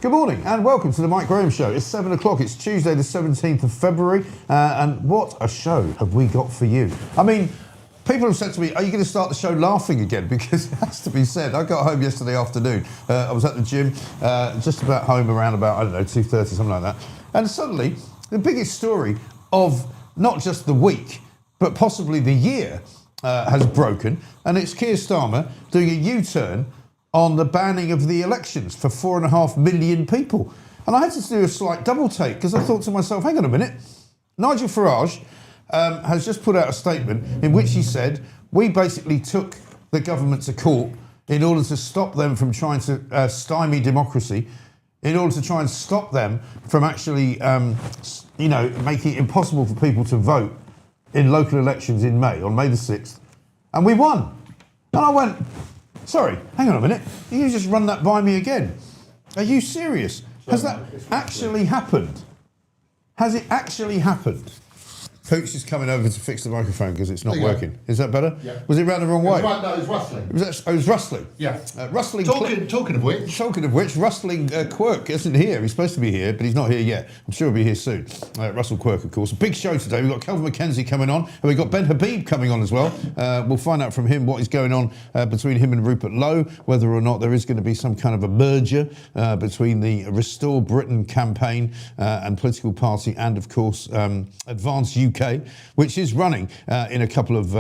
Good morning and welcome to the Mike Graham Show. It's 7 o'clock, it's Tuesday the 17th of February, and what a show have we got for you. I mean, people have said to me, are you going to start the show laughing again? Because it has to be said, I got home yesterday afternoon, I was at the gym, just about home around about, 2:30, something like that, and suddenly the biggest story of not just the week, but possibly the year has broken, and it's Keir Starmer doing a U-turn on the banning of the elections for 4.5 million people. And I had to do a slight double take because I thought to myself, hang on a minute, Nigel Farage has just put out a statement in which he said, we basically took the government to court in order to stop them from trying to stymie democracy, in order to try and stop them from actually, making it impossible for people to vote in local elections in May, on May the 6th. And we won. And I went, sorry, hang on a minute. You just run that by me again. Are you serious? Has that actually happened? Has it actually happened? Pooch is coming over to fix the microphone because it's not working. Go. Is that better? Yeah. Was it round the wrong way? No, it was rustling. It was rustling? Yeah. Rustling. Talking of which, rustling Quirk isn't here. He's supposed to be here, but he's not here yet. I'm sure he'll be here soon. Russell Quirk, of course. A big show today. We've got Kelvin MacKenzie coming on, and we've got Ben Habib coming on as well. We'll find out from him what is going on between him and Rupert Lowe, whether or not there is going to be some kind of a merger between the Restore Britain campaign and political party and, of course, Advance UK, which is running in a couple of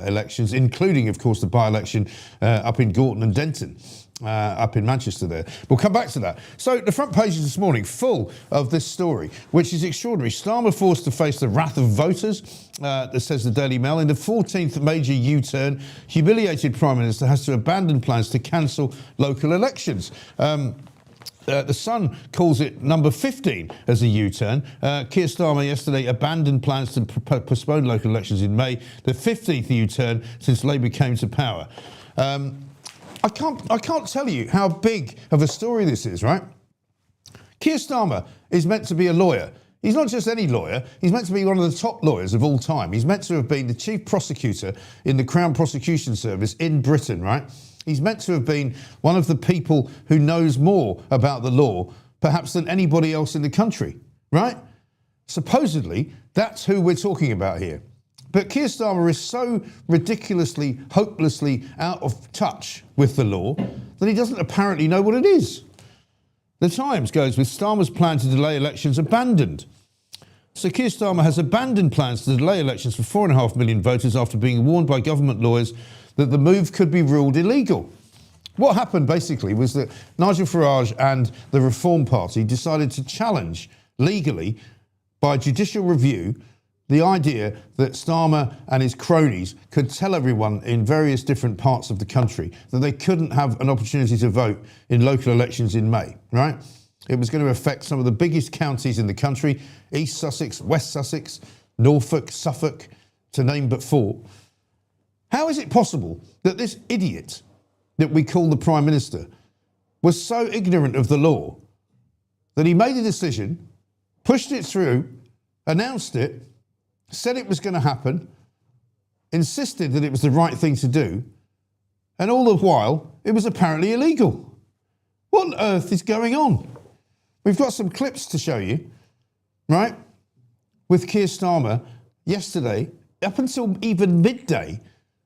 elections, including, of course, the by-election up in Gorton and Denton, up in Manchester there. We'll come back to that. So the front pages this morning full of this story, which is extraordinary. Starmer forced to face the wrath of voters, that says the Daily Mail. In the 14th major U-turn, humiliated Prime Minister has to abandon plans to cancel local elections. The Sun calls it number 15 as a U-turn. Keir Starmer yesterday abandoned plans to postpone local elections in May, the 15th U-turn since Labour came to power. I can't tell you how big of a story this is, right? Keir Starmer is meant to be a lawyer. He's not just any lawyer, he's meant to be one of the top lawyers of all time. He's meant to have been the chief prosecutor in the Crown Prosecution Service in Britain, right? He's meant to have been one of the people who knows more about the law, perhaps than anybody else in the country, right? Supposedly, that's who we're talking about here. But Keir Starmer is so ridiculously, hopelessly out of touch with the law that he doesn't apparently know what it is. The Times goes with Starmer's plan to delay elections abandoned. So Keir Starmer has abandoned plans to delay elections for 4.5 million voters after being warned by government lawyers that the move could be ruled illegal. What happened basically was that Nigel Farage and the Reform Party decided to challenge legally by judicial review the idea that Starmer and his cronies could tell everyone in various different parts of the country that they couldn't have an opportunity to vote in local elections in May, right? It was going to affect some of the biggest counties in the country, East Sussex, West Sussex, Norfolk, Suffolk, to name but four. How is it possible that this idiot that we call the Prime Minister was so ignorant of the law that he made a decision, pushed it through, announced it, said it was going to happen, insisted that it was the right thing to do, and all the while it was apparently illegal? What on earth is going on? We've got some clips to show you, right, with Keir Starmer yesterday, up until even midday,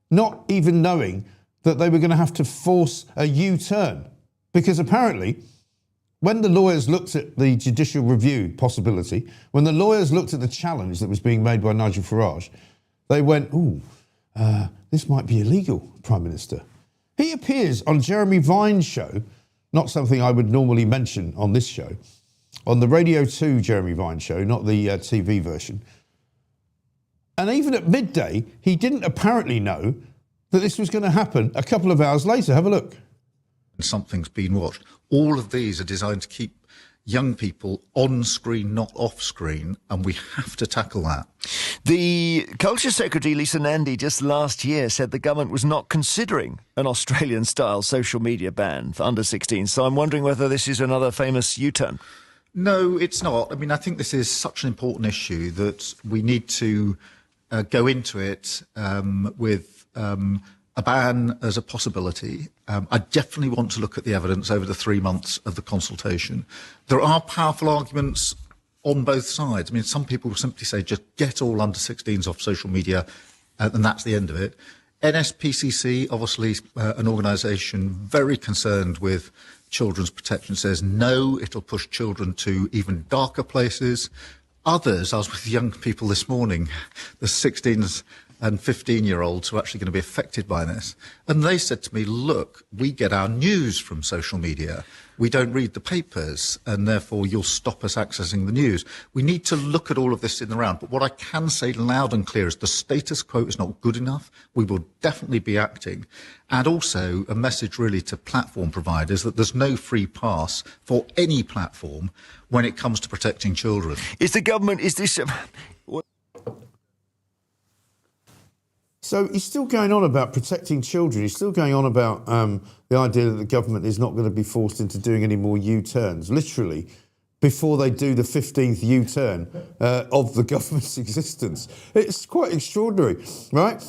not even knowing that they were going to have to force a U-turn. Because apparently, when the lawyers looked at the judicial review possibility, when the lawyers looked at the challenge that was being made by Nigel Farage, they went, this might be illegal, Prime Minister. He appears on Jeremy Vine's show, not something I would normally mention on this show, on the Radio 2 Jeremy Vine show, not the TV version. And even at midday, he didn't apparently know that this was going to happen a couple of hours later. Have a look. Something's been watched. All of these are designed to keep young people on screen, not off screen, and we have to tackle that. The Culture Secretary, Lisa Nandy, just last year said the government was not considering an Australian-style social media ban for under-16, so I'm wondering whether this is another famous U-turn. No, it's not. I mean, I think this is such an important issue that we need to go into it with a ban as a possibility I definitely want to look at the evidence over the 3 months of the consultation. There are powerful arguments on both sides. I mean, some people will simply say, just get all under 16s off social media, and that's the end of it. NSPCC, obviously an organisation very concerned with children's protection, says no, it'll push children to even darker places. Others, I was with young people this morning, the 16s and 15-year-olds who are actually going to be affected by this. And they said to me, look, we get our news from social media. We don't read the papers, and therefore you'll stop us accessing the news. We need to look at all of this in the round. But what I can say loud and clear is the status quo is not good enough. We will definitely be acting. And also a message really to platform providers that there's no free pass for any platform when it comes to protecting children. Is this... So he's still going on about protecting children. He's still going on about the idea that the government is not going to be forced into doing any more U-turns, literally, before they do the 15th U-turn of the government's existence. It's quite extraordinary, right?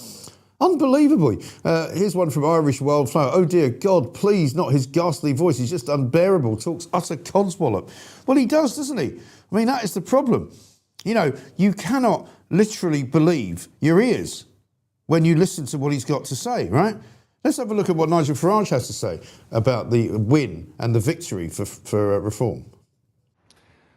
Unbelievably. Here's one from Irish Wildflower. Oh, dear God, please, not his ghastly voice. He's just unbearable, talks utter codswallop. Well, he does, doesn't he? I mean, that is the problem. You know, you cannot literally believe your ears when you listen to what he's got to say, right? Let's have a look at what Nigel Farage has to say about the win and the victory for reform.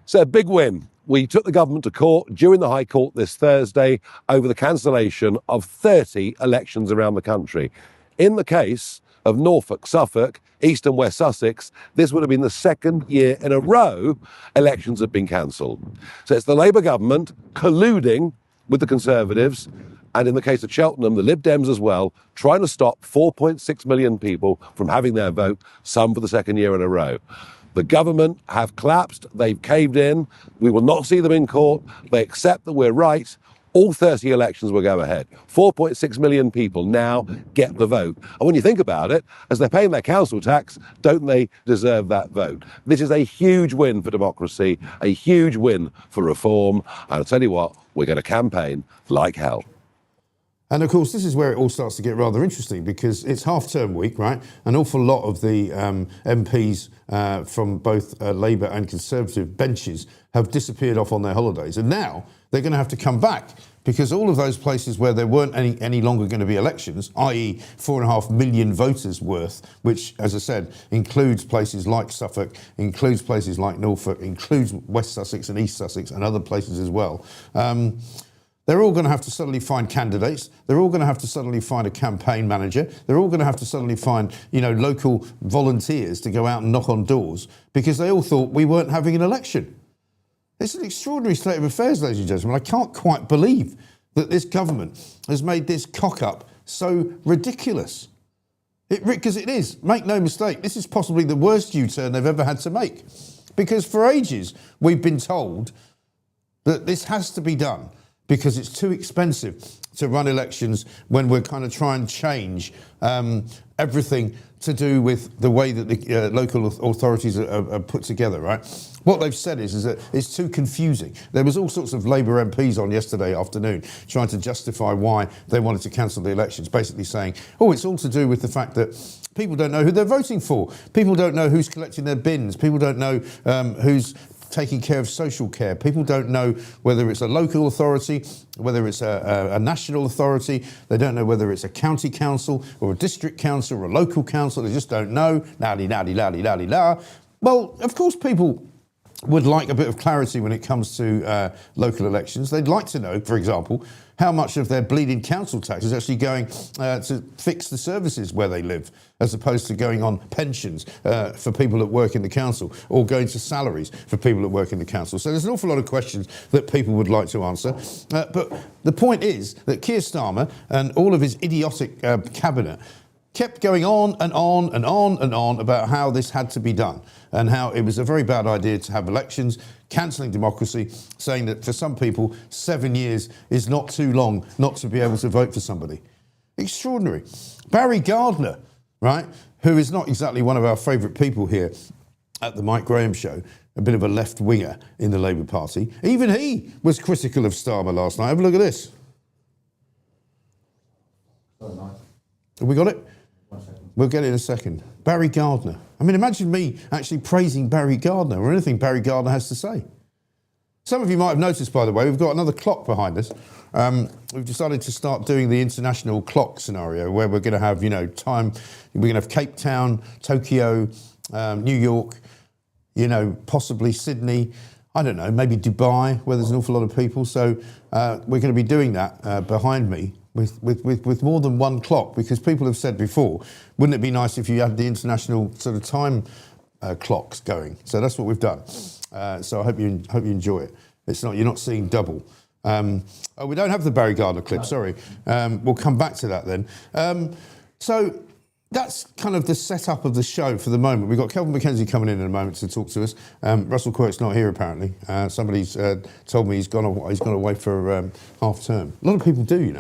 So, big win. We took the government to court during the High Court this Thursday over the cancellation of 30 elections around the country. In the case of Norfolk, Suffolk, East and West Sussex, this would have been the second year in a row elections have been cancelled. So it's the Labour government colluding with the Conservatives, and in the case of Cheltenham, the Lib Dems as well, trying to stop 4.6 million people from having their vote, some for the second year in a row. The government have collapsed, they've caved in, we will not see them in court, they accept that we're right, all 30 elections will go ahead. 4.6 million people now get the vote. And when you think about it, as they're paying their council tax, don't they deserve that vote? This is a huge win for democracy, a huge win for reform, and I'll tell you what, we're going to campaign like hell. And of course, this is where it all starts to get rather interesting because it's half-term week, right? An awful lot of the MPs from both Labour and Conservative benches have disappeared off on their holidays. And now they're going to have to come back because all of those places where there weren't any longer going to be elections, i.e. 4.5 million voters worth, which, as I said, includes places like Suffolk, includes places like Norfolk, includes West Sussex and East Sussex and other places as well. They're all going to have to suddenly find candidates. They're all going to have to suddenly find a campaign manager. They're all going to have to suddenly find, you know, local volunteers to go out and knock on doors because they all thought we weren't having an election. It's an extraordinary state of affairs, ladies and gentlemen. I can't quite believe that this government has made this cock-up so ridiculous. Because it is. Make no mistake, this is possibly the worst U-turn they've ever had to make. Because for ages, we've been told that this has to be done because it's too expensive to run elections when we're kind of trying to change everything to do with the way that the local authorities are put together, right? What they've said is that it's too confusing. There was all sorts of Labour MPs on yesterday afternoon trying to justify why they wanted to cancel the elections, basically saying, oh, it's all to do with the fact that people don't know who they're voting for. People don't know who's collecting their bins. People don't know who's taking care of social care. People don't know whether it's a local authority, whether it's a national authority. They don't know whether it's a county council or a district council or a local council. They just don't know. La-di-la-di-la-di-la-di-la. Well, of course people would like a bit of clarity when it comes to local elections. They'd like to know, for example, how much of their bleeding council tax is actually going to fix the services where they live, as opposed to going on pensions for people that work in the council or going to salaries for people that work in the council. So there's an awful lot of questions that people would like to answer. But the point is that Keir Starmer and all of his idiotic cabinet kept going on and on and on and on about how this had to be done and how it was a very bad idea to have elections, cancelling democracy, saying that for some people 7 years is not too long not to be able to vote for somebody. Extraordinary. Barry Gardner, right, who is not exactly one of our favourite people here at the Mike Graham Show, a bit of a left-winger in the Labour Party, even he was critical of Starmer last night. Have a look at this. Sorry, Mike. Have we got it? 1 second. We'll get it in a second. Barry Gardner. I mean, imagine me actually praising Barry Gardner or anything Barry Gardner has to say. Some of you might have noticed, by the way, we've got another clock behind us. We've decided to start doing the international clock scenario where we're going to have, time. We're going to have Cape Town, Tokyo, New York, possibly Sydney. I don't know, maybe Dubai, where there's an awful lot of people. So we're going to be doing that behind me with more than one clock, because people have said before, wouldn't it be nice if you had the international sort of time clocks going? So that's what we've done. So I hope you enjoy it. You're not seeing double. We don't have the Barry Gardner clip, sorry. We'll come back to that then. So that's kind of the setup of the show for the moment. We've got Kelvin MacKenzie coming in a moment to talk to us. Russell Quirk's not here apparently. Somebody's told me he's gone away for half term. A lot of people do,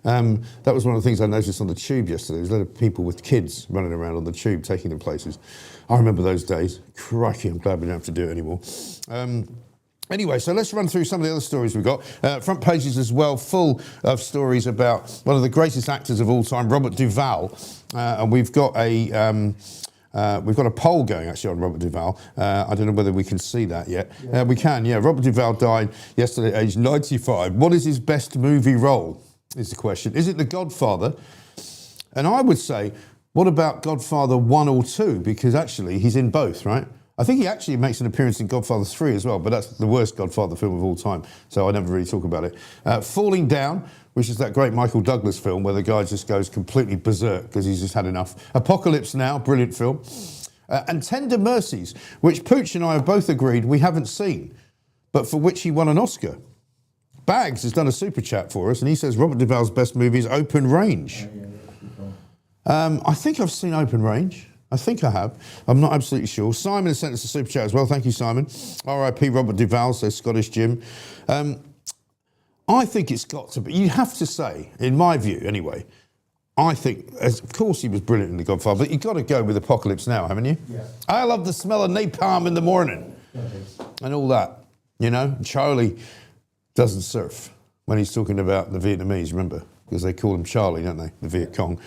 that was one of the things I noticed on the tube yesterday. There's a lot of people with kids running around on the tube, taking them places. I remember those days. Crikey, I'm glad we don't have to do it anymore. Anyway, so let's run through some of the other stories we've got. Front pages as well, full of stories about one of the greatest actors of all time, Robert Duvall. And we've got a poll going actually on Robert Duvall. I don't know whether we can see that yet. Yeah. We can, yeah. Robert Duvall died yesterday, aged 95. What is his best movie role, is the question. Is it The Godfather? And I would say, what about Godfather 1 or 2? Because actually, he's in both, right? I think he actually makes an appearance in Godfather 3 as well, but that's the worst Godfather film of all time, so I never really talk about it. Falling Down, which is that great Michael Douglas film where the guy just goes completely berserk because he's just had enough. Apocalypse Now, brilliant film. And Tender Mercies, which Pooch and I have both agreed we haven't seen, but for which he won an Oscar. Bags has done a super chat for us, and he says Robert Duvall's best movie is Open Range. I think I've seen Open Range. I think I have. I'm not absolutely sure. Simon has sent us a super chat as well. Thank you, Simon. R.I.P. Robert Duvall, says Scottish Jim. I think it's got to be, you have to say, in my view anyway, I think, of course he was brilliant in The Godfather, but you've got to go with Apocalypse Now, haven't you? Yeah. I love the smell of napalm in the morning. And all that, Charlie doesn't surf when he's talking about the Vietnamese, remember? Because they call him Charlie, don't they? The Viet Cong.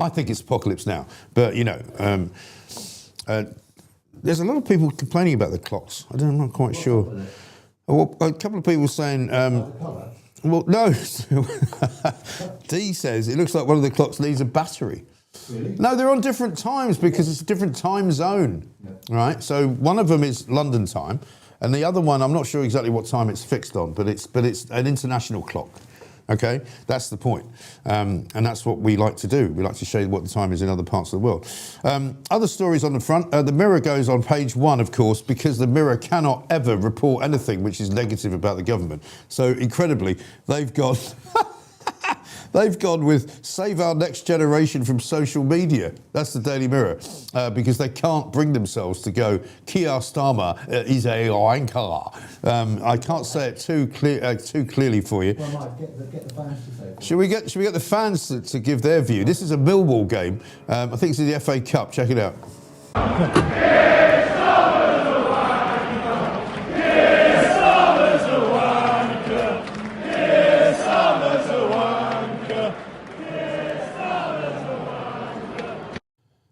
I think it's Apocalypse Now. But, there's a lot of people complaining about the clocks. I'm not quite sure. Well, a couple of people saying... well, no. Dee says it looks like one of the clocks needs a battery. Really? No, they're on different times because it's a different time zone, right? So one of them is London time, and the other one, I'm not sure exactly what time it's fixed on, but it's an international clock. Okay, that's the point. And that's what we like to do. We like to show you what the time is in other parts of the world. Other stories on the front. The Mirror goes on page 1, of course, because the Mirror cannot ever report anything which is negative about the government. So, incredibly, they've gone... They've gone with save our next generation from social media. That's the Daily Mirror, because they can't bring themselves to go, Keir Starmer is a wanker. I can't say it too clearly for you. Well, Mike, get the fans to say it. Should we get the fans to give their view? This is a Millwall game. I think it's in the FA Cup. Check it out.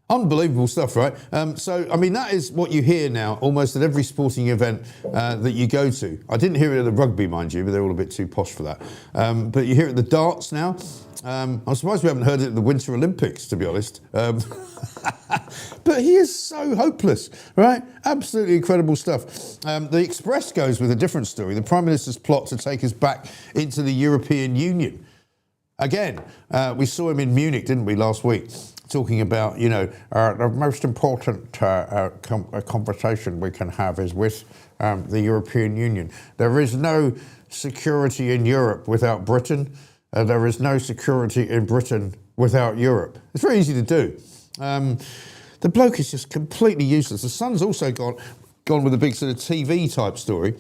Unbelievable stuff, right? That is what you hear now almost at every sporting event that you go to. I didn't hear it at the rugby, mind you, but they're all a bit too posh for that. But you hear it at the darts now. I'm surprised we haven't heard it at the Winter Olympics, to be honest. But he is so hopeless, right? Absolutely incredible stuff. The Express goes with a different story. The Prime Minister's plot to take us back into the European Union. Again, we saw him in Munich, didn't we, last week? Talking about, the most important conversation we can have is with the European Union. There is no security in Europe without Britain. There is no security in Britain without Europe. It's very easy to do. The bloke is just completely useless. The Sun's also gone with a big sort of TV type story,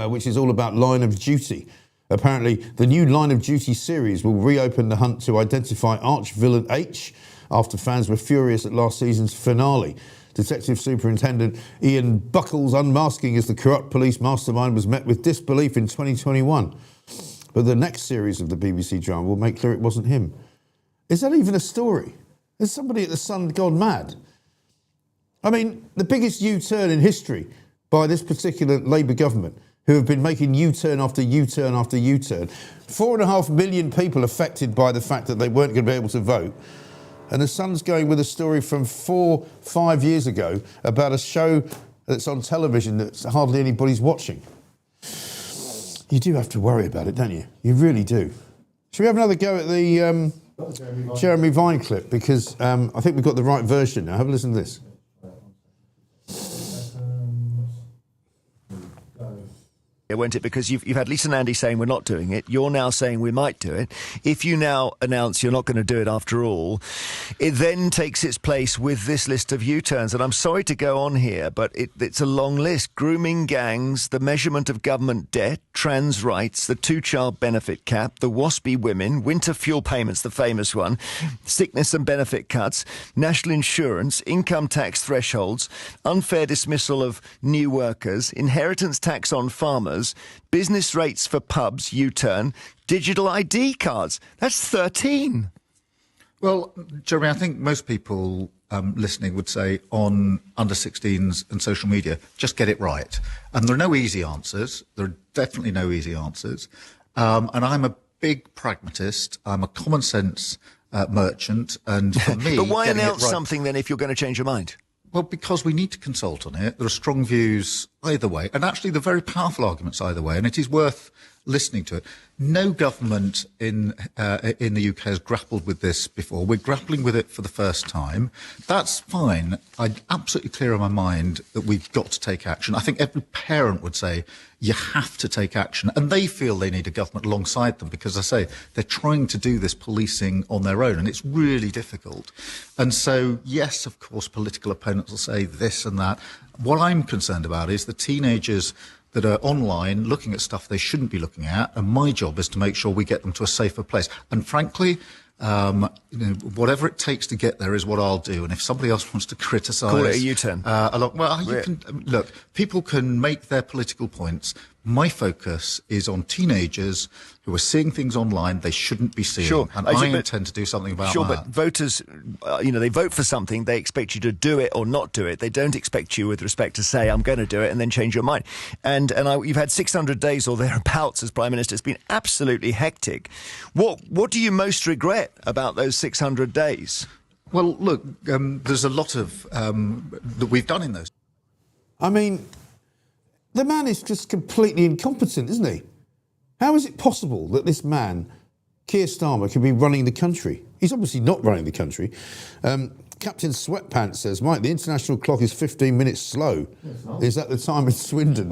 which is all about Line of Duty. Apparently, the new Line of Duty series will reopen the hunt to identify arch-villain H after fans were furious at last season's finale. Detective Superintendent Ian Buckle's unmasking as the corrupt police mastermind was met with disbelief in 2021. But the next series of the BBC drama will make clear it wasn't him. Is that even a story? Has somebody at the Sun gone mad? I mean, the biggest U-turn in history by this particular Labour government, who have been making U-turn after U-turn after U-turn. 4.5 million people affected by the fact that they weren't going to be able to vote. And the Sun's going with a story from 4-5 years ago about a show that's on television that hardly anybody's watching. You do have to worry about it, don't you? You really do. Should we have another go at the Jeremy Vine clip? Because I think we've got the right version now. Have a listen to this. Won't it? Because you've had Lisa and Andy saying we're not doing it. You're now saying we might do it. If you now announce you're not going to do it after all, it then takes its place with this list of U-turns. And I'm sorry to go on here, but it's a long list. Grooming gangs, the measurement of government debt, trans rights, the two-child benefit cap, the WASPy women, winter fuel payments, the famous one, sickness and benefit cuts, national insurance, income tax thresholds, unfair dismissal of new workers, inheritance tax on farmers, business rates for pubs, U-turn, digital ID cards. That's 13. Well, Jeremy, I think most people listening would say on under 16s and social media, just get it right. And there are no easy answers. There are definitely no easy answers. And I'm a big pragmatist. I'm a common sense merchant. And for me, but why getting announce it right, something then if you're going to change your mind? Well, because we need to consult on it. There are strong views either way, and actually they're very powerful arguments either way, and it is worth listening to it. No government in the UK has grappled with this before. We're grappling with it for the first time. That's fine. I'm absolutely clear in my mind that we've got to take action. I think every parent would say you have to take action, and they feel they need a government alongside them because, as I say, they're trying to do this policing on their own, and it's really difficult. And so, yes, of course, political opponents will say this and that. What I'm concerned about is the teenagers that are online looking at stuff they shouldn't be looking at, and my job is to make sure we get them to a safer place. And frankly, whatever it takes to get there is what I'll do. And if somebody else wants to criticise, call it a U-turn. Look, people can make their political points. My focus is on teenagers who are seeing things online they shouldn't be seeing. Sure. And I intend to do something about that. Sure, but voters, they vote for something, they expect you to do it or not do it. They don't expect you with respect to say, I'm going to do it and then change your mind. And you've had 600 days or thereabouts as Prime Minister. It's been absolutely hectic. What do you most regret about those 600 days? Well, look, there's a lot of that we've done in those. I mean, the man is just completely incompetent, isn't he? How is it possible that this man, Keir Starmer, can be running the country? He's obviously not running the country. Captain Sweatpants says, Mike, the international clock is 15 minutes slow. Is that the time in Swindon?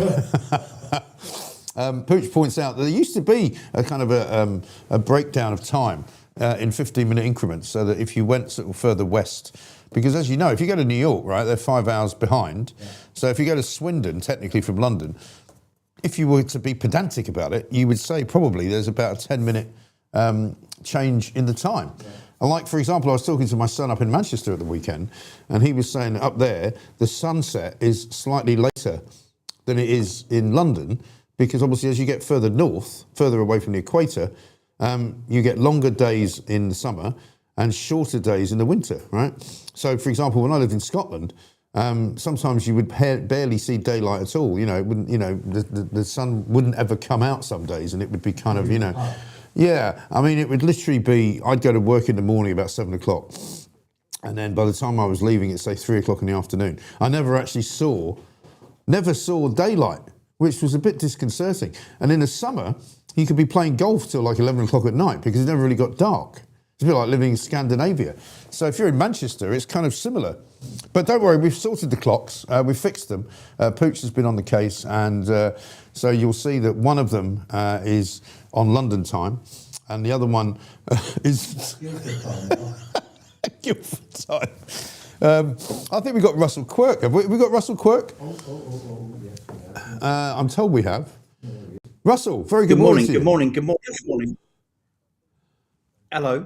Pooch points out that there used to be a kind of a breakdown of time in 15-minute increments, so that if you went sort of further west, because as you know, if you go to New York, right, they're 5 hours behind. Yeah. So if you go to Swindon, technically from London, if you were to be pedantic about it, you would say probably there's about a 10-minute change in the time. Yeah. And like, for example, I was talking to my son up in Manchester at the weekend, and he was saying that up there, the sunset is slightly later than it is in London, because obviously as you get further north, further away from the equator, you get longer days in the summer and shorter days in the winter, right? So, for example, when I lived in Scotland, sometimes you would barely see daylight at all. It wouldn't, the sun wouldn't ever come out some days, and it would be kind of, yeah. I mean, it would literally be, I'd go to work in the morning about 7 o'clock, and then by the time I was leaving, it's say 3 o'clock in the afternoon. I never saw daylight, which was a bit disconcerting. And in the summer, you could be playing golf till like 11 o'clock at night because it never really got dark. It's a bit like living in Scandinavia. So if you're in Manchester, it's kind of similar. But don't worry, we've sorted the clocks. We've fixed them. Pooch has been on the case. And so you'll see that one of them is on London time. And the other one is... Guildford time. I think we've got Russell Quirk. Have we got Russell Quirk? Yes. I'm told we have. Russell, very good morning. Good morning. Hello.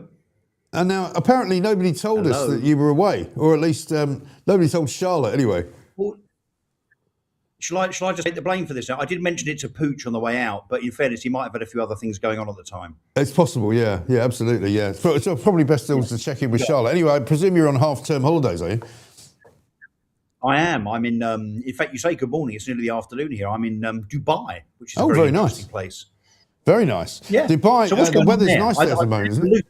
And now, apparently, nobody told us that you were away, or at least nobody told Charlotte anyway. Well, Shall I just take the blame for this? I did mention it to Pooch on the way out, but in fairness, he might have had a few other things going on at the time. It's possible, yeah, absolutely, yeah. So probably best still to check in with Charlotte. Anyway, I presume you're on half-term holidays, are you? I am. I'm in fact, you say good morning, it's nearly the afternoon here. I'm in Dubai, which is a very very nice. interesting place. Very nice. Yeah. Dubai, So what's the going on weather's there? nice there at the moment, isn't it?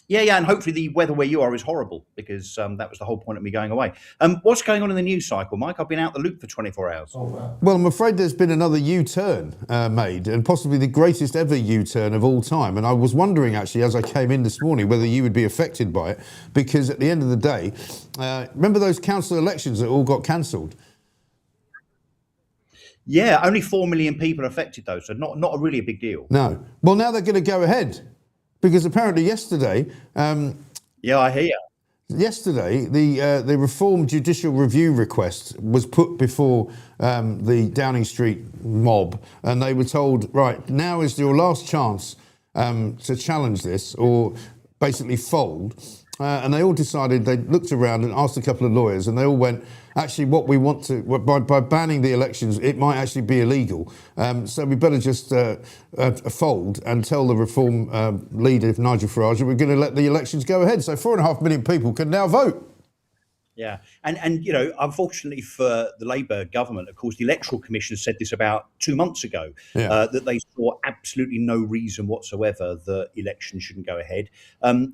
Yeah, and hopefully the weather where you are is horrible, because that was the whole point of me going away. What's going on in the news cycle, Mike? I've been out the loop for 24 hours. Oh, wow. Well, I'm afraid there's been another U-turn made, and possibly the greatest ever U-turn of all time. And I was wondering, actually, as I came in this morning, whether you would be affected by it, because at the end of the day, remember those council elections that all got cancelled? Yeah, only 4 million people affected, though, so not really a big deal. No. Well, now they're going to go ahead, because apparently yesterday... Yeah, I hear. Yesterday, the Reform Judicial Review request was put before the Downing Street mob, and they were told, right, now is your last chance to challenge this or basically fold. And they all decided, they looked around and asked a couple of lawyers, and they all went, actually, what we want to, by banning the elections, it might actually be illegal. So we better just fold and tell the Reform leader, Nigel Farage, that we're going to let the elections go ahead. So 4.5 million people can now vote. Yeah, and you know, unfortunately for the Labour government, of course, the Electoral Commission said this about 2 months ago, that they saw absolutely no reason whatsoever that elections shouldn't go ahead.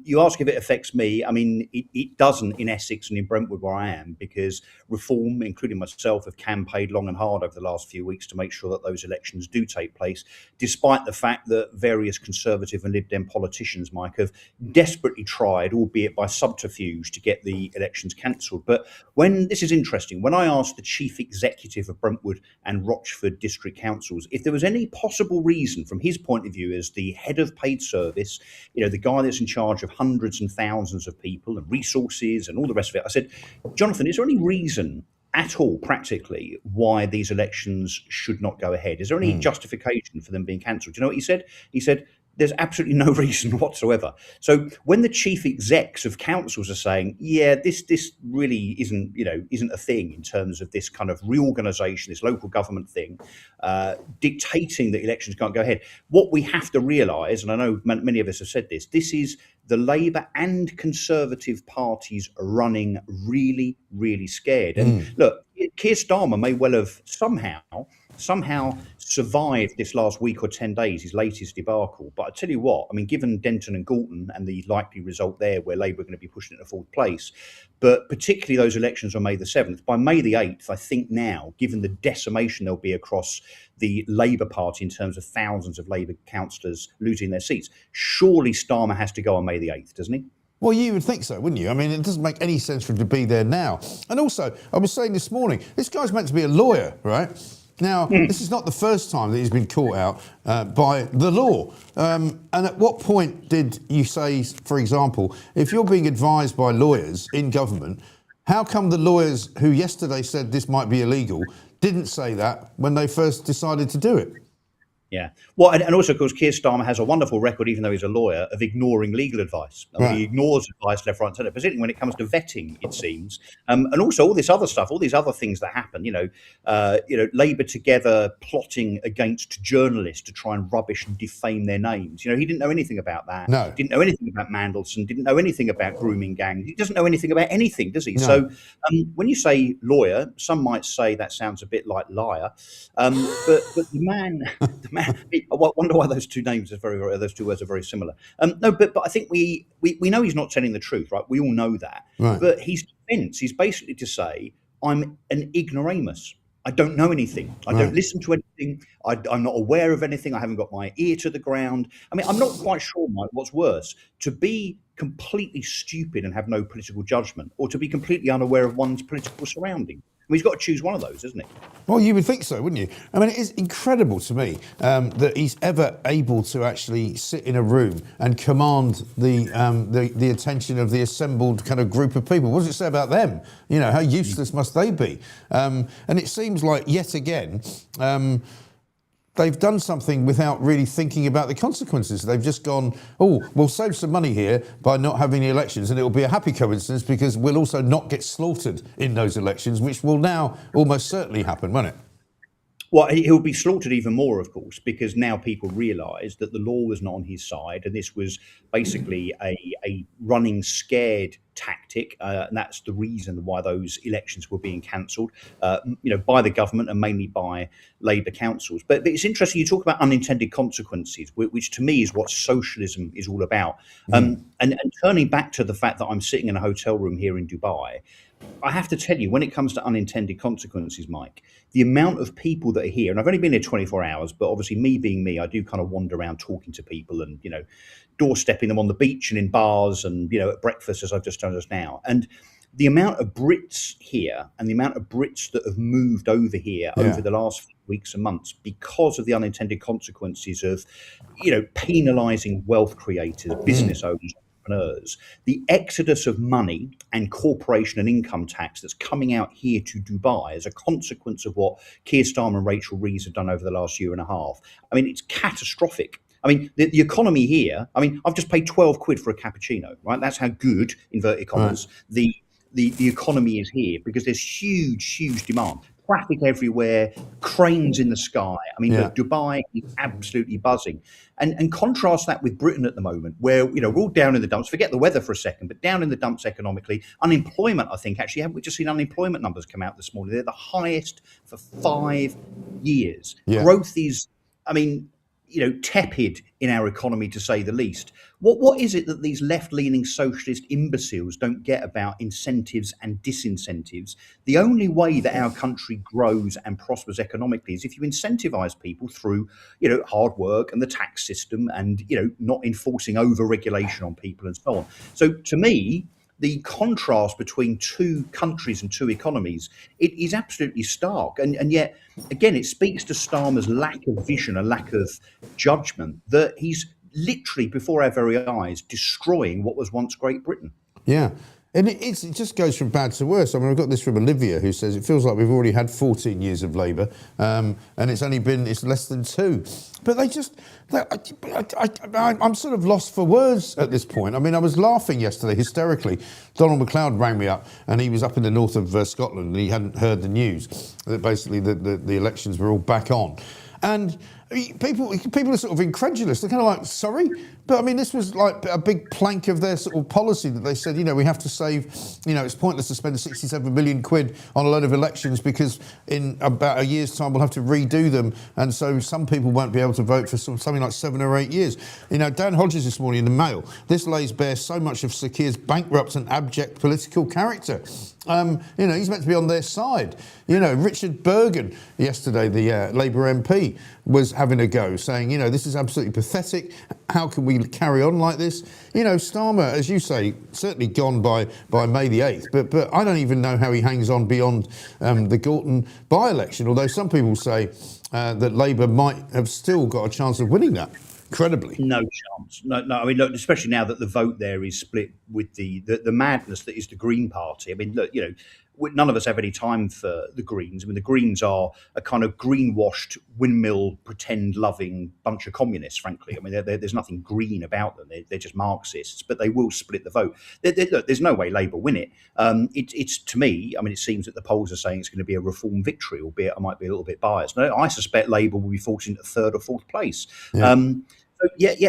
You ask if it affects me. I mean, it doesn't in Essex and in Brentwood where I am, because Reform, including myself, have campaigned long and hard over the last few weeks to make sure that those elections do take place, despite the fact that various Conservative and Lib Dem politicians, Mike, have desperately tried, albeit by subterfuge, to get the elections cancelled. But this is interesting, when I asked the chief executive of Brentwood and Rochford district councils if there was any possible reason from his point of view as the head of paid service, you know, the guy that's in charge of hundreds and thousands of people and resources and all the rest of it, I said, Jonathan, is there any reason at all practically why these elections should not go ahead? Is there any justification for them being cancelled? Do you know what he said? He said, there's absolutely no reason whatsoever. So when the chief execs of councils are saying, yeah, this really isn't a thing in terms of this kind of reorganisation, this local government thing, dictating that elections can't go ahead, what we have to realise, and I know many of us have said this is the Labour and Conservative parties are running really, really scared. And look, Keir Starmer may well have somehow survived this last week or 10 days, his latest debacle. But I tell you what, I mean, given Denton and Galton and the likely result there where Labour are going to be pushing it to fourth place, but particularly those elections on May the 7th, by May the 8th, I think now, given the decimation there'll be across the Labour Party in terms of thousands of Labour councillors losing their seats, surely Starmer has to go on May the 8th, doesn't he? Well, you would think so, wouldn't you? I mean, it doesn't make any sense for him to be there now. And also, I was saying this morning, this guy's meant to be a lawyer, right? Now, this is not the first time that he's been caught out by the law. And at what point did you say, for example, if you're being advised by lawyers in government, how come the lawyers who yesterday said this might be illegal didn't say that when they first decided to do it? Yeah. Well, and also, of course, Keir Starmer has a wonderful record, even though he's a lawyer, of ignoring legal advice. I mean, he ignores advice left, right, and centre, particularly when it comes to vetting, it seems. And also all this other stuff, all these other things that happen, Labour together plotting against journalists to try and rubbish and defame their names. You know, he didn't know anything about that. No. Didn't know anything about Mandelson, didn't know anything about grooming gangs. He doesn't know anything about anything, does he? No. So when you say lawyer, some might say that sounds a bit like liar. But the man... I wonder why those two names those two words are very similar. No, but I think we know he's not telling the truth, right? We all know that. Right. But his defence is basically to say, I'm an ignoramus. I don't know anything. I don't listen to anything. I'm not aware of anything. I haven't got my ear to the ground. I mean, I'm not quite sure, Mike, what's worse, to be completely stupid and have no political judgment, or to be completely unaware of one's political surroundings. I mean, he's got to choose one of those, isn't it? Well, you would think so, wouldn't you? I mean, it is incredible to me that he's ever able to actually sit in a room and command the attention of the assembled kind of group of people. What does it say about them? You know, how useless must they be? And it seems like, yet again, they've done something without really thinking about the consequences. They've just gone, oh, we'll save some money here by not having the elections, and it'll be a happy coincidence because we'll also not get slaughtered in those elections, which will now almost certainly happen, won't it? Well, he'll be slaughtered even more, of course, because now people realise that the law was not on his side, and this was basically a running scared tactic, and that's the reason why those elections were being cancelled, by the government and mainly by Labour councils. But it's interesting you talk about unintended consequences, which to me is what socialism is all about. And turning back to the fact that I'm sitting in a hotel room here in Dubai, I have to tell you, when it comes to unintended consequences, Mike, the amount of people that are here, and I've only been here 24 hours, but obviously me being me, I do kind of wander around talking to people and, doorstepping them on the beach and in bars and, at breakfast, as I've just done just now. And the amount of Brits here and the amount of Brits that have moved over here over the last few weeks and months because of the unintended consequences of, penalising wealth creators, business owners, entrepreneurs, the exodus of money and corporation and income tax that's coming out here to Dubai as a consequence of what Keir Starmer and Rachel Reeves have done over the last year and a half. I mean, it's catastrophic. I mean, the economy here, I've just paid 12 quid for a cappuccino, right? That's how good, inverted commas, the economy is here because there's huge demand. Traffic everywhere, cranes in the sky. Look, Dubai is absolutely buzzing. And contrast that with Britain at the moment, where, we're all down in the dumps. Forget the weather for a second, but down in the dumps economically. Unemployment, I think, actually, haven't we just seen unemployment numbers come out this morning? They're the highest for 5 years. Yeah. Growth is, tepid in our economy, to say the least. What is it that these left-leaning socialist imbeciles don't get about incentives and disincentives? The only way that our country grows and prospers economically is if you incentivize people through, hard work and the tax system and, not enforcing over-regulation on people and so on. So to me, the contrast between two countries and two economies, it is absolutely stark. And yet, again, it speaks to Starmer's lack of vision, a lack of judgment, that he's literally, before our very eyes, destroying what was once Great Britain. Yeah. And it just goes from bad to worse. I've got this from Olivia, who says it feels like we've already had 14 years of Labour, and it's less than 2. But I'm sort of lost for words at this point. I was laughing yesterday hysterically. Donald MacLeod rang me up, and he was up in the north of Scotland, and he hadn't heard the news that basically the elections were all back on. And people are sort of incredulous. They're kind of like, sorry? But this was like a big plank of their sort of policy that they said, we have to save, it's pointless to spend 67 million quid on a load of elections because in about a year's time we'll have to redo them. And so some people won't be able to vote for something like 7 or 8 years. Dan Hodges this morning in the Mail, this lays bare so much of Sir Keir's bankrupt and abject political character. He's meant to be on their side. Richard Bergen yesterday, the Labour MP, was having a go, saying, this is absolutely pathetic. How can we carry on like this? Starmer, as you say, certainly gone by May the 8th, but I don't even know how he hangs on beyond the Gorton by-election, although some people say that Labour might have still got a chance of winning that. Credibly. No chance. No. Look, especially now that the vote there is split with the madness that is the Green Party. Look, none of us have any time for the Greens. The Greens are a kind of greenwashed, windmill, pretend-loving bunch of communists, frankly. There's nothing green about them. They're just Marxists, but they will split the vote. Look, there's no way Labour win it. It's to me, it seems that the polls are saying it's going to be a reform victory, albeit I might be a little bit biased. No, I suspect Labour will be forced into 3rd or 4th place. Yeah.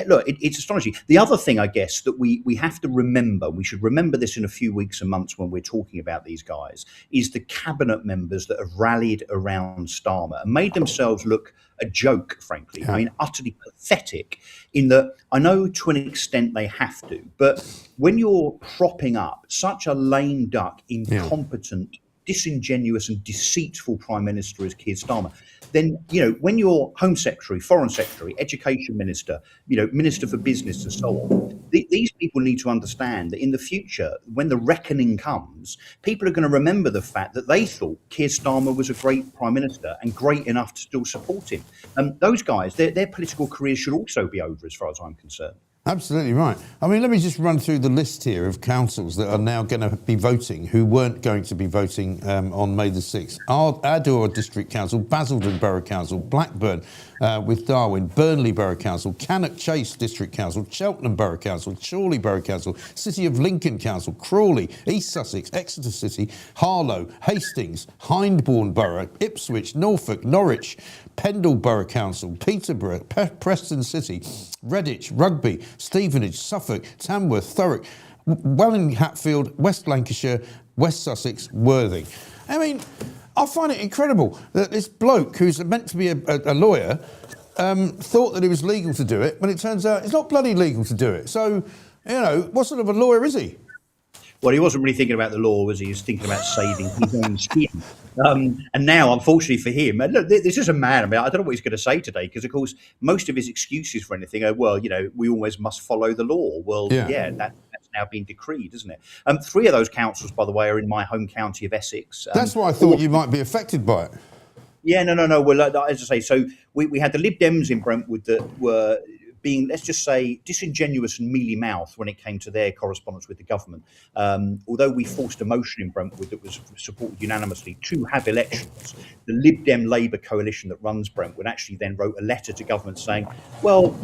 Look, it's astonishing. The other thing, I guess, that we have to remember, we should remember this in a few weeks and months when we're talking about these guys, is the cabinet members that have rallied around Starmer and made themselves look a joke, frankly. Utterly pathetic in that I know to an extent they have to, but when you're propping up such a lame duck, incompetent, disingenuous and deceitful Prime Minister as Keir Starmer, then, when you're Home Secretary, Foreign Secretary, Education Minister, Minister for Business and so on, these people need to understand that in the future, when the reckoning comes, people are going to remember the fact that they thought Keir Starmer was a great Prime Minister and great enough to still support him. Those guys, their political careers should also be over as far as I'm concerned. Absolutely right. Let me just run through the list here of councils that are now going to be voting who weren't going to be voting on May the 6th. Ardor District Council, Basildon Borough Council, Blackburn, with Darwin, Burnley Borough Council, Cannock Chase District Council, Cheltenham Borough Council, Chorley Borough Council, City of Lincoln Council, Crawley, East Sussex, Exeter City, Harlow, Hastings, Hindbourne Borough, Ipswich, Norfolk, Norwich, Pendle Borough Council, Peterborough, Preston City, Redditch, Rugby, Stevenage, Suffolk, Tamworth, Thurrock, Welling Hatfield, West Lancashire, West Sussex, Worthing. I mean, I find it incredible that this bloke who's meant to be a lawyer thought that it was legal to do it, when it turns out it's not bloody legal to do it. So, what sort of a lawyer is he? Well, he wasn't really thinking about the law, was he? He was thinking about saving his own skin. And now, unfortunately for him, and look, this is a man. I mean, I don't know what he's going to say today, because, of course, most of his excuses for anything are, well, we always must follow the law. Well, that's now been decreed, isn't it? 3 of those councils, by the way, are in my home county of Essex. That's why I thought you might be affected by it. Yeah, no. Well, as I say, so we had the Lib Dems in Brentwood that were being, let's just say, disingenuous and mealy-mouthed when it came to their correspondence with the government. Although we forced a motion in Brentwood that was supported unanimously to have elections, the Lib Dem Labour coalition that runs Brentwood actually then wrote a letter to government saying, well,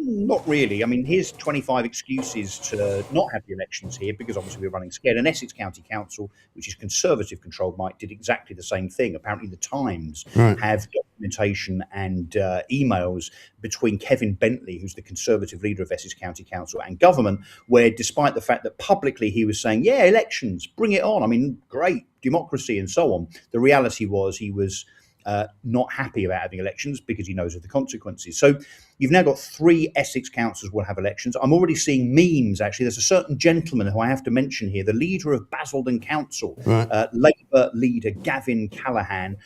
not really. I mean, here's 25 excuses to not have the elections here, because obviously we're running scared. And Essex County Council, which is Conservative controlled, Mike, did exactly the same thing. Apparently the Times have documentation and emails between Kevin Bentley, who's the Conservative leader of Essex County Council, and government, where despite the fact that publicly he was saying, yeah, elections, bring it on, I mean, great, democracy and so on, the reality was he was not happy about having elections because he knows of the consequences. So you've now got 3 Essex councils will have elections. I'm already seeing memes, actually. There's a certain gentleman who I have to mention here, the leader of Basildon Council, Labour leader Gavin Callaghan,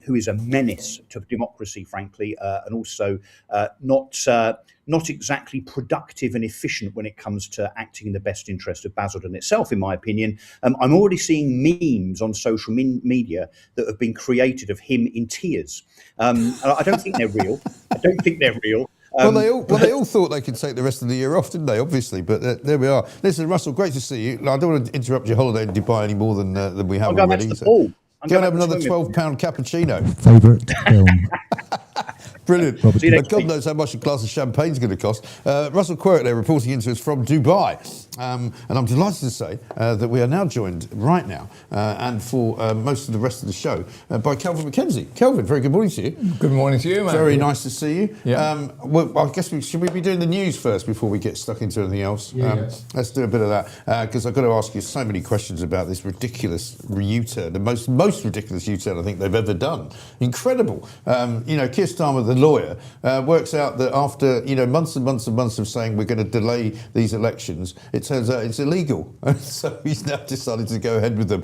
who is a menace to democracy, frankly, and also not exactly productive and efficient when it comes to acting in the best interest of Basildon itself, in my opinion. I'm already seeing memes on social media that have been created of him in tears. I don't think they're real. Well, they all thought they could take the rest of the year off, didn't they? Obviously, but there we are. Listen, Russell, great to see you. I don't want to interrupt your holiday in Dubai any more than we have already. I'll go back to the pool. Go and have another £12 cappuccino. Favourite film. Brilliant. But God knows how much a glass of champagne is going to cost. Russell Quirk there reporting into us from Dubai. And I'm delighted to say that we are now joined right now and for most of the rest of the show by Kelvin MacKenzie. Kelvin, very good morning to you. Good morning to you, man. Very nice to see you. Yeah. Well, I guess should we be doing the news first before we get stuck into anything else? Let's do a bit of that because I've got to ask you so many questions about this ridiculous U-turn, the most ridiculous U-turn I think they've ever done. Incredible. Keir Starmer, the lawyer, works out that after months and months and months of saying we're going to delay these elections, it turns out it's illegal. So he's now decided to go ahead with them.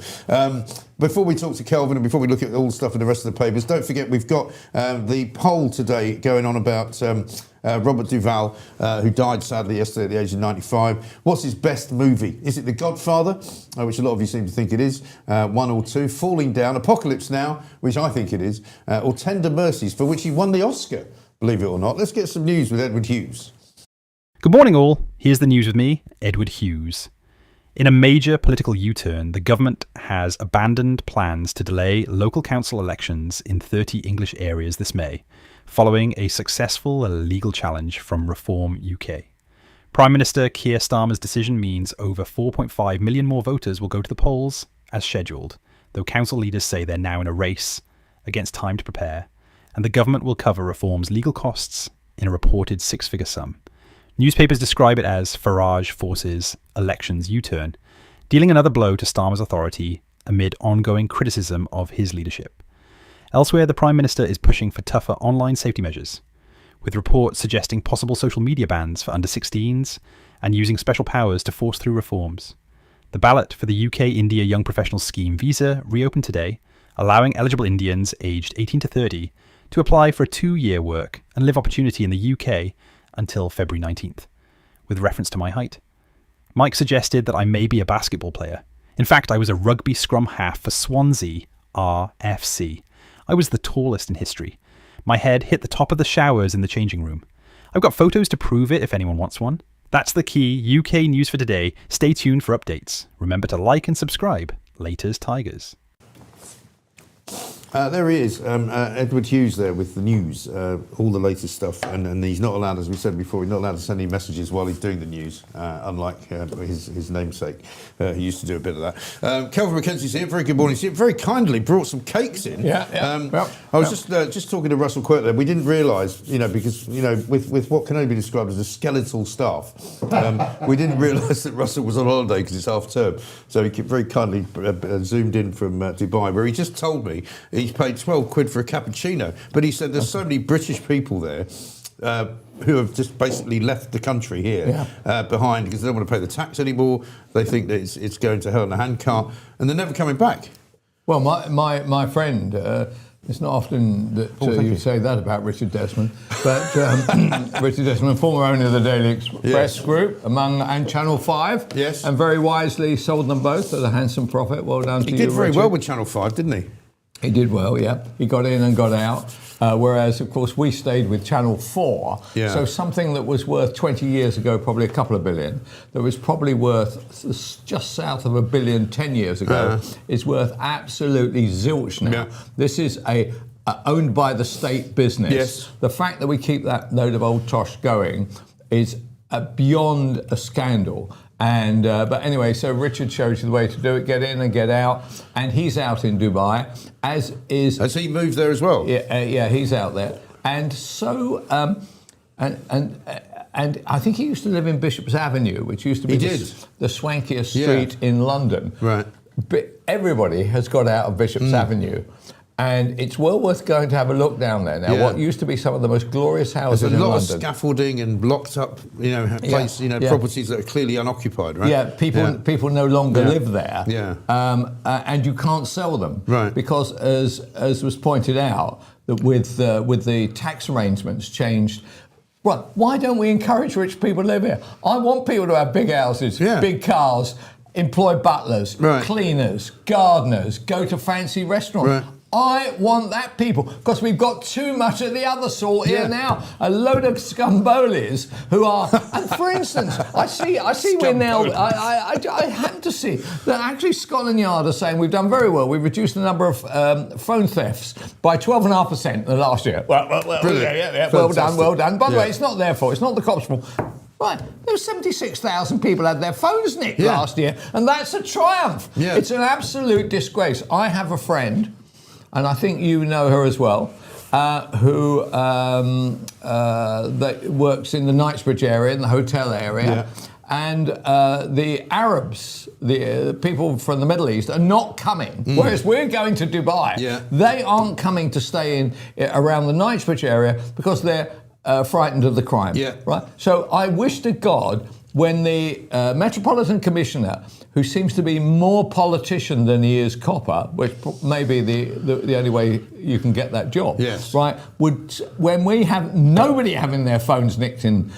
Before we talk to Kelvin and before we look at all the stuff in the rest of the papers, don't forget we've got the poll today going on about Robert Duvall, who died sadly yesterday at the age of 95. What's his best movie? Is it The Godfather, which a lot of you seem to think it is, 1 or 2, Falling Down, Apocalypse Now, which I think it is, or Tender Mercies, for which he won the Oscar, believe it or not. Let's get some news with Edward Hughes. Good morning all, here's the news with me, Edward Hughes. In a major political U-turn, the government has abandoned plans to delay local council elections in 30 English areas this May, following a successful legal challenge from Reform UK. Prime Minister Keir Starmer's decision means over 4.5 million more voters will go to the polls as scheduled, though council leaders say they're now in a race against time to prepare, and the government will cover Reform's legal costs in a reported 6-figure sum. Newspapers describe it as Farage forces elections U-turn, dealing another blow to Starmer's authority amid ongoing criticism of his leadership. Elsewhere, the Prime Minister is pushing for tougher online safety measures, with reports suggesting possible social media bans for under-16s and using special powers to force through reforms. The ballot for the UK-India Young Professionals Scheme visa reopened today, allowing eligible Indians aged 18 to 30 to apply for a 2-year work and live opportunity in the UK until February 19th. With reference to my height, Mike suggested that I may be a basketball player. In fact, I was a rugby scrum half for Swansea RFC. I was the tallest in history. My head hit the top of the showers in the changing room. I've got photos to prove it if anyone wants one. That's the key UK news for today. Stay tuned for updates. Remember to like and subscribe. Laters Tigers. There he is, Edward Hughes there with the news, all the latest stuff, and he's not allowed, as we said before, he's not allowed to send any messages while he's doing the news, unlike his namesake. He used to do a bit of that. Kelvin MacKenzie's here, very good morning. He very kindly brought some cakes in. I was just talking to Russell Quirk there. We didn't realise, because, with what can only be described as a skeletal staff, we didn't realise that Russell was on holiday because it's half term. So he very kindly zoomed in from Dubai, where he just told me he's paid 12 quid for a cappuccino. But he said there's so many British people there who have just basically left the country here behind because they don't want to pay the tax anymore. They think that it's going to hell in a handcart, and they're never coming back. Well, my friend, it's not often that you say that about Richard Desmond, but Richard Desmond, former owner of the Daily Express Group and Channel 5, and very wisely sold them both at a handsome profit. Well done to you, He did very Richard. well with Channel 5, didn't he? He did well, yeah. He got in and got out. Whereas, of course, we stayed with Channel 4. Yeah. So something that was worth 20 years ago, probably a couple of billion, that was probably worth just south of $1 billion 10 years ago, is worth absolutely zilch now. Yeah. This is owned by the state business. Yes. The fact that we keep that load of old tosh going is beyond a scandal. And but anyway, so Richard shows you the way to do it: get in and get out. And he's out in Dubai, as is. Has he moved there as well? Yeah, he's out there. And so, and I think he used to live in Bishop's Avenue, which used to be the swankiest street in London. Right. But everybody has got out of Bishop's Avenue. And it's well worth going to have a look down there now. What used to be some of the most glorious houses in London. There's a lot of scaffolding and blocked up, properties that are clearly unoccupied, right? Yeah, people no longer live there. Yeah. And you can't sell them, right? Because as was pointed out, that with the tax arrangements changed. Well, why don't we encourage rich people to live here? I want people to have big houses, big cars, employ butlers, cleaners, gardeners, go to fancy restaurants. Right. I want that, people, because we've got too much of the other sort here now. A load of scumbolis who are, and for instance, I see we're now, I happen to see that actually Scotland Yard are saying we've done very well. We've reduced the number of phone thefts by 12.5% in the last year. Well, well done. By the way, it's not their fault. It's not the cops' fault. Right, there were 76,000 people had their phones nicked last year, and that's a triumph. Yeah. It's an absolute disgrace. I have a friend, and I think you know her as well, who that works in the Knightsbridge area, in the hotel area, and the Arabs, the people from the Middle East, are not coming. Whereas we're going to Dubai, they aren't coming to stay in around the Knightsbridge area because they're frightened of the crime. Right. So I wish to God when the Metropolitan Commissioner, who seems to be more politician than he is copper, which may be the only way you can get that job, right? When we have nobody having their phones nicked in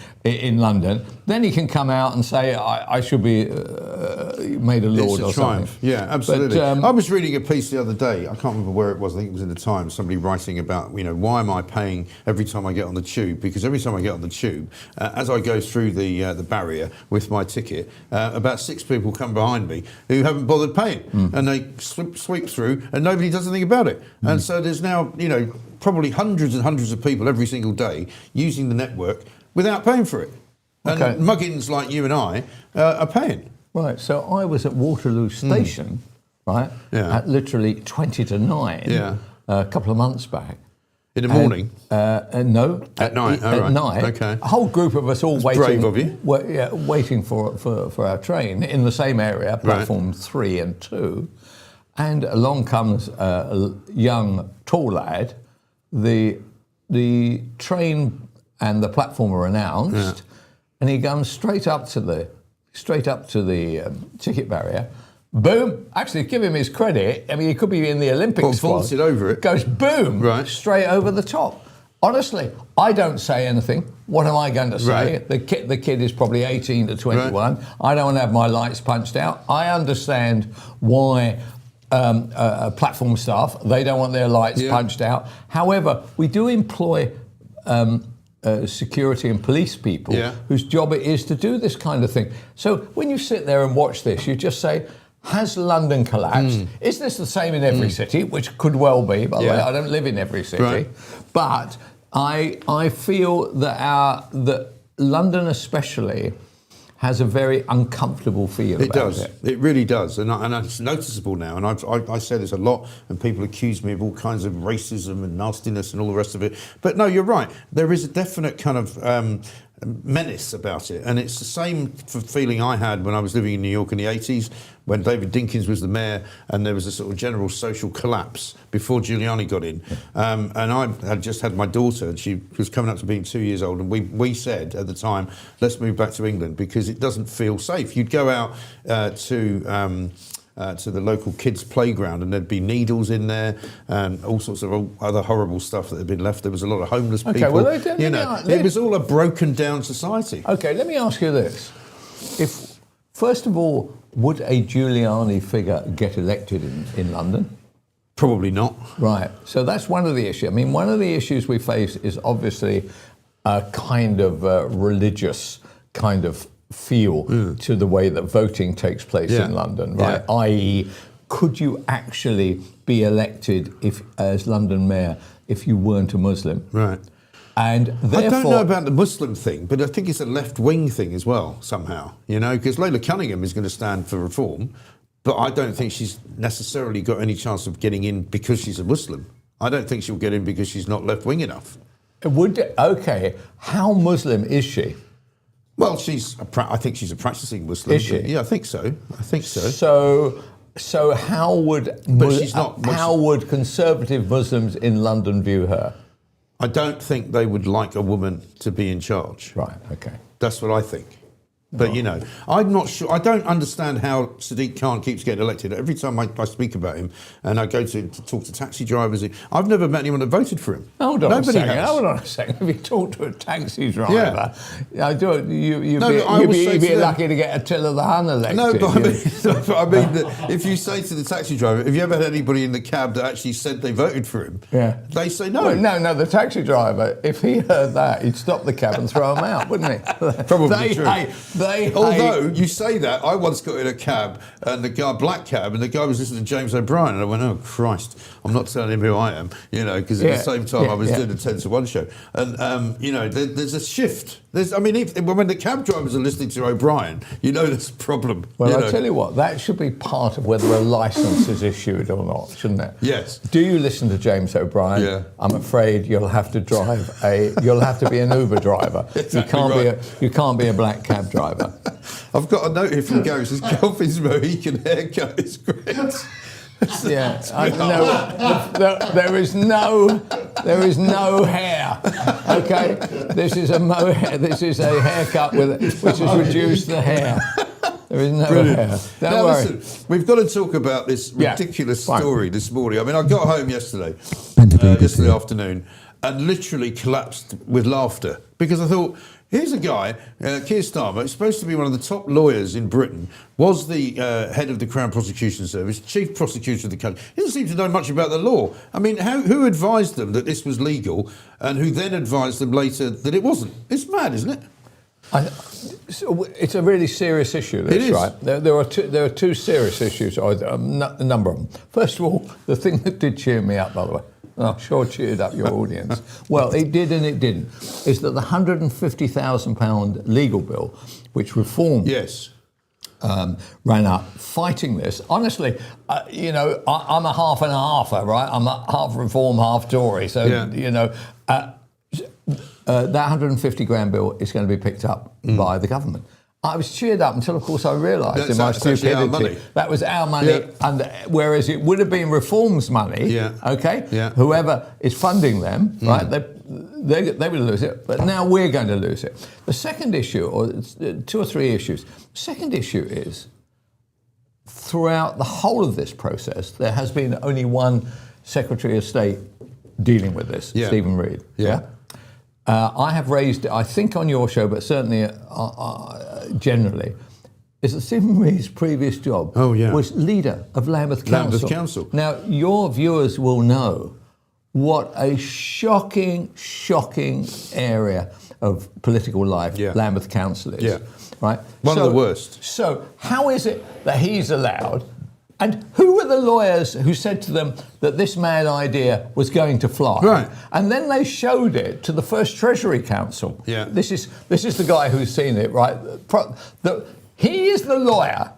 London, then he can come out and say, I should be made a lord or triumph. Something. Yeah, absolutely. But, I was reading a piece the other day, I can't remember where it was, I think it was in the Times, somebody writing about, why am I paying every time I get on the tube? Because every time I get on the tube, as I go through the barrier with my ticket, about 6 people come behind me who haven't bothered paying, and they sweep through and nobody does anything about it. And so there's now, probably hundreds and hundreds of people every single day using the network without paying for it. And muggins like you and I are paying. Right, so I was at Waterloo Station, right, at literally 20 to 9 a couple of months back. In the morning? No. At night? At night. Okay. A whole group of us all waiting. Brave of you. Waiting for our train in the same area, platform 3 and 2. And along comes a young, tall lad. The train and the platform are announced, and he comes straight up to the ticket barrier. Boom! Actually, give him his credit. I mean, he could be in the Olympics. Vaulted over it. Goes boom! Straight over the top. Honestly, I don't say anything. What am I going to say? The kid is probably 18 to 21. I don't want to have my lights punched out. I understand why platform staff, they don't want their lights punched out. However, we do employ security and police people whose job it is to do this kind of thing. So when you sit there and watch this, you just say, Has London collapsed? Is this the same in every city? Which could well be, by the way. I don't live in every city. Right. But I feel that that London especially has a very uncomfortable feel about it. It really does. And it's noticeable now. And I say this a lot, and people accuse me of all kinds of racism and nastiness and all the rest of it. But no, you're right. There is a definite kind of menace about it. And it's the same feeling I had when I was living in New York in the 80s, when David Dinkins was the mayor, and there was a sort of general social collapse before Giuliani got in. And I had just had my daughter, and she was coming up to being 2 years old, and we said at the time, let's move back to England because it doesn't feel safe. You'd go out to the local kids' playground, and there'd be needles in there and all sorts of other horrible stuff that had been left. There was a lot of homeless people. Okay, well, it was all a broken down society. Okay, let me ask you this: if first of all, would a Giuliani figure get elected in London? Probably not. Right. So that's one of the issues. I mean, one of the issues we face is obviously a kind of religious kind of feel to the way that voting takes place in London, right? Yeah. I.e., could you actually be elected as London mayor if you weren't a Muslim? Right. And therefore, I don't know about the Muslim thing, but I think it's a left-wing thing as well, somehow, because Lola Cunningham is going to stand for reform, but I don't think she's necessarily got any chance of getting in because she's a Muslim. I don't think she'll get in because she's not left-wing enough. How Muslim is she? Well, I think she's a practicing Muslim. Is she? Yeah, I think so. So how would would conservative Muslims in London view her? I don't think they would like a woman to be in charge. Right, okay. That's what I think. But, I'm not sure. I don't understand how Sadiq Khan keeps getting elected. Every time I speak about him and I go to talk to taxi drivers, I've never met anyone that voted for him. Hold on Nobody a second. has. Hold on a second. If you talk to a taxi driver, you'd be lucky to get Attila the Hun elected. No, but I mean that if you say to the taxi driver, have you ever had anybody in the cab that actually said they voted for him? Yeah. They say no. Well, no, the taxi driver, if he heard that, he'd stop the cab and throw him out, wouldn't he? Probably true. Although you say that, I once got in a cab, and black cab, and the guy was listening to James O'Brien, and I went, "Oh Christ, I'm not telling him who I am," because at the same time I was doing a 10 to 1 show, and there's a shift. When the cab drivers are listening to O'Brien, there's a problem. Well, I'll tell you what, that should be part of whether a licence is issued or not, shouldn't it? Yes. Do you listen to James O'Brien? Yeah. I'm afraid you'll have to you'll have to be an Uber driver. Exactly you can't be a black cab driver. I've got a note here from Gary. It says Kelvin's Mohican haircut is great. Yeah, there is no hair. Okay, this is a haircut which has reduced the hair. There is no hair. Don't worry. Listen, we've got to talk about this ridiculous story this morning. I mean, I got home yesterday afternoon, and literally collapsed with laughter because I thought, here's a guy, Keir Starmer, who's supposed to be one of the top lawyers in Britain, was the head of the Crown Prosecution Service, chief prosecutor of the country. He doesn't seem to know much about the law. I mean, who advised them that this was legal, and who then advised them later that it wasn't? It's mad, isn't it? It's a really serious issue, this, it is. Right? There are two serious issues, or a number of them. First of all, the thing that did cheer me up, by the way, and I'm sure cheered up your audience. Well, it did and it didn't. Is that the £150,000 legal bill, which reformed, ran up fighting this. Honestly, I'm a half and a halfer, right? I'm a half Reform, half Tory. So that 150 grand bill is going to be picked up by the government. I was cheered up until, of course, I realised in my stupidity that was our money, and whereas it would have been Reform's money. Whoever is funding them, right? They would lose it, but now we're going to lose it. The second issue, or two or three issues. The second issue is throughout the whole of this process, there has been only one Secretary of State dealing with this, Stephen Reid. I have raised, I think on your show, but certainly generally, is that Stephen Reid's previous job was leader of Lambeth Council. Now, your viewers will know what a shocking area of political life Lambeth Council is. Right? One of the worst. So how is it that he's allowed And who were the lawyers who said to them that this mad idea was going to fly? Right. And then they showed it to the first Treasury Counsel. Yeah. This is the guy who's seen it, right? He is the lawyer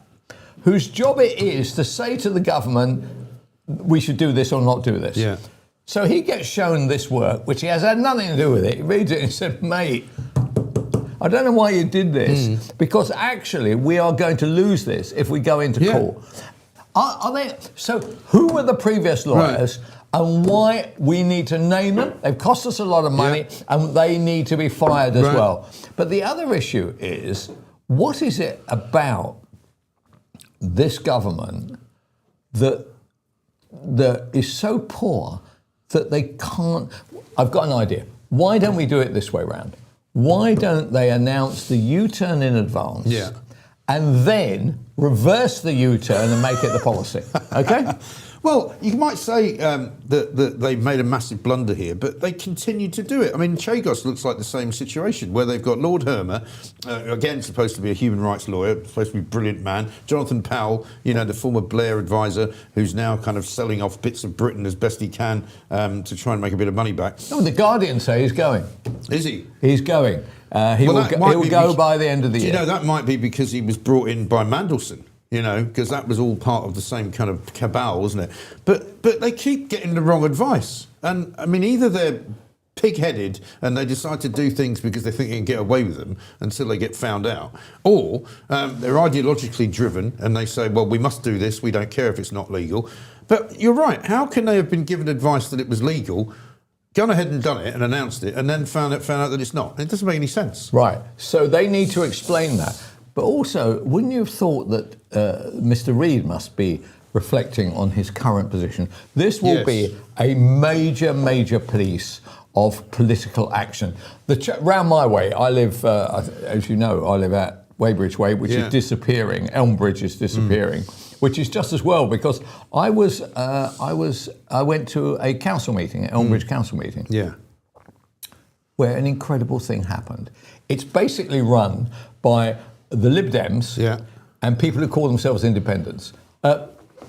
whose job it is to say to the government, we should do this or not do this. Yeah. So he gets shown this work, which he has had nothing to do with it. He reads it and said, mate, I don't know why you did this, because actually we are going to lose this if we go into court. Are they? So who were the previous lawyers and why we need to name them? They've cost us a lot of money and they need to be fired as well. But the other issue is, what is it about this government that is so poor that they can't? I've got an idea. Why don't we do it this way round? Why don't they announce the U-turn in advance and then reverse the U-turn and make it the policy? Okay? Well, you might say that they've made a massive blunder here, but they continue to do it. I mean, Chagos looks like the same situation, where they've got Lord Hermer, again supposed to be a human rights lawyer, supposed to be a brilliant man, Jonathan Powell, the former Blair advisor, who's now kind of selling off bits of Britain as best he can to try and make a bit of money back. No, the Guardian say he's going. Is he? He's going. He'll go by the end of the year. That might be because he was brought in by Mandelson. Because that was all part of the same kind of cabal, wasn't it? But they keep getting the wrong advice. And, I mean, either they're pig-headed and they decide to do things because they think they can get away with them until they get found out, or they're ideologically driven and they say, well, we must do this, we don't care if it's not legal. But you're right, how can they have been given advice that it was legal, gone ahead and done it and announced it, and then found out that it's not? It doesn't make any sense. Right. So they need to explain that. But also, wouldn't you have thought that Mr. Reid must be reflecting on his current position? This will be a major, major piece of political action. Round my way, I live, as you know, I live at Weybridge Way, which is disappearing. Elmbridge is disappearing, which is just as well, because I went to a council meeting, an Elmbridge council meeting, where an incredible thing happened. It's basically run by the Lib Dems and people who call themselves independents.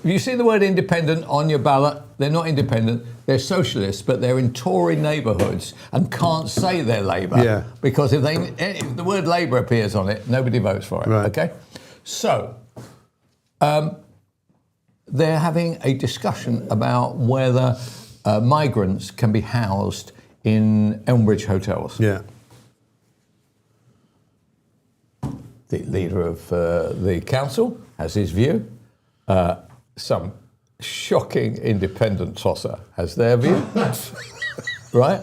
You see the word independent on your ballot? They're not independent, they're socialists, but they're in Tory neighbourhoods and can't say they're Labour because if the word Labour appears on it, nobody votes for it, okay? So, they're having a discussion about whether migrants can be housed in Elmbridge hotels. The leader of the council has his view. Some shocking independent tosser has their view, right?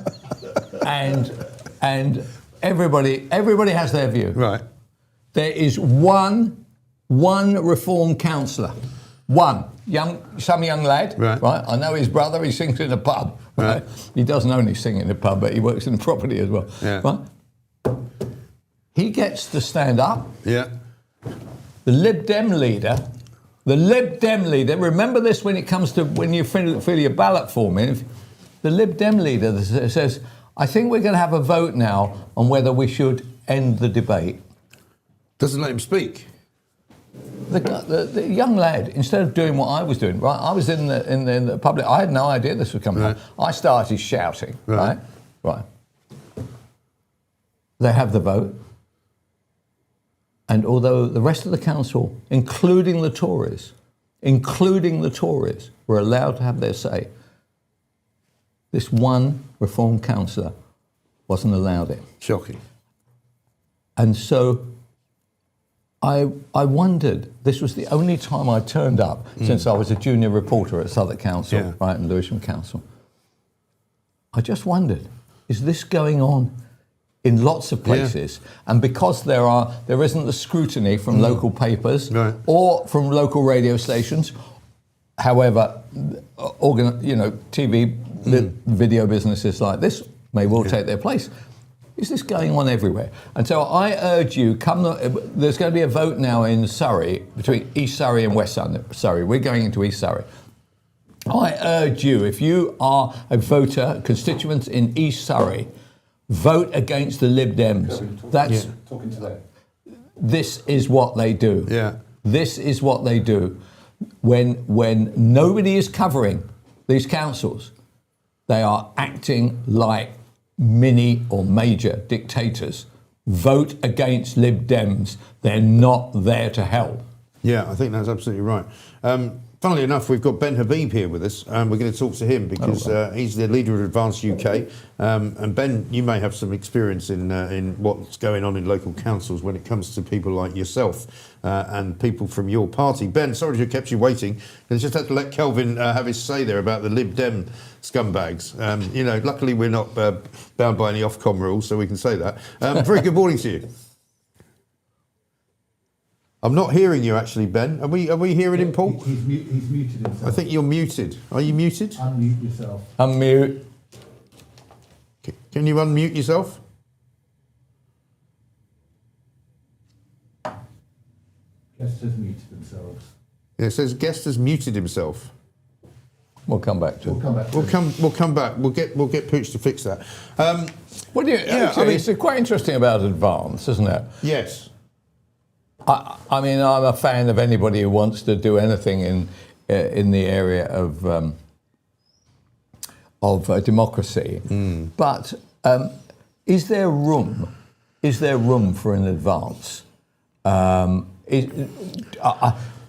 And everybody has their view. Right. There is one Reform councillor, some young lad, right? I know his brother. He sings in a pub. Right? He doesn't only sing in a pub, but he works in the property as well. Right? He gets to stand up. The Lib Dem leader, remember this when you fill your ballot form in. The Lib Dem leader says, I think we're going to have a vote now on whether we should end the debate. Doesn't let him speak. The young lad, instead of doing what I was doing, right? I was in the public. I had no idea this was coming up. I started shouting, right? They have the vote. And although the rest of the council, including the Tories, were allowed to have their say, this one Reform councillor wasn't allowed it. Shocking. And so I wondered, this was the only time I turned up since I was a junior reporter at Southwest Council, right, and Lewisham Council. I just wondered, is this going on in lots of places? And because there isn't the scrutiny from local papers or from local radio stations, however, TV, video businesses like this may well take their place. Is this going on everywhere? And so I urge you, there's going to be a vote now in Surrey, between East Surrey and West Surrey. We're going into East Surrey. I urge you, if you are a voter, constituents in East Surrey, vote against the Lib Dems. Talking to them. This is what they do. This is what they do. when nobody is covering these councils, they are acting like mini or major dictators. Vote against Lib Dems. They're not there to help. Yeah, I think that's absolutely right. Funnily enough, we've got Ben Habib here with us, and we're going to talk to him because he's the leader of Advance UK. And Ben, you may have some experience in what's going on in local councils when it comes to people like yourself and people from your party. Ben, sorry to have kept you waiting. I just had to let Kelvin have his say there about the Lib Dem scumbags. Luckily we're not bound by any Ofcom rules, so we can say that. Very good morning to you. I'm not hearing you actually, Ben. Are we hearing him, Paul? He's muted himself. I think you're muted. Are you muted? Unmute yourself. Unmute. Can you unmute yourself? Guest has muted themselves. Yeah, it says guest has muted himself. We'll come back to it. We'll come back. We'll get Pooch to fix that. It's quite interesting about Advance, isn't it? Yes. I mean, I'm a fan of anybody who wants to do anything in the area of democracy. But is there room for an Advance?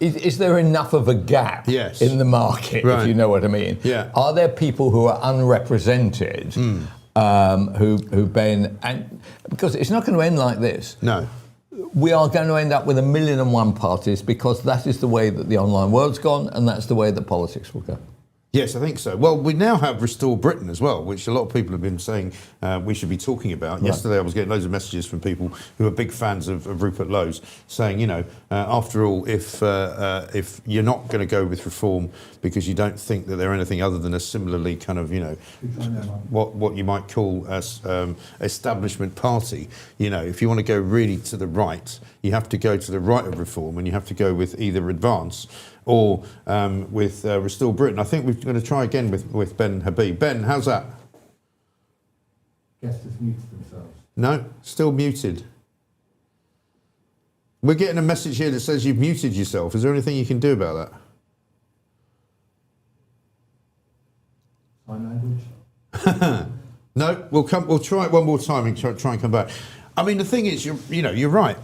Is there enough of a gap in the market, if you know what I mean? Yeah. Are there people who are unrepresented who Ben, and because it's not going to end like this. No. We are going to end up with 1,000,001 parties because that is the way that the online world's gone and that's the way that politics will go. Yes, I think so. Well, we now have Restore Britain as well, which a lot of people have been saying we should be talking about. Right. Yesterday I was getting loads of messages from people who are big fans of Rupert Lowe's saying, after all, if you're not going to go with reform because you don't think that they're anything other than a similarly kind of, what you might call as establishment party, if you want to go really to the right, you have to go to the right of reform and you have to go with either Advance or with Restore Britain. I think we're going to try again with Ben Habib. Ben, how's that? Guest has muted themselves. No, still muted. We're getting a message here that says you've muted yourself. Is there anything you can do about that? Sign language? No, we'll try it one more time and try and come back. I mean, the thing is, you're right.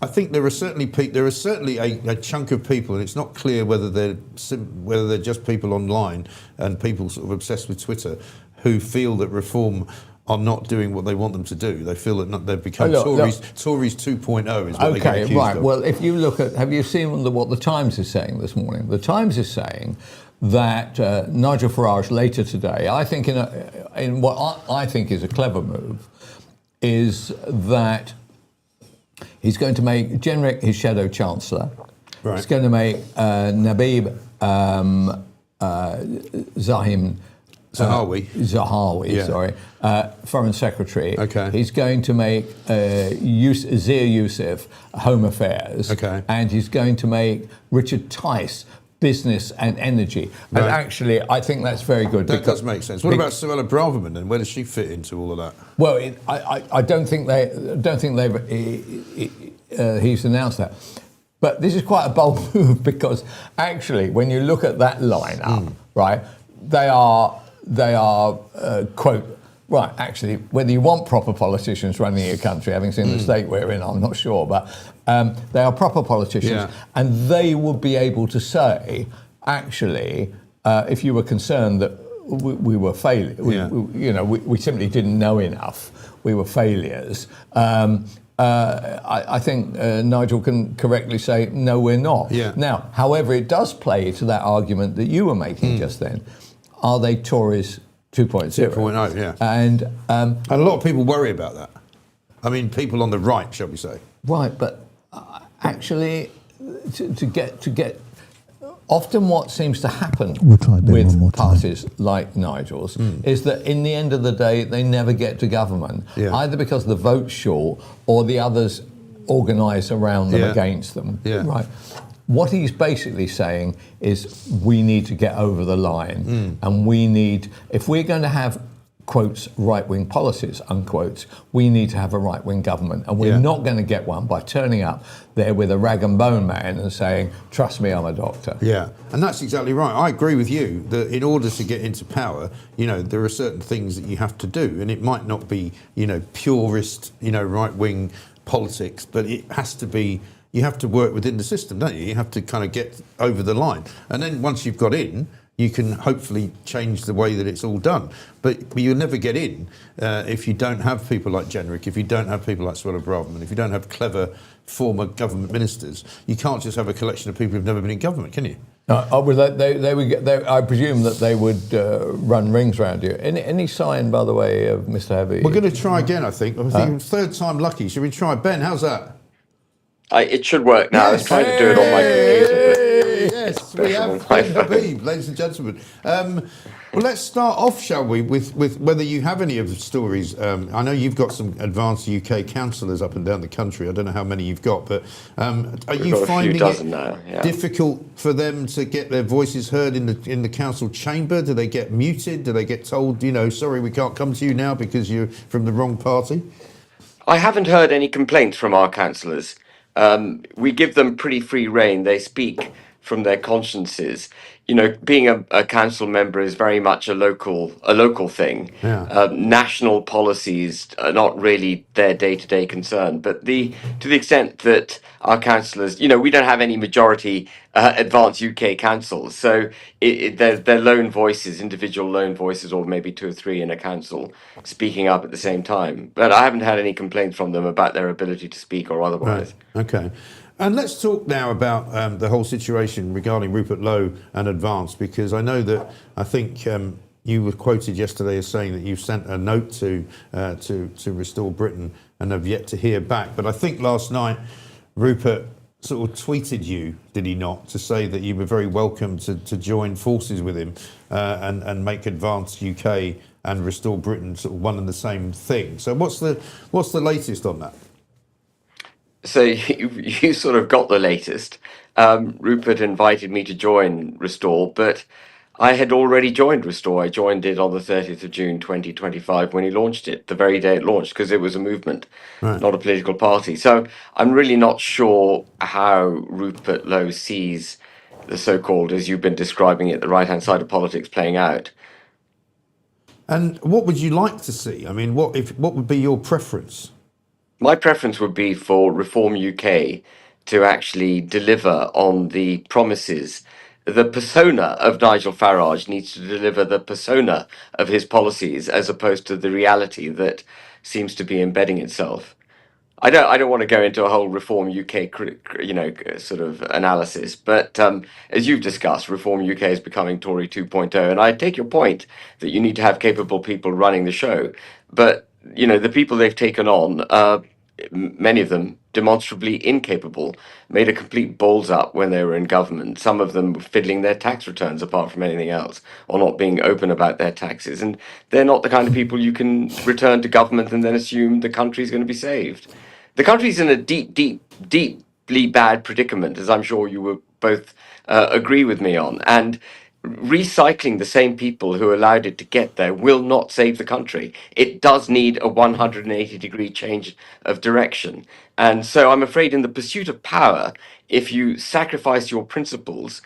I think there are certainly a chunk of people, and it's not clear whether they're just people online and people sort of obsessed with Twitter who feel that reform are not doing what they want them to do. They feel that they've become Tories 2.0 is what they get accused of. Well, if you look at, have you seen what the Times is saying this morning? The Times is saying that Nigel Farage later today, I think in what I think is a clever move, is that he's going to make Jenrick his shadow chancellor. Right. He's going to make Habib Zahawi, foreign secretary. Okay. He's going to make Zia Youssef home affairs. Okay. And he's going to make Richard Tice business and energy. Right. And actually, I think that's very good. That does make sense. What about Suella Braverman then? Where does she fit into all of that? Well, I don't think he's announced that. But this is quite a bold move because actually, when you look at that lineup, right, they are quote. Right, actually, whether you want proper politicians running your country, having seen the state we're in, I'm not sure, but they are proper politicians, and they would be able to say, actually, if you were concerned that we were failures, we simply didn't know enough, we were failures. I think Nigel can correctly say, no, we're not. Yeah. Now, however, it does play to that argument that you were making just then. Are they Tories 2.0? 2.0, yeah. And a lot of people worry about that. I mean, people on the right, shall we say. Right, but actually, to get often what seems to happen with parties like Nigel's is that in the end of the day, they never get to government, either because the vote's short or the others organise around them against them. Yeah. Right. What he's basically saying is we need to get over the line and we need, if we're going to have quotes, right-wing policies, unquotes. We need to have a right-wing government, and we're not going to get one by turning up there with a rag and bone man and saying, trust me, I'm a doctor. Yeah, and that's exactly right. I agree with you that in order to get into power, there are certain things that you have to do, and it might not be, purist, right-wing politics, but it has to be. You have to work within the system, don't you? You have to kind of get over the line, and then once you've got in, you can hopefully change the way that it's all done. But you'll never get in if you don't have people like Jenrick, if you don't have people like Suella Braverman, if you don't have clever former government ministers. You can't just have a collection of people who've never been in government, can you? I presume that they would run rings around you. Any sign, by the way, of Mr. Habib? We're going to try again, I think. Third time lucky. Should we try? Ben, how's that? It should work now. I was trying to do it on my computer. Yes, we have Ben Habib, ladies and gentlemen. Well, let's start off, shall we, with whether you have any of the stories. I know you've got some advanced UK councillors up and down the country. I don't know how many you've got, but are you finding it difficult for them to get their voices heard in the council chamber? Do they get muted? Do they get told, sorry, we can't come to you now because you're from the wrong party? I haven't heard any complaints from our councillors. We give them pretty free rein. They speak from their consciences. Being a council member is very much a local thing. Yeah. National policies are not really their day-to-day concern. But to the extent that our councillors, we don't have any majority advanced UK councils, so they're lone voices, individual lone voices, or maybe two or three in a council speaking up at the same time. But I haven't had any complaints from them about their ability to speak or otherwise. Right. Okay. And let's talk now about the whole situation regarding Rupert Lowe and Advance, because I know that I think you were quoted yesterday as saying that you've sent a note to Restore Britain and have yet to hear back. But I think last night Rupert sort of tweeted you, did he not, to say that you were very welcome to join forces with him and make Advance UK and Restore Britain sort of one and the same thing. So what's the latest on that? So you sort of got the latest. Rupert invited me to join Restore, but I had already joined Restore. I joined it on the 30th of June 2025 when he launched it, the very day it launched, because it was a movement, not a political party. So I'm really not sure how Rupert Lowe sees the so-called, as you've been describing it, the right-hand side of politics playing out. And what would you like to see? I mean, what would be your preference? My preference would be for Reform UK to actually deliver on the promises. The persona of Nigel Farage needs to deliver the persona of his policies as opposed to the reality that seems to be embedding itself. I don't want to go into a whole Reform UK, sort of analysis, but as you've discussed, Reform UK is becoming Tory 2.0, and I take your point that you need to have capable people running the show, but the people they've taken on, many of them demonstrably incapable, made a complete balls up when they were in government. Some of them were fiddling their tax returns apart from anything else, or not being open about their taxes. And they're not the kind of people you can return to government and then assume the country's going to be saved. The country's in a deeply bad predicament, as I'm sure you will both agree with me on. And recycling the same people who allowed it to get there will not save the country. It does need a 180-degree change of direction. And so I'm afraid in the pursuit of power, if you sacrifice your principles,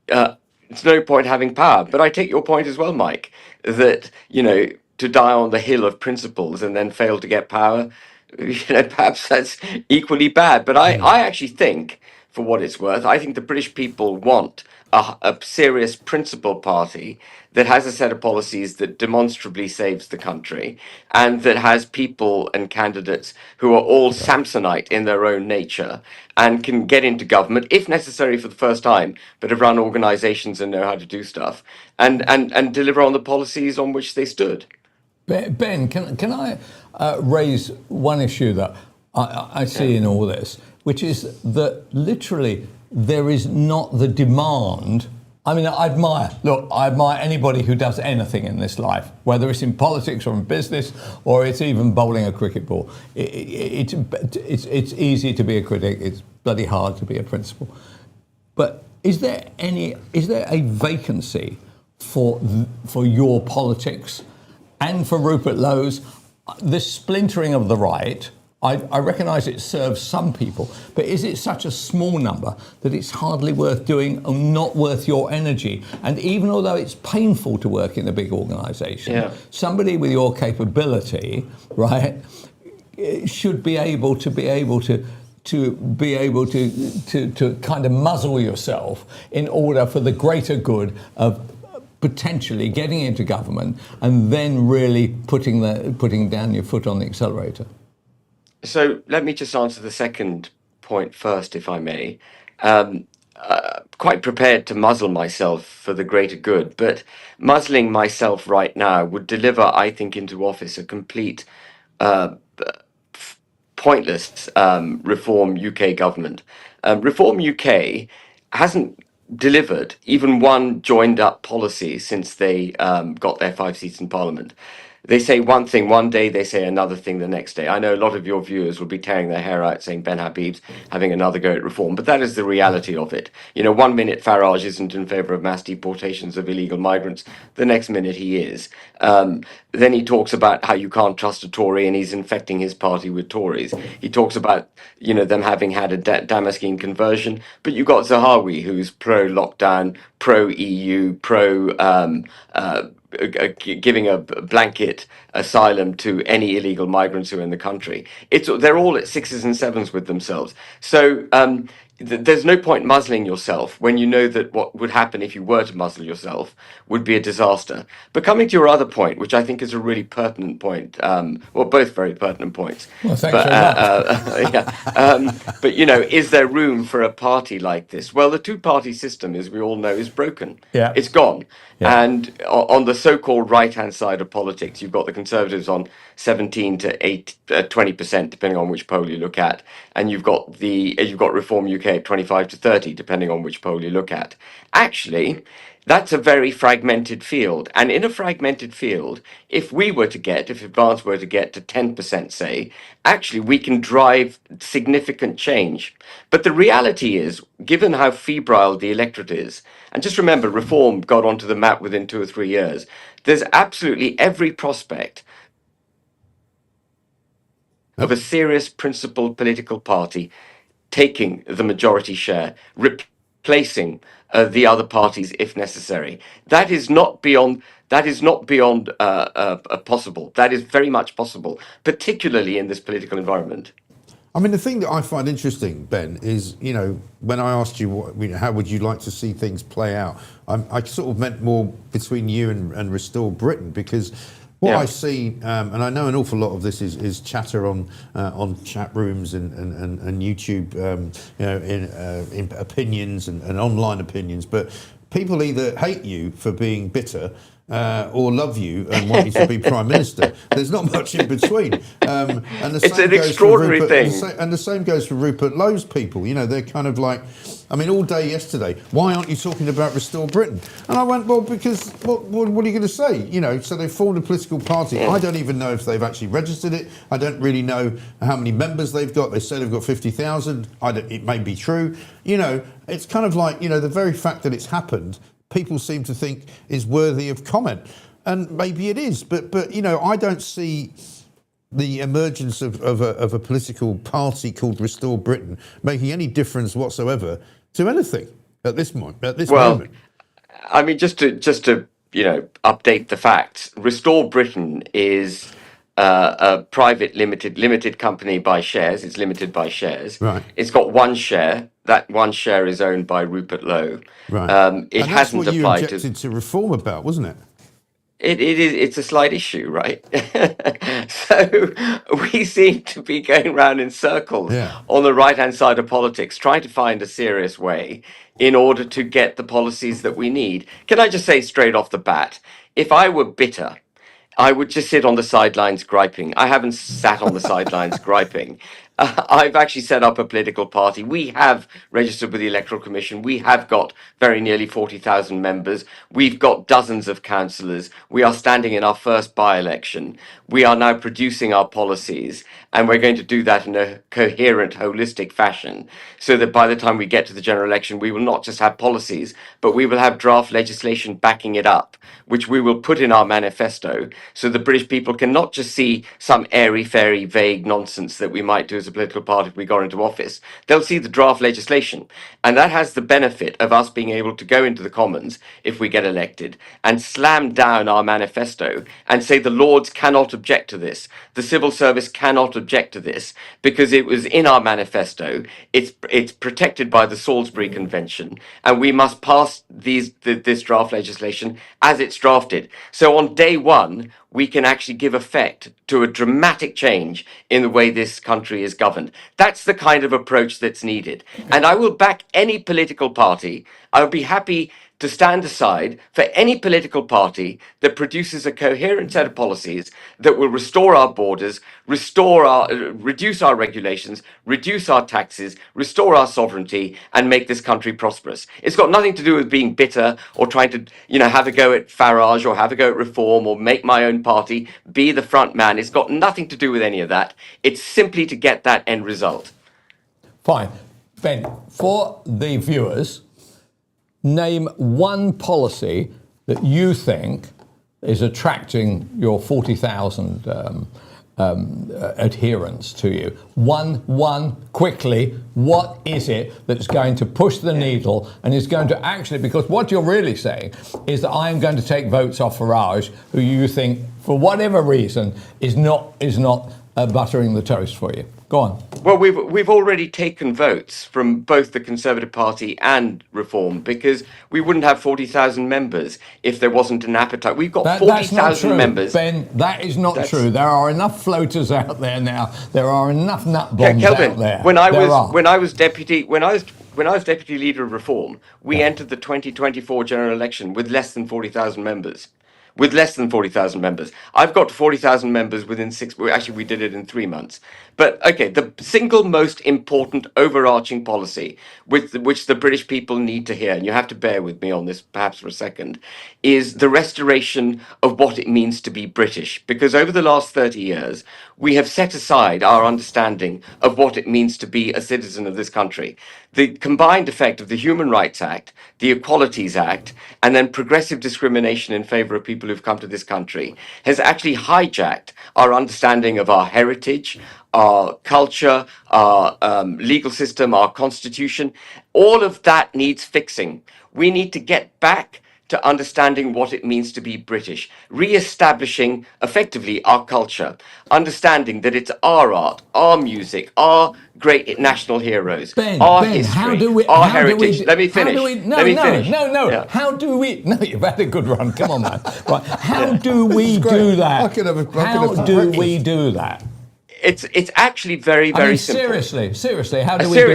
it's no point having power. But I take your point as well, Mike, that, to die on the hill of principles and then fail to get power, perhaps that's equally bad. But I actually think, for what it's worth, I think the British people want a serious principled party that has a set of policies that demonstrably saves the country and that has people and candidates who are all Samsonite in their own nature and can get into government, if necessary for the first time, but have run organizations and know how to do stuff and deliver on the policies on which they stood. Ben, can I raise one issue that I see in all this, which is that literally there is not the demand. I mean, I admire anybody who does anything in this life, whether it's in politics or in business, or it's even bowling a cricket ball. It's easy to be a critic. It's bloody hard to be a principal. But is there a vacancy for your politics and for Rupert Lowe's, this splintering of the right, I recognise it serves some people, but is it such a small number that it's hardly worth doing or not worth your energy? And even although it's painful to work in a big organisation, somebody with your capability, right, should be able to kind of muzzle yourself in order for the greater good of potentially getting into government and then really putting down your foot on the accelerator. So let me just answer the second point first, if I may. Quite prepared to muzzle myself for the greater good, but muzzling myself right now would deliver, I think, into office a complete pointless Reform UK government. Reform UK hasn't delivered even one joined up policy since they got their 5 seats in Parliament. They say one thing one day, they say another thing the next day. I know a lot of your viewers will be tearing their hair out saying Ben Habib's having another go at reform, but that is the reality of it. You know, 1 minute Farage isn't in favour of mass deportations of illegal migrants, the next minute he is. Then he talks about how you can't trust a Tory and he's infecting his party with Tories. He talks about, you know, them having had a Damascene conversion, but you've got Zahawi, who's pro-lockdown, pro-EU, giving a blanket asylum to any illegal migrants who are in the country. They're all at 6s and 7s with themselves. So there's no point muzzling yourself when you know that what would happen if you were to muzzle yourself would be a disaster. But coming to your other point, which I think is a really pertinent point, well, both very pertinent points. Well, thanks very much. But, you know, is there room for a party like this? Well, the two-party system, as we all know, is broken. Yeah. It's gone. Yeah. And on the so-called right-hand side of politics, you've got the Conservatives on 17 to 20%, depending on which poll you look at, and you've got Reform UK at 25 to 30, depending on which poll you look at. Actually, that's a very fragmented field, and in a fragmented field, if Advance were to get to 10%, say, actually we can drive significant change. But the reality is, given how febrile the electorate is, and just remember, Reform got onto the map within 2 or 3 years, there's absolutely every prospect of a serious principled political party taking the majority share, replacing the other parties if necessary. That is not beyond possible. That is very much possible, particularly in this political environment. I mean, the thing that I find interesting, Ben, is, you know, when I asked you, how would you like to see things play out, I sort of meant more between you and Restore Britain, because what I see, and I know an awful lot of this is chatter on chat rooms and YouTube, you know, in opinions and online opinions, but people either hate you for being bitter or love you and want you to be Prime Minister. There's not much in between. And it's an extraordinary thing. And the same goes for Rupert Lowe's people. You know, they're kind of like, I mean, all day yesterday, why aren't you talking about Restore Britain? And I went, well, because what are you going to say? You know, so they formed a political party. I don't even know if they've actually registered it. I don't really know how many members they've got. They say they've got 50,000. It may be true. You know, it's kind of like, you know, the very fact that it's happened, people seem to think is worthy of comment. And maybe it is. But you know, I don't see the emergence of a political party called Restore Britain making any difference whatsoever to anything at this moment. I mean, just to you know, update the facts. Restore Britain is a private limited company by shares. It's limited by shares. Right. It's got one share. That one share is owned by Rupert Lowe. Right. It and hasn't that's what applied you objected to reform about, wasn't it? It's a slight issue, right? So we seem to be going around in circles on the right-hand side of politics, trying to find a serious way in order to get the policies that we need. Can I just say straight off the bat, if I were bitter, I would just sit on the sidelines griping. I haven't sat on the sidelines griping. I've actually set up a political party. We have registered with the Electoral Commission. We have got very nearly 40,000 members. We've got dozens of councillors. We are standing in our first by-election. We are now producing our policies, and we're going to do that in a coherent, holistic fashion, so that by the time we get to the general election, we will not just have policies, but we will have draft legislation backing it up, which we will put in our manifesto, so the British people can not just see some airy-fairy, vague nonsense that we might do as a political party if we got into office. They'll see the draft legislation, and that has the benefit of us being able to go into the Commons if we get elected and slam down our manifesto and say the Lords cannot object to this, the civil service cannot object to this, because it was in our manifesto. It's protected by the Salisbury Convention, and we must pass this draft legislation as it's drafted. So on day one, we can actually give effect to a dramatic change in the way this country is governed. That's the kind of approach that's needed. And I will back any political party. I would be happy to stand aside for any political party that produces a coherent set of policies that will restore our borders, reduce our regulations, reduce our taxes, restore our sovereignty, and make this country prosperous. It's got nothing to do with being bitter or trying to, have a go at Farage or have a go at Reform or make my own party, be the front man. It's got nothing to do with any of that. It's simply to get that end result. Fine. Ben, for the viewers, name one policy that you think is attracting your 40,000 adherents to you. One, quickly. What is it that's going to push the needle and is going to actually, because what you're really saying is that I am going to take votes off Farage, who you think, for whatever reason, is not buttering the toast for you. Go on. Well, we've already taken votes from both the Conservative Party and Reform, because we wouldn't have 40,000 members if there wasn't an appetite. We've got 40,000 members. Ben, that is not true. There are enough floaters out there now. There are enough nut bombs Kelvin, out there. when I was deputy leader of Reform, we entered the 2024 general election with less than 40,000 members. I've got to 40,000 members within actually we did it in 3 months. But okay, the single most important overarching policy which the British people need to hear, and you have to bear with me on this perhaps for a second, is the restoration of what it means to be British. Because over the last 30 years, we have set aside our understanding of what it means to be a citizen of this country. The combined effect of the Human Rights Act, the Equalities Act, and then progressive discrimination in favour of people who've come to this country has actually hijacked our understanding of our heritage, our culture, our legal system, our constitution. All of that needs fixing. We need to get back to understanding what it means to be British, re-establishing effectively our culture, understanding that it's our art, our music, our great national heroes, our history, our heritage. Let me finish. No. Yeah. How do we? No, you've had a good run. Come on, man. Right. How do we do that? How do we do that? It's actually very simple. Seriously, how do we do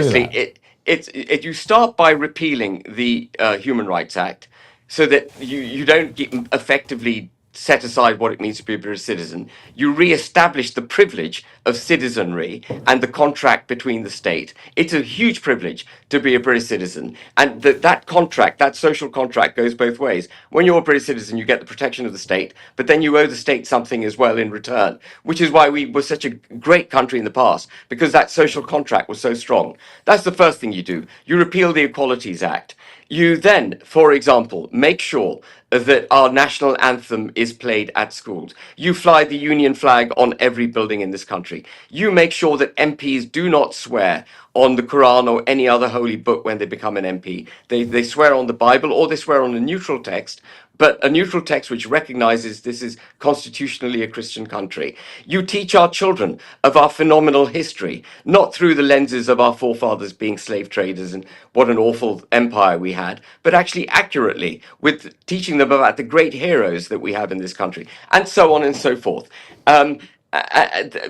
that? You start by repealing the Human Rights Act, so that you don't effectively set aside what it means to be a British citizen. You re-establish the privilege of citizenry and the contract between the state. It's a huge privilege to be a British citizen. And that contract, that social contract, goes both ways. When you're a British citizen, you get the protection of the state, but then you owe the state something as well in return, which is why we were such a great country in the past, because that social contract was so strong. That's the first thing you do. You repeal the Equalities Act. You then, for example, make sure that our national anthem is played at schools. You fly the Union flag on every building in this country. You make sure that MPs do not swear on the Quran or any other holy book when they become an MP. They swear on the Bible, or they swear on a neutral text, but a neutral text which recognizes this is constitutionally a Christian country. You teach our children of our phenomenal history, not through the lenses of our forefathers being slave traders and what an awful empire we had, but actually accurately, with teaching them about the great heroes that we have in this country, and so on and so forth.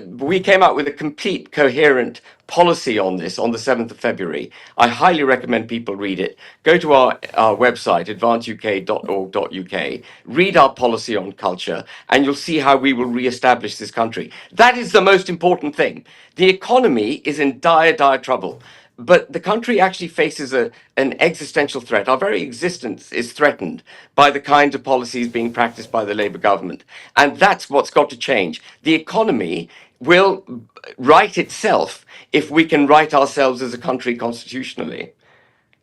we came out with a complete, coherent policy on this on the 7th of February. I highly recommend people read it. Go to our website, advanceuk.org.uk, read our policy on culture, and you'll see how we will re-establish this country. That is the most important thing. The economy is in dire, dire trouble. But the country actually faces an existential threat. Our very existence is threatened by the kinds of policies being practiced by the Labour government. And that's what's got to change. The economy will right itself if we can right ourselves as a country constitutionally.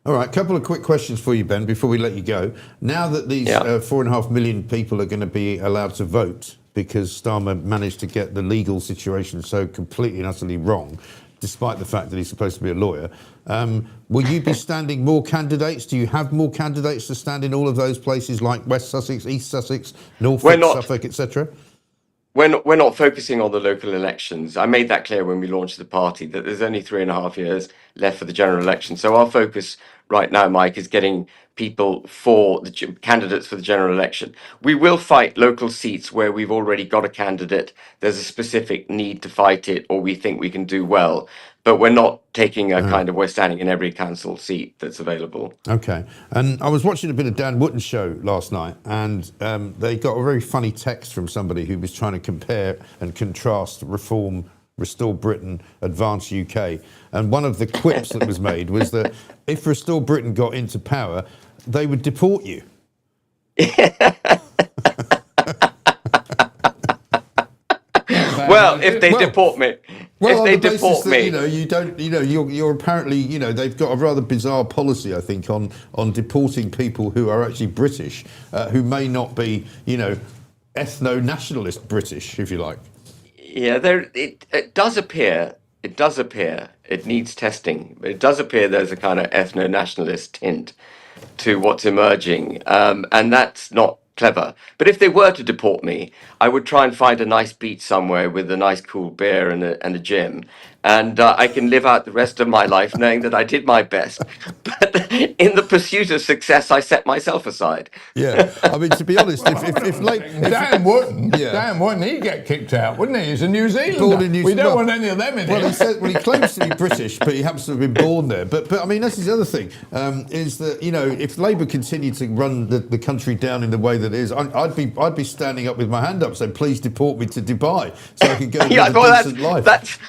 All right, a couple of quick questions for you, Ben, before we let you go. Now that these 4.5 million people are going to be allowed to vote because Starmer managed to get the legal situation so completely and utterly wrong, despite the fact that he's supposed to be a lawyer, will you be standing more candidates? Do you have more candidates to stand in all of those places like West Sussex, East Sussex, Norfolk, Suffolk, etc.? We're not focusing on the local elections. I made that clear when we launched the party, that there's only 3.5 years left for the general election. So our focus right now, Mike, is getting people for the candidates for the general election. We will fight local seats where we've already got a candidate. There's a specific need to fight it, or we think we can do well. But we're not taking a kind of, we're standing in every council seat that's available. Okay. And I was watching a bit of Dan Wootton's show last night, and they got a very funny text from somebody who was trying to compare and contrast Reform, Restore Britain, Advance UK. And one of the quips that was made was that if Restore Britain got into power, they would deport you. Well, if they deport me. Well, if they deport me, you're apparently, they've got a rather bizarre policy, I think, on deporting people who are actually British, who may not be, ethno-nationalist British, if you like. Yeah, it does appear, it needs testing, but it does appear there's a kind of ethno-nationalist tint to what's emerging, and that's not clever. But if they were to deport me, I would try and find a nice beach somewhere with a nice cool beer and a gym, and I can live out the rest of my life knowing that I did my best. But in the pursuit of success, I set myself aside. Yeah, I mean, to be honest, if Dan Wootton, he'd get kicked out, wouldn't he? He's a New Zealander. Born in New We don't want any of them in here. He claims to be British, but he happens to have been born there. But I mean, that's the other thing, is that, if Labour continued to run the country down in the way that it is, I'd be standing up with my hand up saying, please deport me to Dubai so I can go and live a decent life.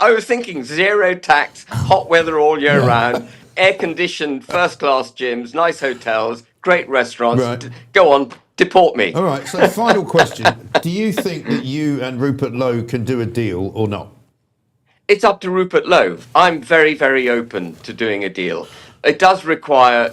I was thinking zero tax, hot weather all year round, air-conditioned, first-class gyms, nice hotels, great restaurants. Right. Go on, deport me. All right, so final question. Do you think that you and Rupert Lowe can do a deal or not? It's up to Rupert Lowe. I'm very, very open to doing a deal. It does require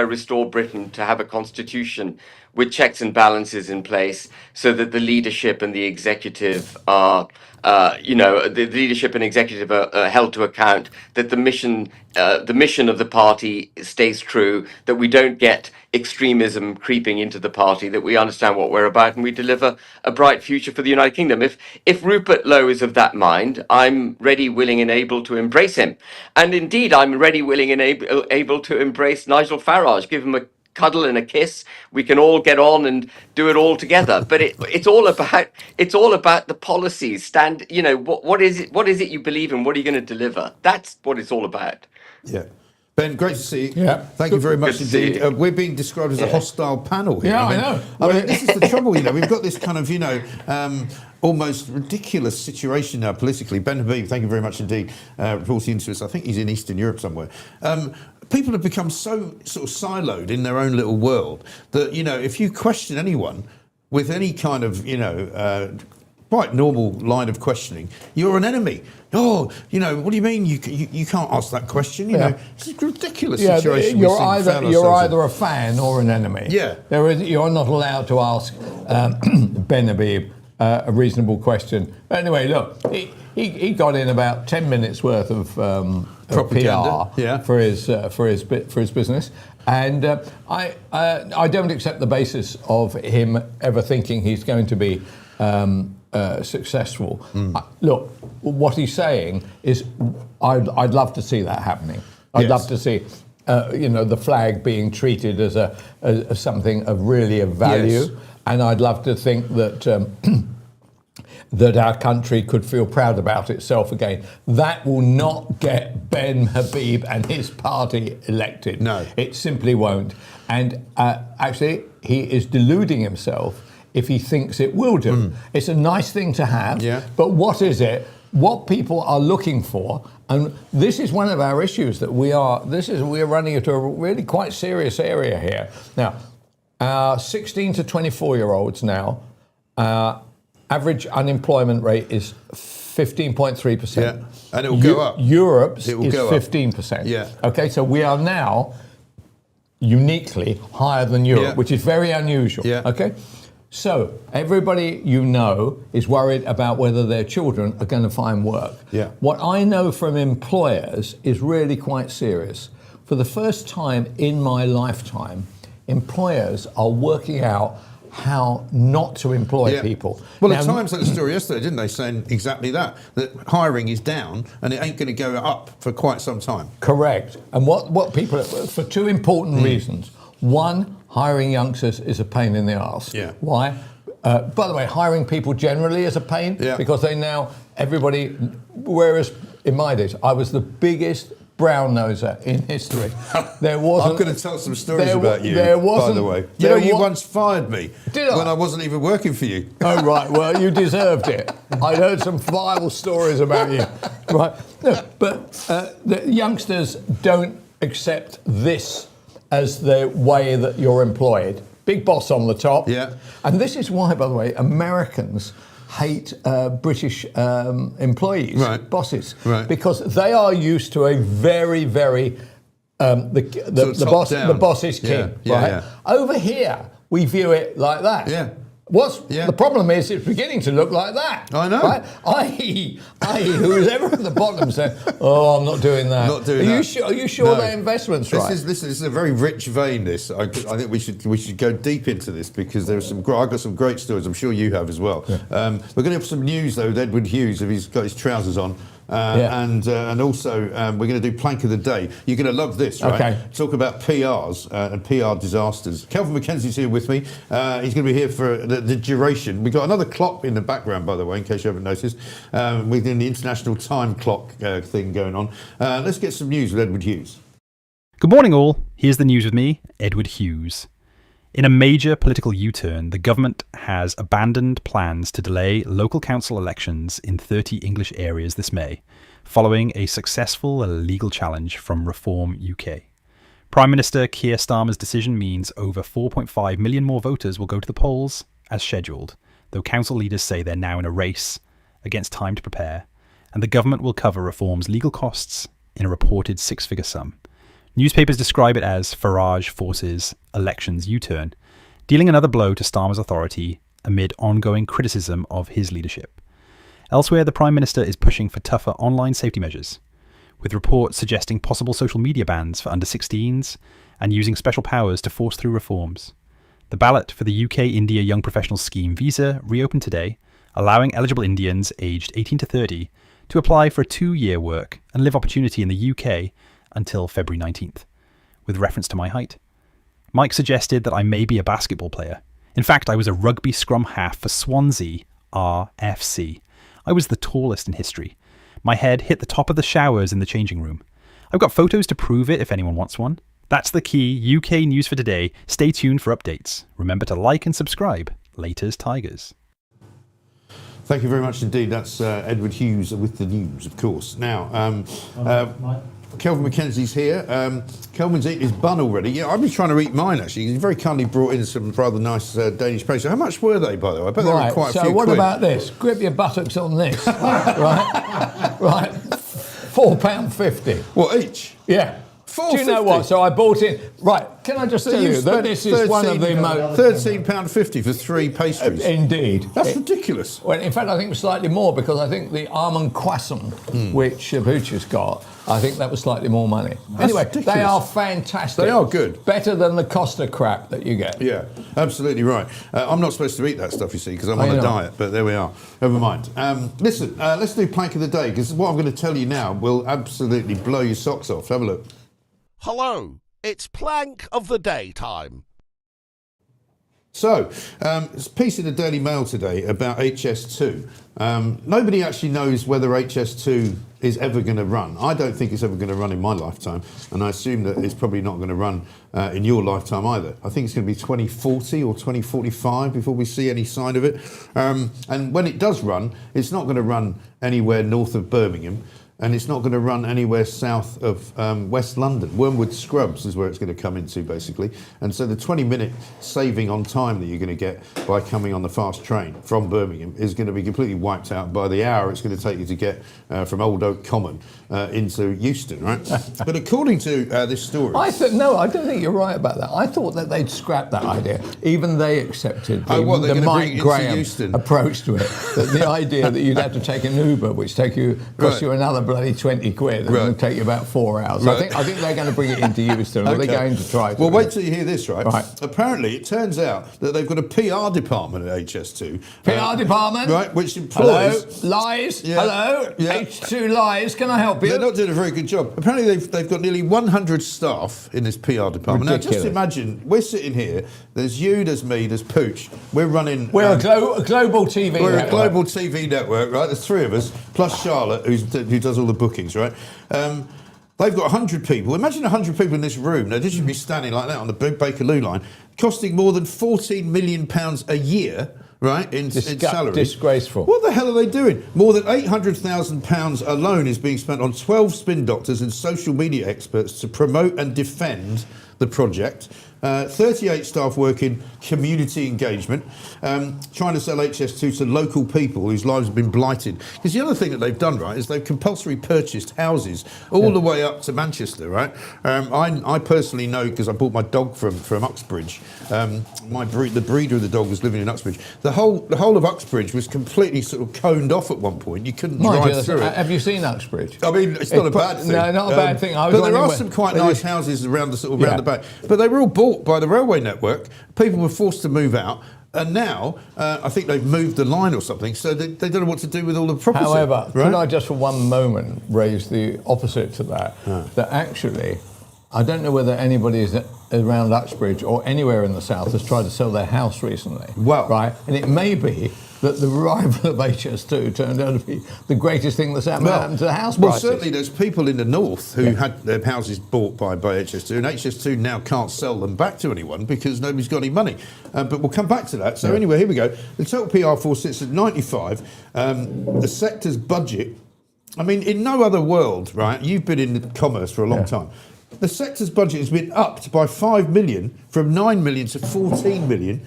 Restore Britain to have a constitution with checks and balances in place so that the leadership and the executive are, the leadership and executive are held to account, that the mission of the party stays true, that we don't get extremism creeping into the party, that we understand what we're about and we deliver a bright future for the United Kingdom. If Rupert Lowe is of that mind, I'm ready, willing and able to embrace him. And indeed, I'm ready, willing and able to embrace Nigel Farage, give him a cuddle and a kiss. We can all get on and do it all together. But it's all about the policies. What is it you believe in? What are you going to deliver? That's what it's all about. Yeah. Ben, great to see you. Yeah. Thank you very much indeed. We're being described as a hostile panel here. Yeah, I know. I mean, this is the trouble, we've got this kind of, almost ridiculous situation now politically. Ben Habib, thank you very much indeed, reporting into us. I think he's in Eastern Europe somewhere. People have become so sort of siloed in their own little world that, if you question anyone with any kind of, quite normal line of questioning, you're an enemy. Oh, what do you mean you can't ask that question? It's a ridiculous situation. You're either a fan or an enemy. Yeah. You're not allowed to ask Ben Habib a reasonable question. But anyway, look, he got in about 10 minutes worth of PR for his business, and I don't accept the basis of him ever thinking he's going to be successful. Look, what he's saying is, I'd love to see that happening. I'd love to see, the flag being treated as something of really of value, and I'd love to think that that our country could feel proud about itself again. That will not get Ben Habib and his party elected. No. It simply won't. And actually, he is deluding himself if he thinks it will do. It's a nice thing to have, but what is it? What people are looking for, and this is one of our issues that we're running into a really quite serious area here. Now, our 16 to 24-year-olds now, average unemployment rate is 15.3%. Yeah, and it will go up. Europe's It will is go up. 15%. Yeah. Okay, so we are now uniquely higher than Europe, Yeah. which is very unusual. Yeah. Okay, so everybody you know is worried about whether their children are going to find work. Yeah. What I know from employers is really quite serious. For the first time in my lifetime, employers are working out how not to employ people. Well, now, the Times had a story yesterday, didn't they, saying exactly that hiring is down and it ain't going to go up for quite some time. Correct. And what people, for two important reasons. One, hiring youngsters is a pain in the arse. Yeah. Why? By the way, hiring people generally is a pain because whereas in my days, I was the biggest brown noser in history. There wasn't. I'm going to tell some stories about you, by the way. You once fired me when I wasn't even working for you. Oh, right. Well, you deserved it. I'd heard some vile stories about you. Right. No, but the youngsters don't accept this as the way that you're employed. Big boss on the top. Yeah. And this is why, by the way, Americans hate British employees, bosses, because they are used to a very, very the boss is king, right? Over here, we view it like that. Yeah. The problem is it's beginning to look like that. I know. Right? I.e., who's ever at the bottom saying, "Oh, I'm not doing that." Not doing that. Are you sure their investment's right? This is a very rich vein. I think we should go deep into this because there's I've got some great stories. I'm sure you have as well. Yeah. We're going to have some news though with Edward Hughes if he's got his trousers on. And also we're going to do plank of the day. You're going to love this, right? Okay. Talk about PRs and PR disasters. Kelvin MacKenzie's here with me. He's going to be here for the duration. We've got another clock in the background, by the way, in case you haven't noticed. Within the international time clock thing going on. Let's get some news with Edward Hughes. Good morning, all. Here's the news with me, Edward Hughes. In a major political U-turn, the government has abandoned plans to delay local council elections in 30 English areas this May, following a successful legal challenge from Reform UK. Prime Minister Keir Starmer's decision means over 4.5 million more voters will go to the polls as scheduled, though council leaders say they're now in a race against time to prepare, and the government will cover Reform's legal costs in a reported six-figure sum. Newspapers describe it as Farage forces elections U-turn, dealing another blow to Starmer's authority amid ongoing criticism of his leadership. Elsewhere, the Prime Minister is pushing for tougher online safety measures, with reports suggesting possible social media bans for under-16s and using special powers to force through reforms. The ballot for the UK-India Young Professionals Scheme visa reopened today, allowing eligible Indians aged 18 to 30 to apply for a 2-year work and live opportunity in the UK until February 19th. With reference to my height, Mike suggested that I may be a basketball player. In fact, I was a rugby scrum half for Swansea RFC. I was the tallest in history. My head hit the top of the showers in the changing room. I've got photos to prove it if anyone wants one. That's the key UK news for today. Stay tuned for updates. Remember to like and subscribe. Laters Tigers. Thank you very much indeed. That's Edward Hughes with the news, of course. Now, Kelvin MacKenzie's here. Kelvin's eaten his bun already. Yeah, I've been trying to eat mine actually. He very kindly brought in some rather nice Danish pastry. How much were they, by the way? I bet they were quite a few So what quid. about this? Grip your buttocks on this, right? £4.50. What, each? Yeah. Do you know what? So I bought in. Right. Can I just tell you that this is one of the most £13.50 for 3 pastries. Indeed. That's ridiculous. Well, in fact, I think slightly more because I think the almond croissant, which Butcher's got, I think that was slightly more money. Anyway, ridiculous. They are fantastic. They are good. Better than the Costa crap that you get. Yeah, absolutely right. I'm not supposed to eat that stuff, you see, because I'm on a diet, but there we are. Never mind. Listen, let's do plank of the day, because what I'm going to tell you now will absolutely blow your socks off. Have a look. Hello, it's plank of the day time. So, it's a piece in the Daily Mail today about HS2. Nobody actually knows whether HS2 is ever going to run. I don't think it's ever going to run in my lifetime, and I assume that it's probably not going to run in your lifetime either. I think it's going to be 2040 or 2045 before we see any sign of it. And when it does run, it's not going to run anywhere north of Birmingham. And it's not going to run anywhere south of West London. Wormwood Scrubs is where it's going to come into, basically. And so the 20-minute saving on time that you're going to get by coming on the fast train from Birmingham is going to be completely wiped out by the hour it's going to take you to get from Old Oak Common into Euston, right? But according to this story... I don't think you're right about that. I thought that they'd scrapped that idea. Even they accepted the Mike Graham approach to it. The idea that you'd have to take an Uber, which cost you another bloody 20 quid and it'll take you about 4 hours. Right. I think they're going to bring it into Euston, or they're going to try to. Well, wait till you hear this, right? Apparently, it turns out that they've got a PR department at HS2. PR department? Right, which employs... Hello? Lies? Yeah. Hello? Yeah. H2 Lies? Can I help you? They're not doing a very good job. Apparently, they've got nearly 100 staff in this PR department. Ridiculous. Now, just imagine, we're sitting here, there's you, there's me, there's Pooch. We're running... We're a global TV network. We're a global TV network, right? There's 3 of us, plus Charlotte, who does all the bookings, right? They've got 100 people. Imagine 100 people in this room. Now, this should be standing like that on the Bakerloo line, costing more than £14 million a year, right, in salary. Disgraceful. What the hell are they doing? More than £800,000 alone is being spent on 12 spin doctors and social media experts to promote and defend the project. 38 staff work in community engagement, trying to sell HS2 to local people whose lives have been blighted. Because the other thing that they've done, right, is they've compulsory purchased houses all the way up to Manchester, right? I personally know, because I bought my dog from Uxbridge. The breeder of the dog was living in Uxbridge. The whole of Uxbridge was completely sort of coned off at one point. You couldn't drive through it. Have you seen Uxbridge? I mean, it's not a bad thing. No, not a bad thing. But there are some quite nice houses around the back. But they were all bought by the railway network. People were forced to move out, and now I think they've moved the line or something, so they don't know what to do with all the property. However, right? Could I just for one moment raise the opposite to that? That actually, I don't know whether anybody is around Uxbridge or anywhere in the south has tried to sell their house recently. Well, right, and it may be that the arrival of HS2 turned out to be the greatest thing that's happened to house prices. Well, certainly there's people in the north who had their houses bought by HS2, and HS2 now can't sell them back to anyone because nobody's got any money. But we'll come back to that. So anyway, here we go. The total PR force sits at 95. The sector's budget, I mean, in no other world, right, you've been in commerce for a long time, the sector's budget has been upped by 5 million, from 9 million to 14 million,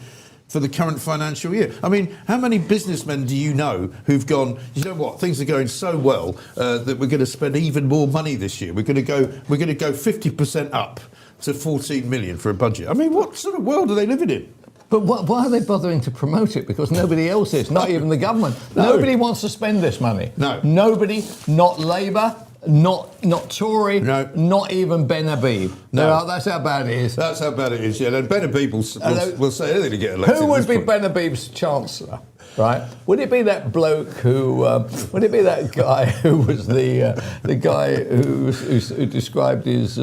for the current financial year. I mean, how many businessmen do you know who've gone, you know what, things are going so well that we're going to spend even more money this year. We're going to go 50% up to 14 million for a budget. I mean, what sort of world are they living in? But why are they bothering to promote it? Because nobody else is, not even the government. Nobody wants to spend this money. No. Nobody, not Labour, not Tory, not even Ben Habib. No, that's how bad it is. That's how bad it is, yeah. And Ben Habib will say anything to get elected. Who would be Ben Habib's chancellor? Right? Would it be that bloke who? Would it be that guy who was the guy who described his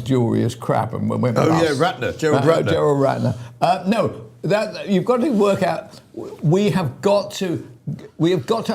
jewellery as crap and went? Ratner, Gerald Ratner. Gerald Ratner. No, that you've got to work out. We have got to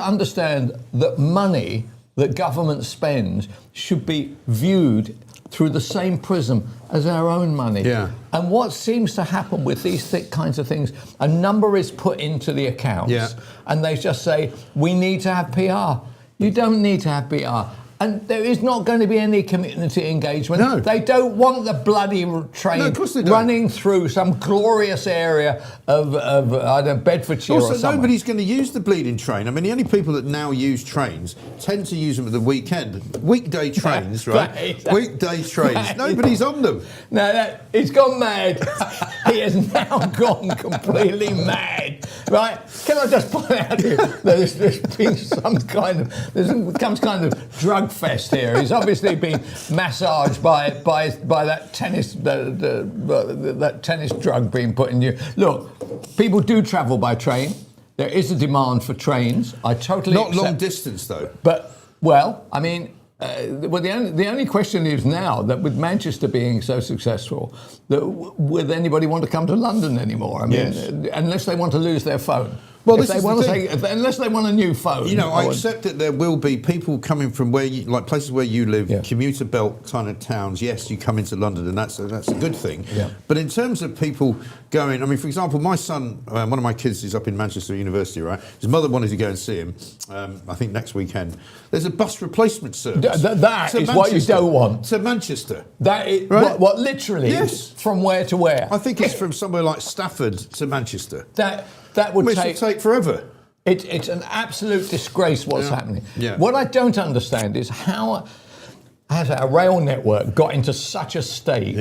understand that money that government spends should be viewed through the same prism as our own money. Yeah. And what seems to happen with these kinds of things, a number is put into the accounts and they just say, we need to have PR. You don't need to have PR. And there is not going to be any community engagement. No. They don't want the bloody train running through some glorious area of I don't know, Bedfordshire or something. Also, nobody's going to use the bleeding train. I mean, the only people that now use trains tend to use them at the weekend. Weekday trains, right? Weekday trains. Nobody's on them. No, he's gone mad. He has now gone completely mad. Right? Can I just point out to you that there's been there's become kind of drug fest here. He's obviously been massaged by that tennis that tennis drug being put in you. Look, people do travel by train. There is a demand for trains. I totally not accept. Long distance though. But well, I mean, well, the only question is now that with Manchester being so successful, that would anybody want to come to London anymore? I mean, unless they want to lose their phone. Well, if they want to say, unless they want a new phone. You know, I accept that there will be people coming from where you, like places where you live, commuter belt kind of towns. Yes, you come into London, and that's a good thing. Yeah. But in terms of people going, I mean, for example, my son, one of my kids is up in Manchester University, right? His mother wanted to go and see him. I think next weekend. There's a bus replacement service. That is what you don't want. To Manchester. That is right? what literally? Yes. From where to where? I think it's from somewhere like Stafford to Manchester. That would take forever. It's an absolute disgrace what's happening. Yeah. What I don't understand is how has our rail network got into such a state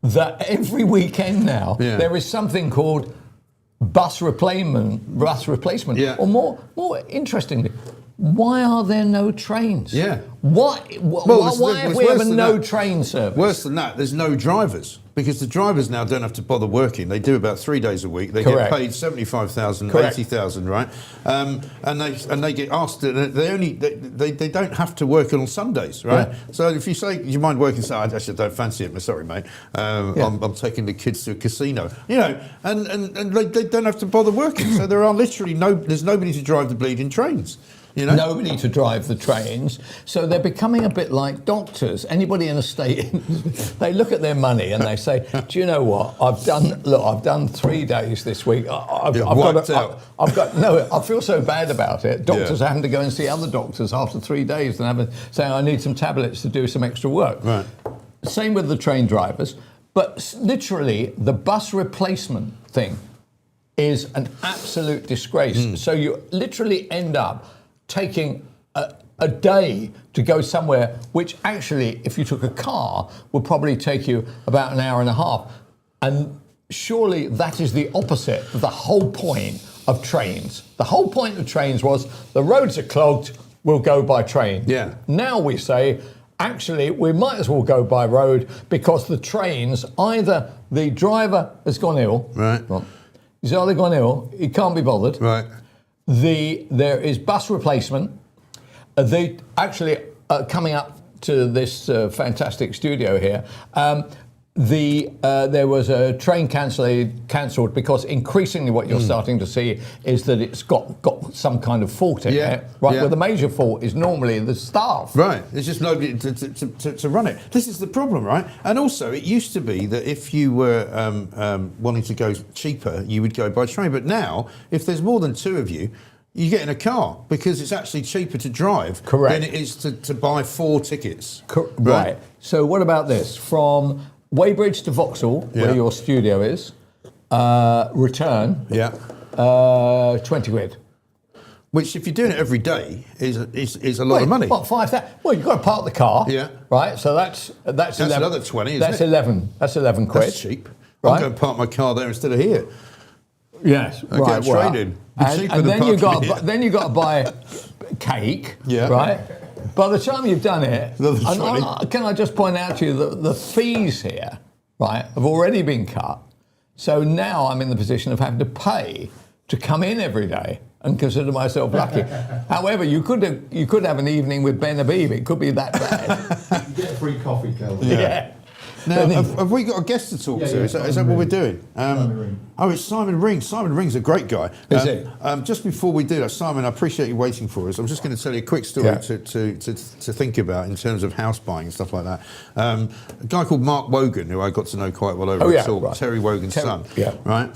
that every weekend now there is something called bus replacement, or more interestingly, why are there no trains? Yeah. Why have we ever no train service? Worse than that, there's no drivers. Because the drivers now don't have to bother working. They do about 3 days a week. They get paid 75,000, 80,000, right? And they get asked. They don't have to work on Sundays, right? Yeah. So if you say you mind working Saturday, I don't fancy it. Sorry, mate. I'm taking the kids to a casino. You know, and they don't have to bother working. So there are literally there's nobody to drive the bleeding trains. You know? Nobody to drive the trains, so they're becoming a bit like doctors. Anybody in a state, they look at their money and they say, "Do you know what? I've done 3 days this week. I feel so bad about it. Doctors having to go and see other doctors after 3 days and saying I need some tablets to do some extra work." Right. Same with the train drivers, but literally the bus replacement thing is an absolute disgrace. So you literally end up taking a day to go somewhere, which actually, if you took a car, would probably take you about an hour and a half. And surely that is the opposite of the whole point of trains. The whole point of trains was the roads are clogged, we'll go by train. Yeah. Now we say, actually, we might as well go by road because the trains, either the driver has gone ill. Right. Well, he's either gone ill, he can't be bothered. Right. There is bus replacement. They actually coming up to this fantastic studio here. There was a train cancelled because increasingly what you're starting to see is that it's got some kind of fault in it. Right. Yeah. Well, the major fault is normally the staff. Right. There's just nobody to run it. This is the problem, right? And also, it used to be that if you were wanting to go cheaper, you would go by train. But now, if there's more than two of you, you get in a car because it's actually cheaper to drive than it is to buy 4 tickets. Right. So what about this? From Weybridge to Vauxhall, where your studio is, return, 20 quid. Which, if you're doing it every day, is a lot of money. What, 5,000? Well, you've got to park the car. Yeah. Right. So that's 11, another 20. Isn't that's it? 11. That's 11 quid. That's cheap. Right? I'm going to park my car there instead of here. Yes. I get traded. And then you've got to buy cake. Yeah. Right. By the time you've done it, can I just point out to you that the fees here, right, have already been cut. So now I'm in the position of having to pay to come in every day and consider myself lucky. However, you could have an evening with Ben Habib. It could be that bad. You get free coffee, Kelvin. Yeah. Now, have we got a guest to talk to? Is that what we're doing? It's Simon Ring. Simon Ring's a great guy. Is he? Just before we do that, Simon, I appreciate you waiting for us. I'm just going to tell you a quick story to think about in terms of house buying and stuff like that. A guy called Mark Wogan, who I got to know quite well over at Talk, Terry Wogan's son. Yeah. Right?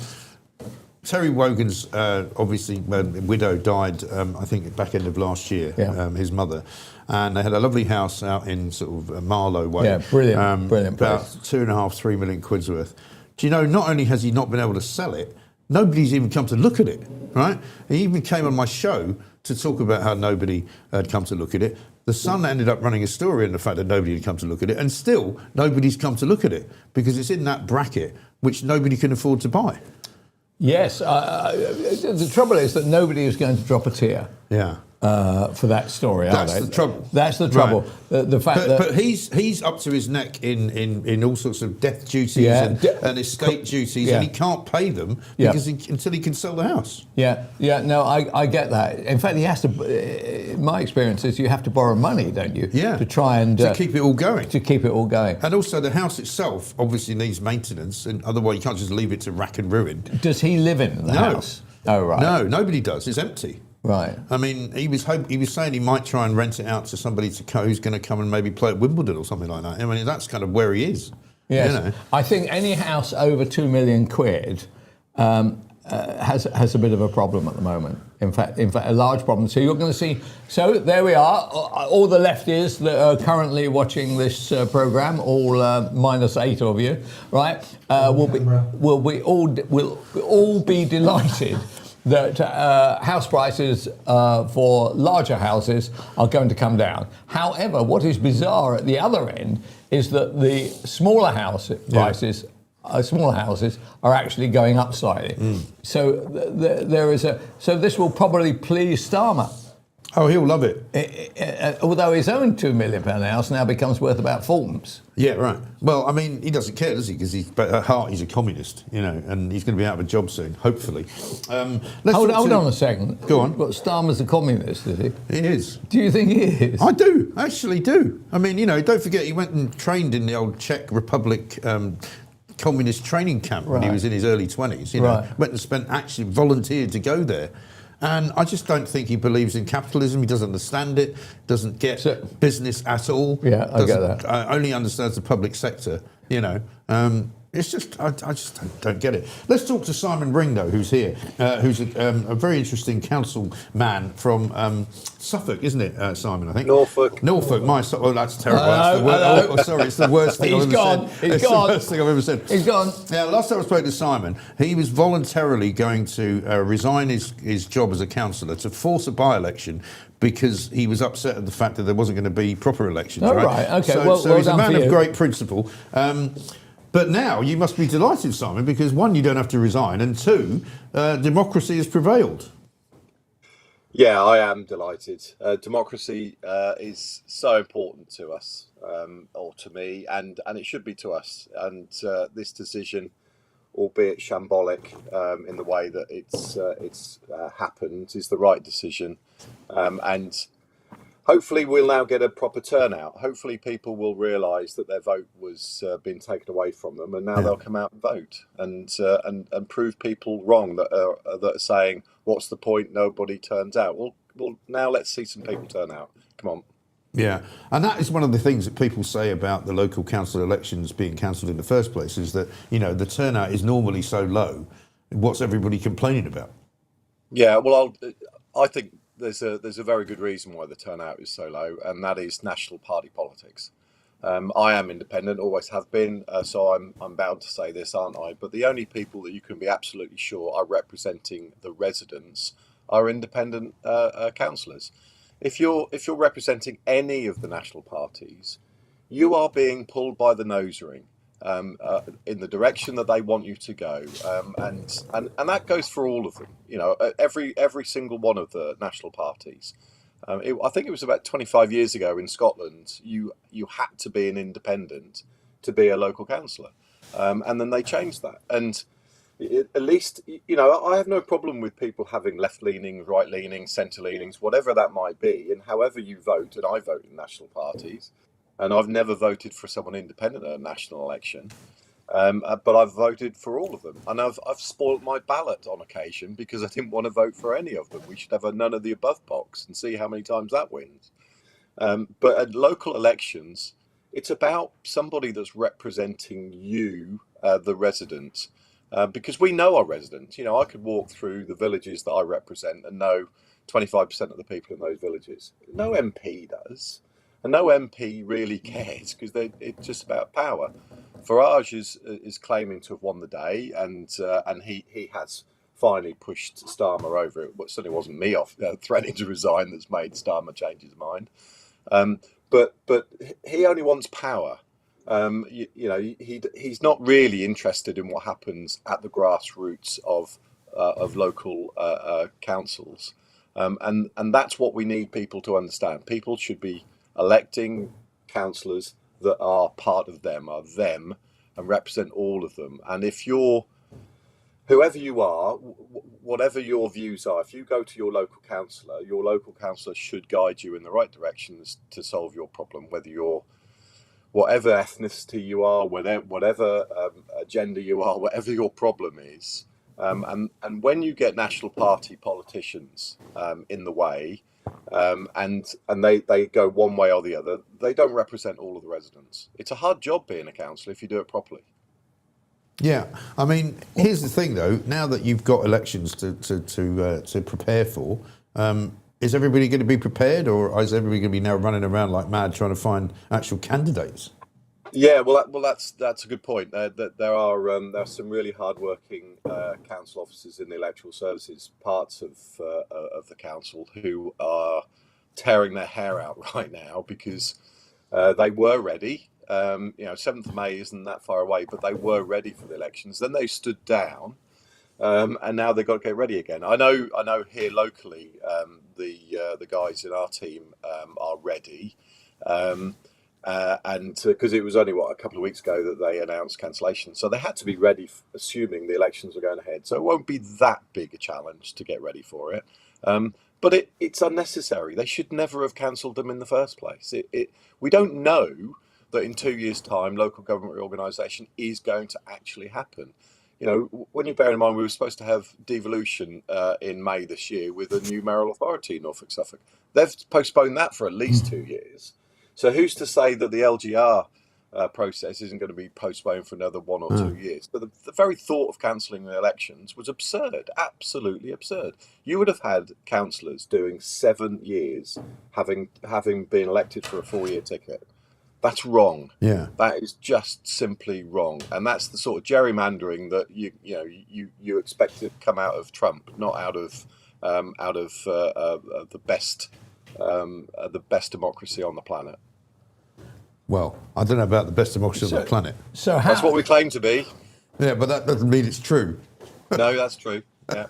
Terry Wogan's obviously widow died, I think, back end of last year, his mother. And they had a lovely house out in sort of Marlow way. Yeah, brilliant about place. 2.5, 3 million quid's worth. Do you know, not only has he not been able to sell it, nobody's even come to look at it, right? He even came on my show to talk about how nobody had come to look at it. The Sun ended up running a story on the fact that nobody had come to look at it, and still nobody's come to look at it because it's in that bracket which nobody can afford to buy. Yes, the trouble is that nobody is going to drop a tear. Yeah. for that story, are they? That's the trouble. That's the trouble. Right. The fact but he's up to his neck in all sorts of death duties and estate duties, and he can't pay them because until he can sell the house. No, I get that. In fact, he has to. My experience is you have to borrow money, don't you? Yeah. To try and to keep it all going. To keep it all going. And also, the house itself obviously needs maintenance, and otherwise you can't just leave it to rack and ruin. Does he live in the house? Oh, right. No, nobody does. It's empty. Right. I mean, he was saying he might try and rent it out to somebody who's going to come and maybe play at Wimbledon or something like that. I mean, that's kind of where he is. Yes. You know? I think any house over £2 million has a bit of a problem at the moment. In fact, a large problem. So you're going to see. So there we are. All the lefties that are currently watching this program, all -8 of you, right? Will all be delighted that house prices for larger houses are going to come down. However, what is bizarre at the other end is that the smaller house prices. Smaller houses are actually going up slightly. So there is so this will probably please Starmer. Oh, he'll love it. Although his own £2 million house now becomes worth about Fulton's. Yeah, right. Well, I mean, he doesn't care, does he? Because at heart, he's a communist, you know, and he's going to be out of a job soon, hopefully. Hold on a second. Go on. But Starmer's a communist, is he? He is. Do you think he is? I do, actually do. I mean, you know, don't forget he went and trained in the old Czech Republic communist training camp when he was in his early 20s, you know, went and actually volunteered to go there. And I just don't think he believes in capitalism. He doesn't understand it, doesn't get business at all. Yeah, I get that. Only understands the public sector, you know. It's just, I just don't get it. Let's talk to Simon Ring, though, who's here, who's a very interesting council man from Suffolk, isn't it, Simon, I think? Norfolk. Norfolk, that's terrible. Sorry, it's the worst thing I've ever said. He's gone. The worst thing I've ever said. He's gone. Now, last time I spoke to Simon, he was voluntarily going to resign his job as a councillor to force a by-election because he was upset at the fact that there wasn't going to be proper elections. Oh, right. Okay. So he's a man of great principle. But now you must be delighted, Simon, because one, you don't have to resign, and two, democracy has prevailed. Yeah, I am delighted. Democracy is so important to us, or to me, and it should be to us. And this decision, albeit shambolic in the way that it's happened, is the right decision. And hopefully we'll now get a proper turnout. Hopefully people will realise that their vote was being taken away from them, and now they'll come out and vote and prove people wrong that are saying, what's the point? Nobody turns out. Well, now let's see some people turn out. Come on. Yeah, and that is one of the things that people say about the local council elections being cancelled in the first place, is that, you know, the turnout is normally so low. What's everybody complaining about? Yeah, well, I think there's a very good reason why the turnout is so low, and that is national party politics. I am independent, always have been, so I'm bound to say this, aren't I? But the only people that you can be absolutely sure are representing the residents are independent councillors. If you're representing any of the national parties, you are being pulled by the nose ring in the direction that they want you to go, and that goes for all of them. You know, every single one of the national parties. I think it was about 25 years ago in Scotland, you had to be an independent to be a local councillor, and then they changed that. And at least, you know, I have no problem with people having left-leaning, right-leaning, centre-leanings, whatever that might be, and however you vote. And I vote in national parties, and I've never voted for someone independent at a national election. But I've voted for all of them, and I've spoilt my ballot on occasion because I didn't want to vote for any of them. We should have a none of the above box and see how many times that wins. But at local elections, it's about somebody that's representing you, the resident, because we know our residents. You know, I could walk through the villages that I represent and know 25% of the people in those villages. No MP does, and no MP really cares because it's just about power. Farage is claiming to have won the day, and he has finally pushed Starmer over. It certainly wasn't me threatening to resign that's made Starmer change his mind. But he only wants power. You know, he's not really interested in what happens at the grassroots of local councils. And that's what we need people to understand. People should be electing councillors that are part of them, and represent all of them. And if you're, whoever you are, whatever your views are, if you go to your local councillor should guide you in the right directions to solve your problem, whether you're whatever ethnicity you are, whatever gender you are, whatever your problem is. And when you get national party politicians in the way, and they go one way or the other, they don't represent all of the residents. It's a hard job being a councillor if you do it properly. Yeah, I mean, here's the thing though. Now that you've got elections to prepare for, is everybody going to be prepared, or is everybody going to be now running around like mad trying to find actual candidates? Yeah, well, that's a good point. There are some really hardworking council officers in the electoral services parts of the council who are tearing their hair out right now because they were ready. 7th of May isn't that far away, but they were ready for the elections. Then they stood down, and now they've got to get ready again. I know here locally, the guys in our team are ready. And because it was only a couple of weeks ago that they announced cancellation, so they had to be ready, assuming the elections were going ahead. So it won't be that big a challenge to get ready for it. But it's unnecessary. They should never have cancelled them in the first place. We don't know that in 2 years' time, local government reorganisation is going to actually happen. When you bear in mind we were supposed to have devolution in May this year with a new mayoral authority in Norfolk Suffolk. They've postponed that for at least 2 years. So who's to say that the LGR process isn't going to be postponed for another 1 or 2 years? But the very thought of cancelling the elections was absurd, absolutely absurd. You would have had councillors doing 7 years, having been elected for a 4-year ticket. That's wrong. Yeah, that is just simply wrong, and that's the sort of gerrymandering that you expect to come out of Trump, not out of the best democracy on the planet. Well, I don't know about the best democracy on the planet. So that's what we claim to be. Yeah, but that doesn't mean it's true. No, that's true. Yeah.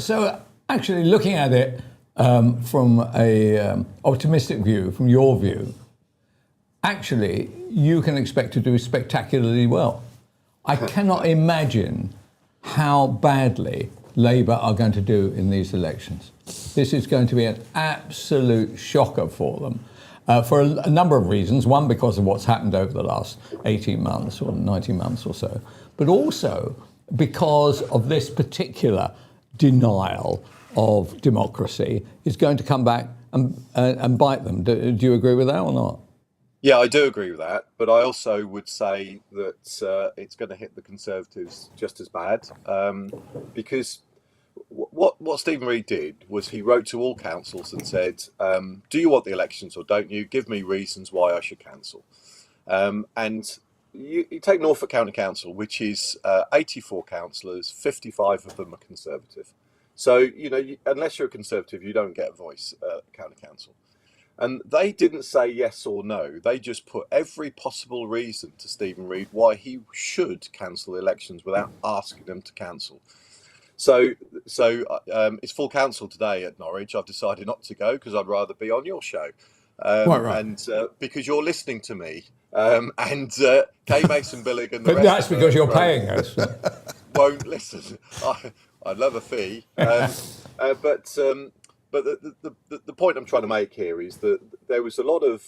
So actually, looking at it from a optimistic view, from your view, actually, you can expect to do spectacularly well. I cannot imagine how badly Labour are going to do in these elections. This is going to be an absolute shocker for them for a number of reasons. One, because of what's happened over the last 18 months or 19 months or so, but also because of this particular denial of democracy is going to come back and bite them. Do you agree with that or not? Yeah, I do agree with that, but I also would say that it's going to hit the Conservatives just as bad, because what Stephen Reid did was he wrote to all councils and said, do you want the elections or don't you? Give me reasons why I should cancel. And you take Norfolk County Council, which is 84 councillors, 55 of them are Conservative. So, unless you're a Conservative, you don't get a voice at County Council. And they didn't say yes or no. They just put every possible reason to Stephen Reid why he should cancel the elections without asking them to cancel. So it's full council today at Norwich. I've decided not to go because I'd rather be on your show. Right. And because you're listening to me. And Kay Mason Billig and the rest that's because you're paying us. Won't listen. I'd love a fee. But the point I'm trying to make here is that there was a lot of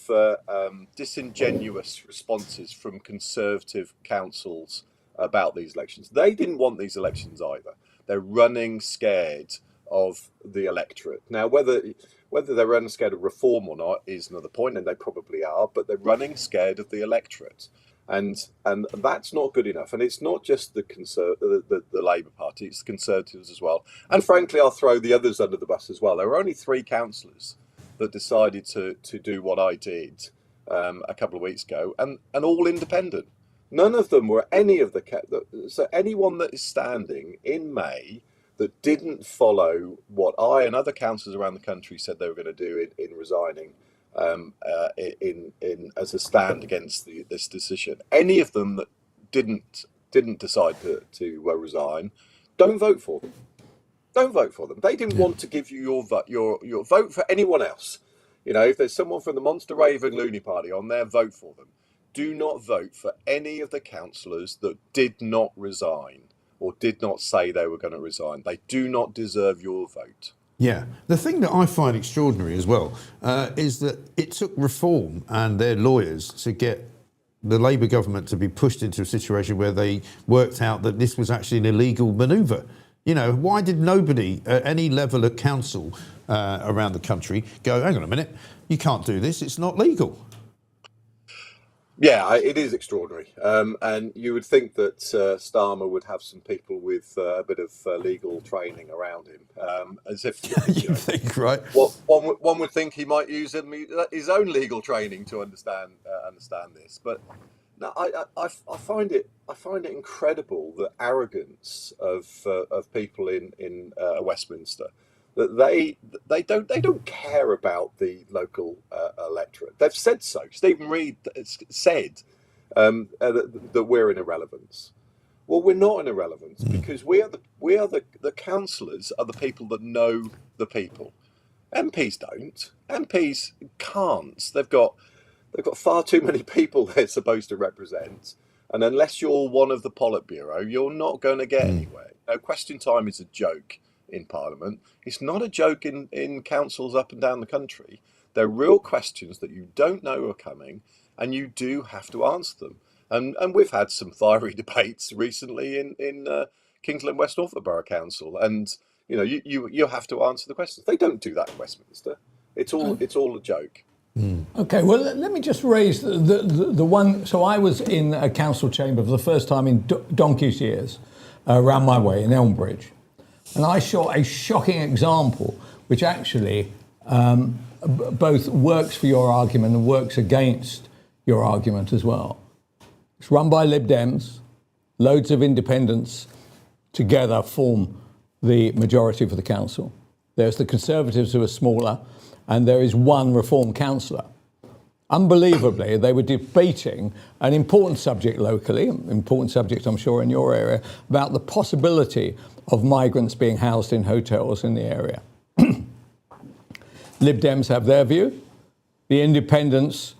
disingenuous responses from Conservative councils about these elections. They didn't want these elections either. They're running scared of the electorate. Now, whether they're running scared of reform or not is another point, and they probably are, but they're running scared of the electorate. And that's not good enough. And it's not just the Labour Party, it's the Conservatives as well. And frankly, I'll throw the others under the bus as well. There were only 3 councillors that decided to do what I did a couple of weeks ago, and all independent. None of them were any of so anyone that is standing in May that didn't follow what I and other councillors around the country said they were going to do in resigning, in as a stand against this decision. Any of them that didn't decide to resign, don't vote for them. don't vote for them. They didn't want to give you your vote for anyone else. You know, if there's someone from the Monster Raven Looney Party on there, vote for them. Do not vote for any of the councillors that did not resign or did not say they were going to resign. They do not deserve your vote. Yeah. The thing that I find extraordinary as well is that it took Reform and their lawyers to get the Labour government to be pushed into a situation where they worked out that this was actually an illegal manoeuvre. You know, why did nobody at any level of council around the country go, hang on a minute, you can't do this, it's not legal? Yeah, it is extraordinary. And you would think that Starmer would have some people with a bit of legal training around him. As if you think, right? One would think he might use his own legal training to understand this. But no, I find it incredible, the arrogance of people in Westminster, that they don't care about the local electorate. They've said so. Stephen Reid said that we're in irrelevance. Well, we're not in irrelevance because we are the councillors are the people that know the people. MPs don't. MPs can't. They've got far too many people they're supposed to represent, and unless you're one of the Politburo, you're not going to get anywhere. Now, question time is a joke in Parliament. It's not a joke in councils up and down the country. They're real questions that you don't know are coming, and you do have to answer them. And we've had some fiery debates recently in Kingsland West Norfolk Borough Council, and you know you have to answer the questions. They don't do that in Westminster. It's all a joke. Okay, well, let me just raise the one. So I was in a council chamber for the first time in donkey's years, around my way in Elmbridge. And I saw a shocking example, which actually both works for your argument and works against your argument as well. It's run by Lib Dems. Loads of independents together form the majority for the council. There's the Conservatives who are smaller, and there is one Reform councillor. Unbelievably, they were debating an important subject locally, important subject I'm sure in your area, about the possibility of migrants being housed in hotels in the area. Lib Dems have their view. The Independents,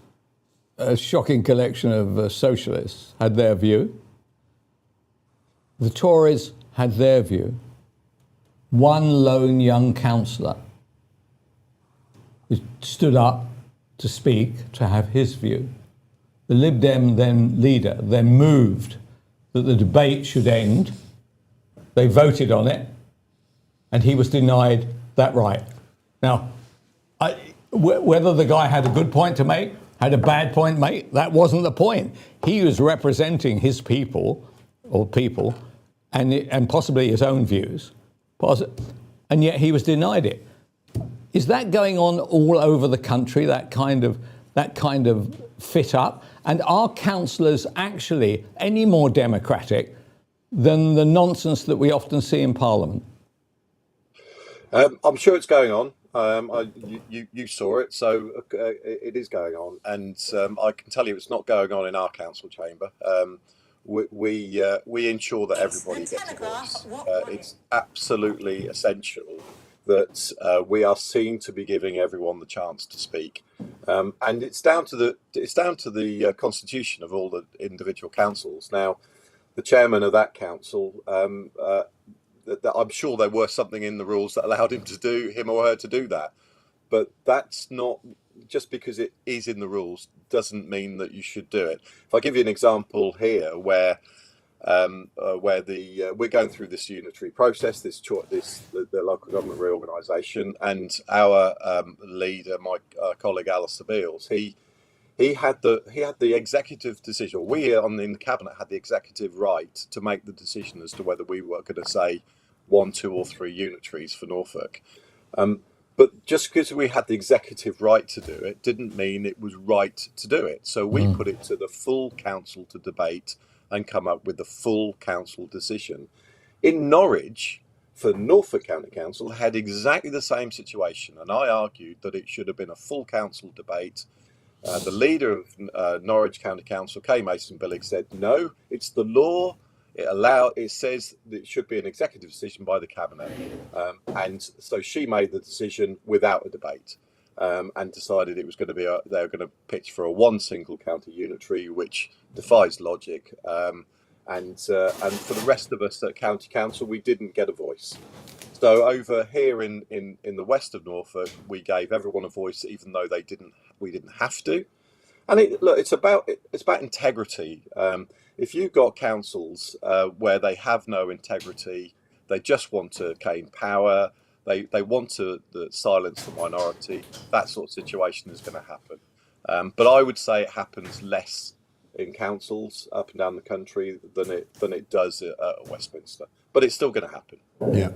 a shocking collection of socialists, had their view. The Tories had their view. One lone young councillor who stood up to speak, to have his view. The Lib Dem leader then moved that the debate should end. They voted on it, and he was denied that right. Now, whether the guy had a good point to make, had a bad point to make, that wasn't the point. He was representing his people, and possibly his own views, and yet he was denied it. Is that going on all over the country, that kind of fit up? And are councillors actually any more democratic than the nonsense that we often see in Parliament? I'm sure it's going on. You saw it, so it is going on. And I can tell you it's not going on in our council chamber. We ensure that everybody gets a voice. It's absolutely essential that we are seen to be giving everyone the chance to speak, and it's down to the constitution of all the individual councils. Now, the chairman of that council, I'm sure there were something in the rules that allowed him or her to do that, but that's not just because it is in the rules doesn't mean that you should do it. If I give you an example here, where we're going through this unitary process, the local government reorganisation, and our leader, my colleague Alistair Beales, he had the executive decision. We in the cabinet had the executive right to make the decision as to whether we were going to say 1, 2, or 3 unitaries for Norfolk. But just because we had the executive right to do it didn't mean it was right to do it. So we put it to the full council to debate and come up with the full council decision. In Norwich, for Norfolk County Council, had exactly the same situation, and I argued that it should have been a full council debate. The leader of Norwich County Council, Kay Mason-Billig, said, no, it's the law. It says that it should be an executive decision by the cabinet, and so she made the decision without a debate, and decided it was going to be they were going to pitch for a one single county unitary, which defies logic. And for the rest of us at county council, we didn't get a voice. So over here in the west of Norfolk, we gave everyone a voice, even though we didn't have to. And it's about integrity. If you've got councils where they have no integrity, they just want to gain power, they want to silence the minority, that sort of situation is going to happen. But I would say it happens less in councils up and down the country than it does at Westminster. But it's still going to happen. Yeah.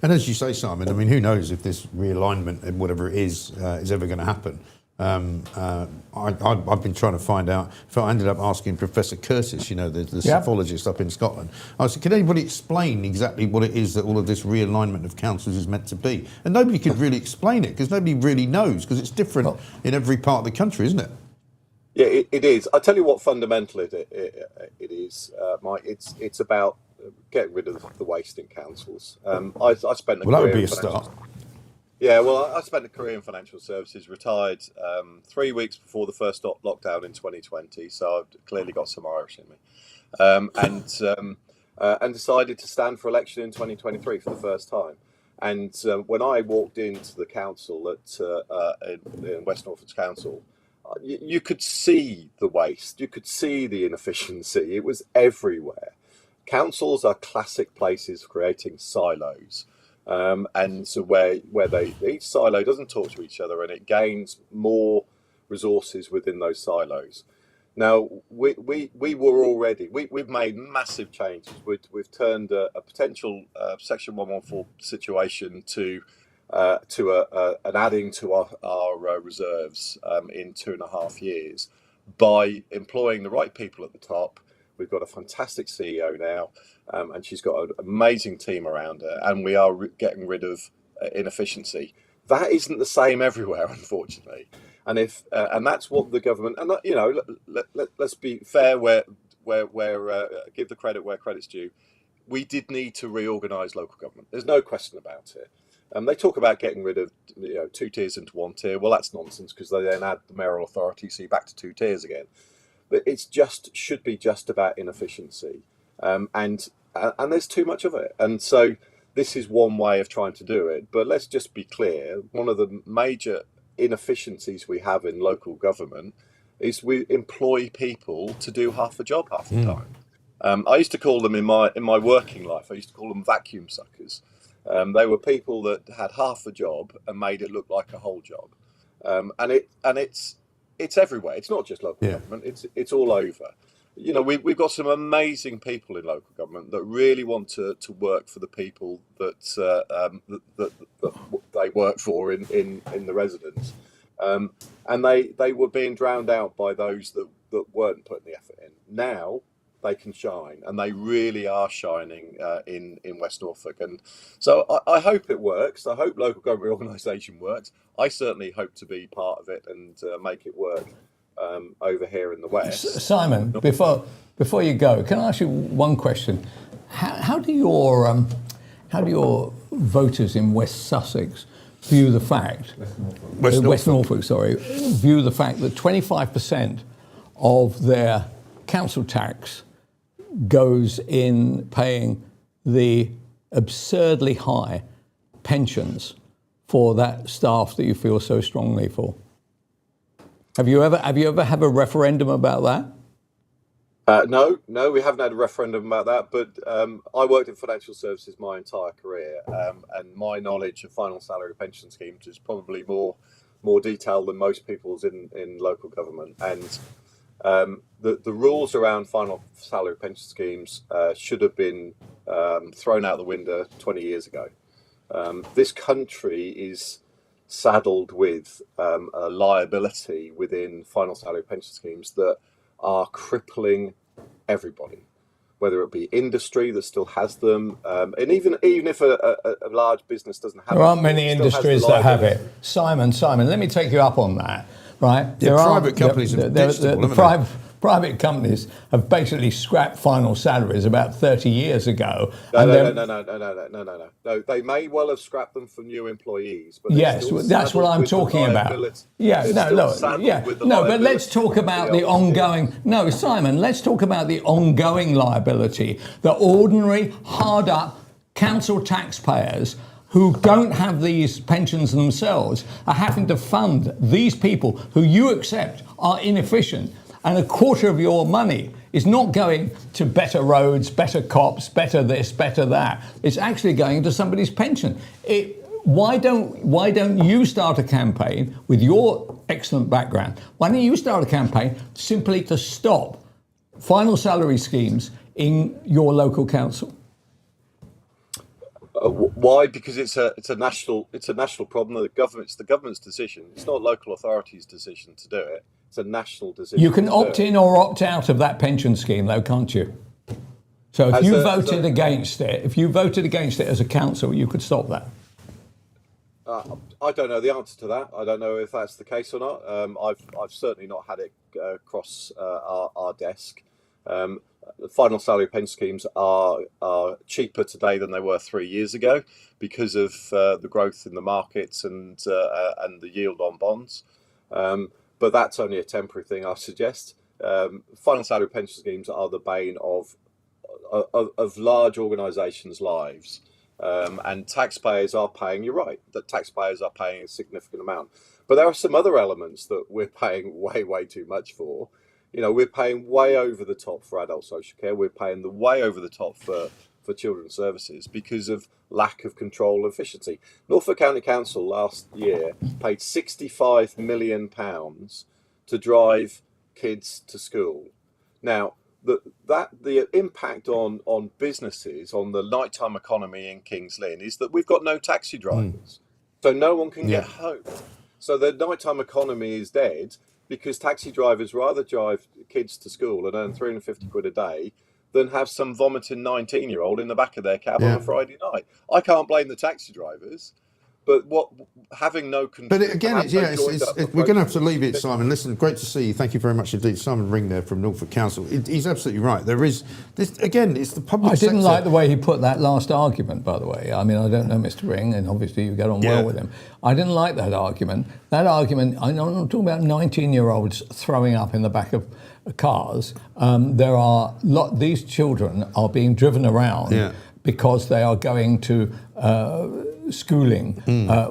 And as you say, Simon, I mean, who knows if this realignment and whatever it is ever going to happen. I've been trying to find out. I ended up asking Professor Curtis, the psephologist up in Scotland. I said, can anybody explain exactly what it is that all of this realignment of councils is meant to be? And nobody could really explain it because nobody really knows, because it's different in every part of the country, isn't it? Yeah, it is. I'll tell you what fundamental it is, Mike. It's about getting rid of the waste in councils. I spent a career. That would be a start. Yeah, well, I spent a career in financial services, retired 3 weeks before the first lockdown in 2020, so I've clearly got some Irish in me, and decided to stand for election in 2023 for the first time. And when I walked into the council in West Norfolk's council, you could see the waste, you could see the inefficiency. It was everywhere. Councils are classic places for creating silos. And so where each silo doesn't talk to each other, and it gains more resources within those silos. Now we've made massive changes. We've turned a potential Section 114 situation to an adding to our reserves in 2.5 years by employing the right people at the top. We've got a fantastic CEO now, and she's got an amazing team around her, and we are getting rid of inefficiency. That isn't the same everywhere, unfortunately. And and that's what the government, and let's be fair, where give the credit where credit's due. We did need to reorganise local government. There's no question about it. They talk about getting rid of 2 tiers into 1 tier. Well, that's nonsense, because they then add the mayoral authority, so you're back to 2 tiers again. But should be just about inefficiency, and there's too much of it. And so this is one way of trying to do it. But let's just be clear: one of the major inefficiencies we have in local government is we employ people to do half the job half the time. I used to call them in my working life. I used to call them vacuum suckers. They were people that had half the job and made it look like a whole job, and it's everywhere. It's not just local government. It's all over. We've got some amazing people in local government that really want to work for the people that they work for in the residents, and they were being drowned out by those that weren't putting the effort in. Now they can shine, and they really are shining in West Norfolk. And so I hope it works. I hope local government organisation works. I certainly hope to be part of it and make it work over here in the West. Simon, before you go, can I ask you one question? How do your voters in West Sussex view the fact, West Norfolk, view the fact that 25% of their council tax goes in paying the absurdly high pensions for that staff that you feel so strongly for? Have you ever had a referendum about that? No, we haven't had a referendum about that. But I worked in financial services my entire career, and my knowledge of final salary pension schemes is probably more detailed than most people's in local government. And the rules around final salary pension schemes should have been thrown out the window 20 years ago. This country is saddled with a liability within final salary pension schemes that are crippling everybody, whether it be industry that still has them, and even if a large business doesn't have it. There aren't many industries that have it. Simon, let me take you up on that. Right? Private companies are ditched them all, haven't they? private companies have basically scrapped final salaries about 30 years ago. No. They may well have scrapped them for new employees, but yes, that's what I'm talking about. Yeah, but let's talk about the ongoing. No, Simon, let's talk about the ongoing liability. The ordinary, hard-up council taxpayers who don't have these pensions themselves are having to fund these people who you accept are inefficient, and a quarter of your money is not going to better roads, better cops, better this, better that. It's actually going to somebody's pension. Why don't you start a campaign with your excellent background? Why don't you start a campaign simply to stop final salary schemes in your local council? Why? Because it's a national problem. It's the government's decision. It's not local authorities' decision to do it. It's a national decision. You can opt in or opt out of that pension scheme, though, can't you? So if you voted against it as a council, you could stop that. I don't know the answer to that. I don't know if that's the case or not. I've certainly not had it cross our desk. The final salary pension schemes are cheaper today than they were 3 years ago because of the growth in the markets and the yield on bonds. But that's only a temporary thing, I suggest. Final salary pension schemes are the bane of large organisations' lives. And taxpayers are paying, you're right, that taxpayers are paying a significant amount. But there are some other elements that we're paying way too much for. You know, we're paying way over the top for adult social care. We're paying way over the top for children's services because of lack of control and efficiency. Norfolk County Council last year paid £65 million to drive kids to school. Now, the impact on businesses, on the nighttime economy in Kings Lynn, is that we've got no taxi drivers. So no one can get home. So the nighttime economy is dead because taxi drivers rather drive kids to school and earn 350 quid a day than have some vomiting 19-year-old in the back of their cab on a Friday night. I can't blame the taxi drivers. But having no control. But again, we're going to have to leave it, Simon. Listen, great to see you. Thank you very much indeed. Simon Ring there from Norfolk Council. He's absolutely right. There is this again. It's the public sector. I didn't like the way he put that last argument, by the way. I mean, I don't know Mr. Ring, and obviously you get on well with him. I didn't like that argument. I'm not talking about 19-year-olds throwing up in the back of cars. These children are being driven around because they are going to schooling,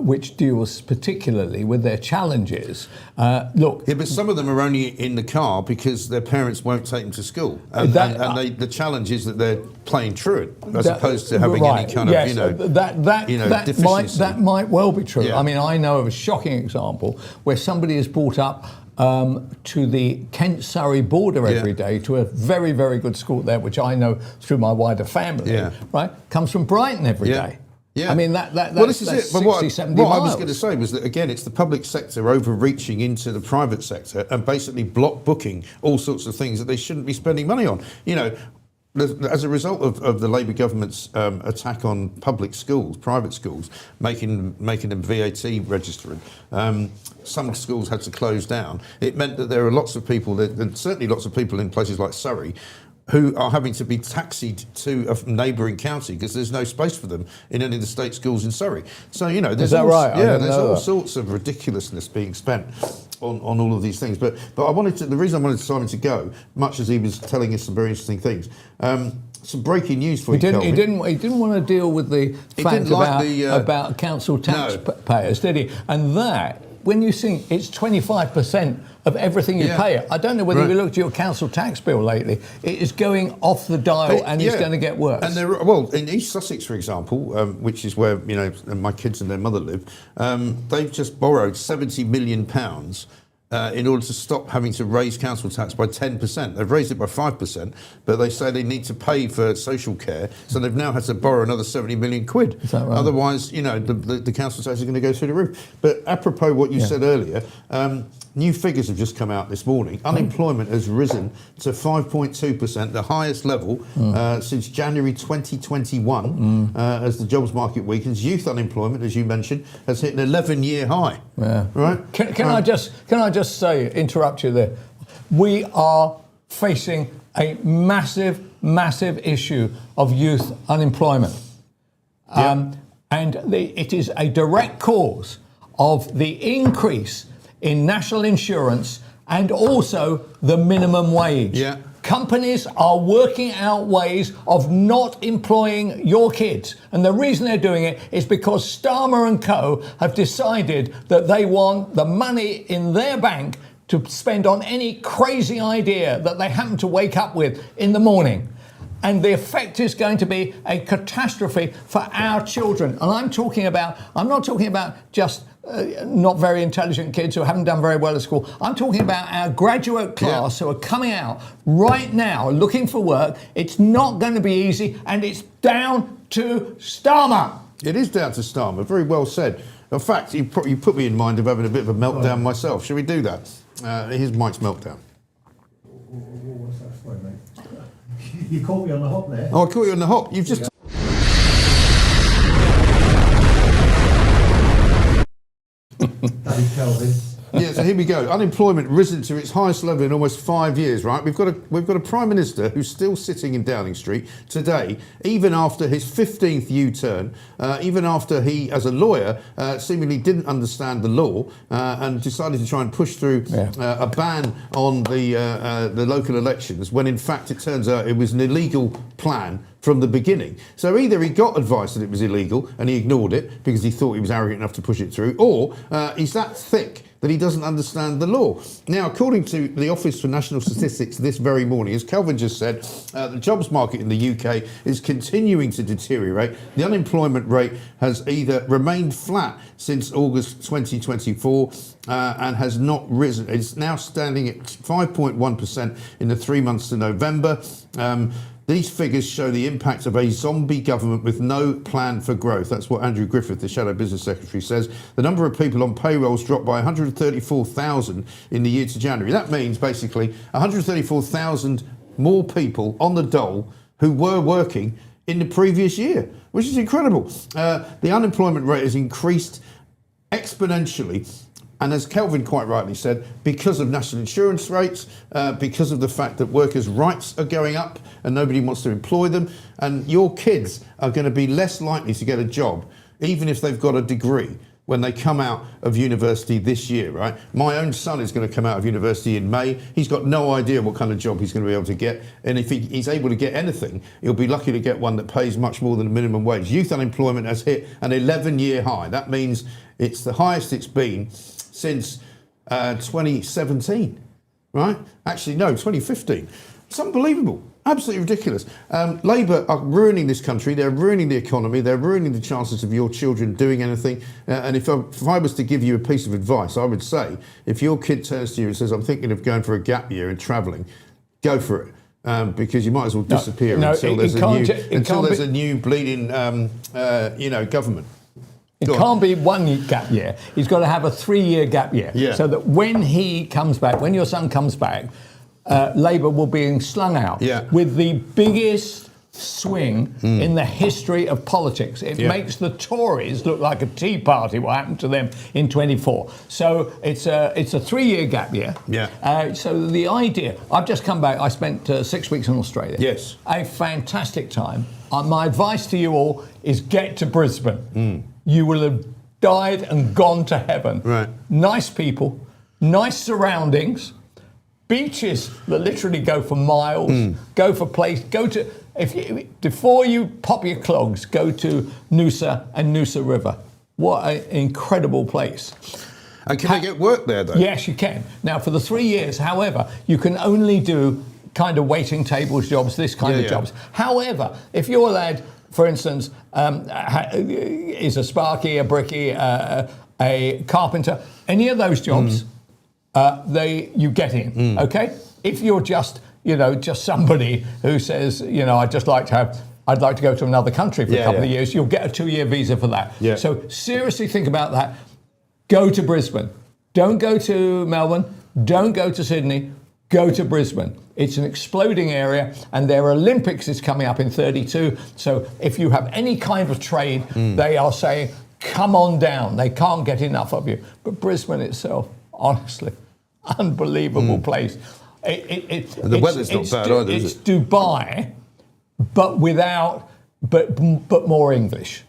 which deals particularly with their challenges. But some of them are only in the car because their parents won't take them to school, and the challenge is that they're playing truant as opposed to having any kind of deficiency. That might well be true. I mean, I know of a shocking example where somebody is brought up to the Kent-Surrey border every day to a very, very good school there, which I know through my wider family, right? Comes from Brighton every day. Yeah. I mean, that's this is it. 60, But 70 what I miles. was going to say was that, again, it's the public sector overreaching into the private sector and basically block booking all sorts of things that they shouldn't be spending money on. You know, as a result of the Labour government's attack on public schools, private schools, making them VAT registering, some schools had to close down. It meant that there are lots of people, and certainly lots of people in places like Surrey, who are having to be taxied to a neighbouring county because there's no space for them in any of the state schools in Surrey. So, you know, there's all sorts of ridiculousness being spent on all of these things. But the reason I wanted Simon to go, much as he was telling us some very interesting things, some breaking news for you, Kelvin. He didn't want to deal with the fact about council taxpayers, did he? And that, when you think it's 25% of everything you pay. I don't know whether you looked at your council tax bill lately. It is going off the dial and it's going to get worse. And in East Sussex, for example, which is where my kids and their mother live, they've just borrowed £70 million in order to stop having to raise council tax by 10%. They've raised it by 5%, but they say they need to pay for social care, so they've now had to borrow another 70 million quid. Is that right? Otherwise, the council tax is going to go through the roof. But apropos what you said earlier, new figures have just come out this morning. Unemployment has risen to 5.2%, the highest level since January 2021, as the jobs market weakens. Youth unemployment, as you mentioned, has hit an 11-year high. Yeah. Right? Can I just say, interrupt you there? We are facing a massive, massive issue of youth unemployment. It is a direct cause of the increase in national insurance and also the minimum wage. Yeah. Companies are working out ways of not employing your kids. And the reason they're doing it is because Starmer and co have decided that they want the money in their bank to spend on any crazy idea that they happen to wake up with in the morning. And the effect is going to be a catastrophe for our children. And I'm not talking about just not very intelligent kids who haven't done very well at school. I'm talking about our graduate class who are coming out right now looking for work. It's not going to be easy, and it's down to Starmer. It is down to Starmer. Very well said. In fact, you put me in mind of having a bit of a meltdown myself. Shall we do that? Here's Mike's meltdown. What's that for, mate? You caught me on the hop there. Oh, I caught you on the hop. You've just... Daddy Kelvin. Yeah, so here we go. Unemployment risen to its highest level in almost 5 years, right? We've got a Prime Minister who's still sitting in Downing Street today, even after his 15th U-turn, even after he, as a lawyer, seemingly didn't understand the law and decided to try and push through a ban on the local elections, when in fact it turns out it was an illegal plan from the beginning. So either he got advice that it was illegal and he ignored it because he thought he was arrogant enough to push it through, or he's that thick that he doesn't understand the law. Now, according to the Office for National Statistics this very morning, as Kelvin just said, the jobs market in the UK is continuing to deteriorate. The unemployment rate has either remained flat since August 2024 and has not risen. It's now standing at 5.1% in the 3 months to November. These figures show the impact of a zombie government with no plan for growth. That's what Andrew Griffith, the Shadow Business Secretary, says. The number of people on payrolls dropped by 134,000 in the year to January. That means basically 134,000 more people on the dole who were working in the previous year, which is incredible. The unemployment rate has increased exponentially. And as Kelvin quite rightly said, because of national insurance rates, because of the fact that workers' rights are going up and nobody wants to employ them, and your kids are going to be less likely to get a job, even if they've got a degree, when they come out of university this year, right? My own son is going to come out of university in May. He's got no idea what kind of job he's going to be able to get. And if he's able to get anything, he'll be lucky to get one that pays much more than the minimum wage. Youth unemployment has hit an 11-year high. That means it's the highest it's been since 2017, right? Actually, no, 2015. It's unbelievable. Absolutely ridiculous. Labour are ruining this country. They're ruining the economy. They're ruining the chances of your children doing anything. And if I was to give you a piece of advice, I would say, if your kid turns to you and says, I'm thinking of going for a gap year and travelling, go for it. Because you might as well disappear until there's a new bleeding, government. It can't be 1 gap year. He's got to have a 3-year gap year. Yeah. So that when he comes back, when your son comes back, Labour will be slung out with the biggest swing in the history of politics. It makes the Tories look like a Tea Party, what happened to them in 24. So it's a 3-year gap year. So the idea, I've just come back, I spent 6 weeks in Australia. Yes. A fantastic time. My advice to you all is get to Brisbane. You will have died and gone to heaven. Right. Nice people, nice surroundings, beaches that literally go for miles, before you pop your clogs, go to Noosa and Noosa River. What an incredible place. And can they get work there, though? Yes, you can. Now, for the 3 years, however, you can only do kind of waiting tables jobs, this kind of jobs. However, if your lad, for instance, is a sparky, a bricky, a carpenter, any of those jobs, you get in, okay? If you're just somebody who says, I'd like to go to another country for a couple of years, you'll get a 2-year visa for that. Yeah. So seriously think about that. Go to Brisbane. Don't go to Melbourne. Don't go to Sydney. Go to Brisbane. It's an exploding area, and their Olympics is coming up in 32. So if you have any kind of trade, they are saying, come on down. They can't get enough of you. But Brisbane itself, honestly, unbelievable place. The weather's not bad either, is it? It's Dubai, but more English.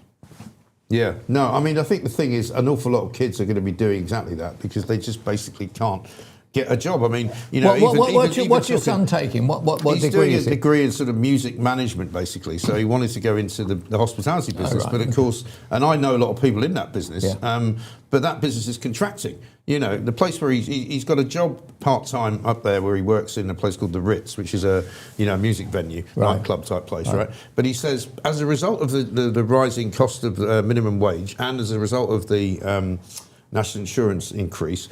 Yeah, no, I mean, I think the thing is an awful lot of kids are going to be doing exactly that because they just basically can't get a job. I mean, you know, what's your son taking? What he's degree doing is a he? degree in sort of music management, basically. So he wanted to go into the hospitality business, right. but of course, and I know a lot of people in that business, but that business is contracting. You know, the place where he's got a job part-time up there where he works in a place called the Ritz, which is a music venue, nightclub type place, right? But he says as a result of the rising cost of minimum wage and as a result of the national insurance increase,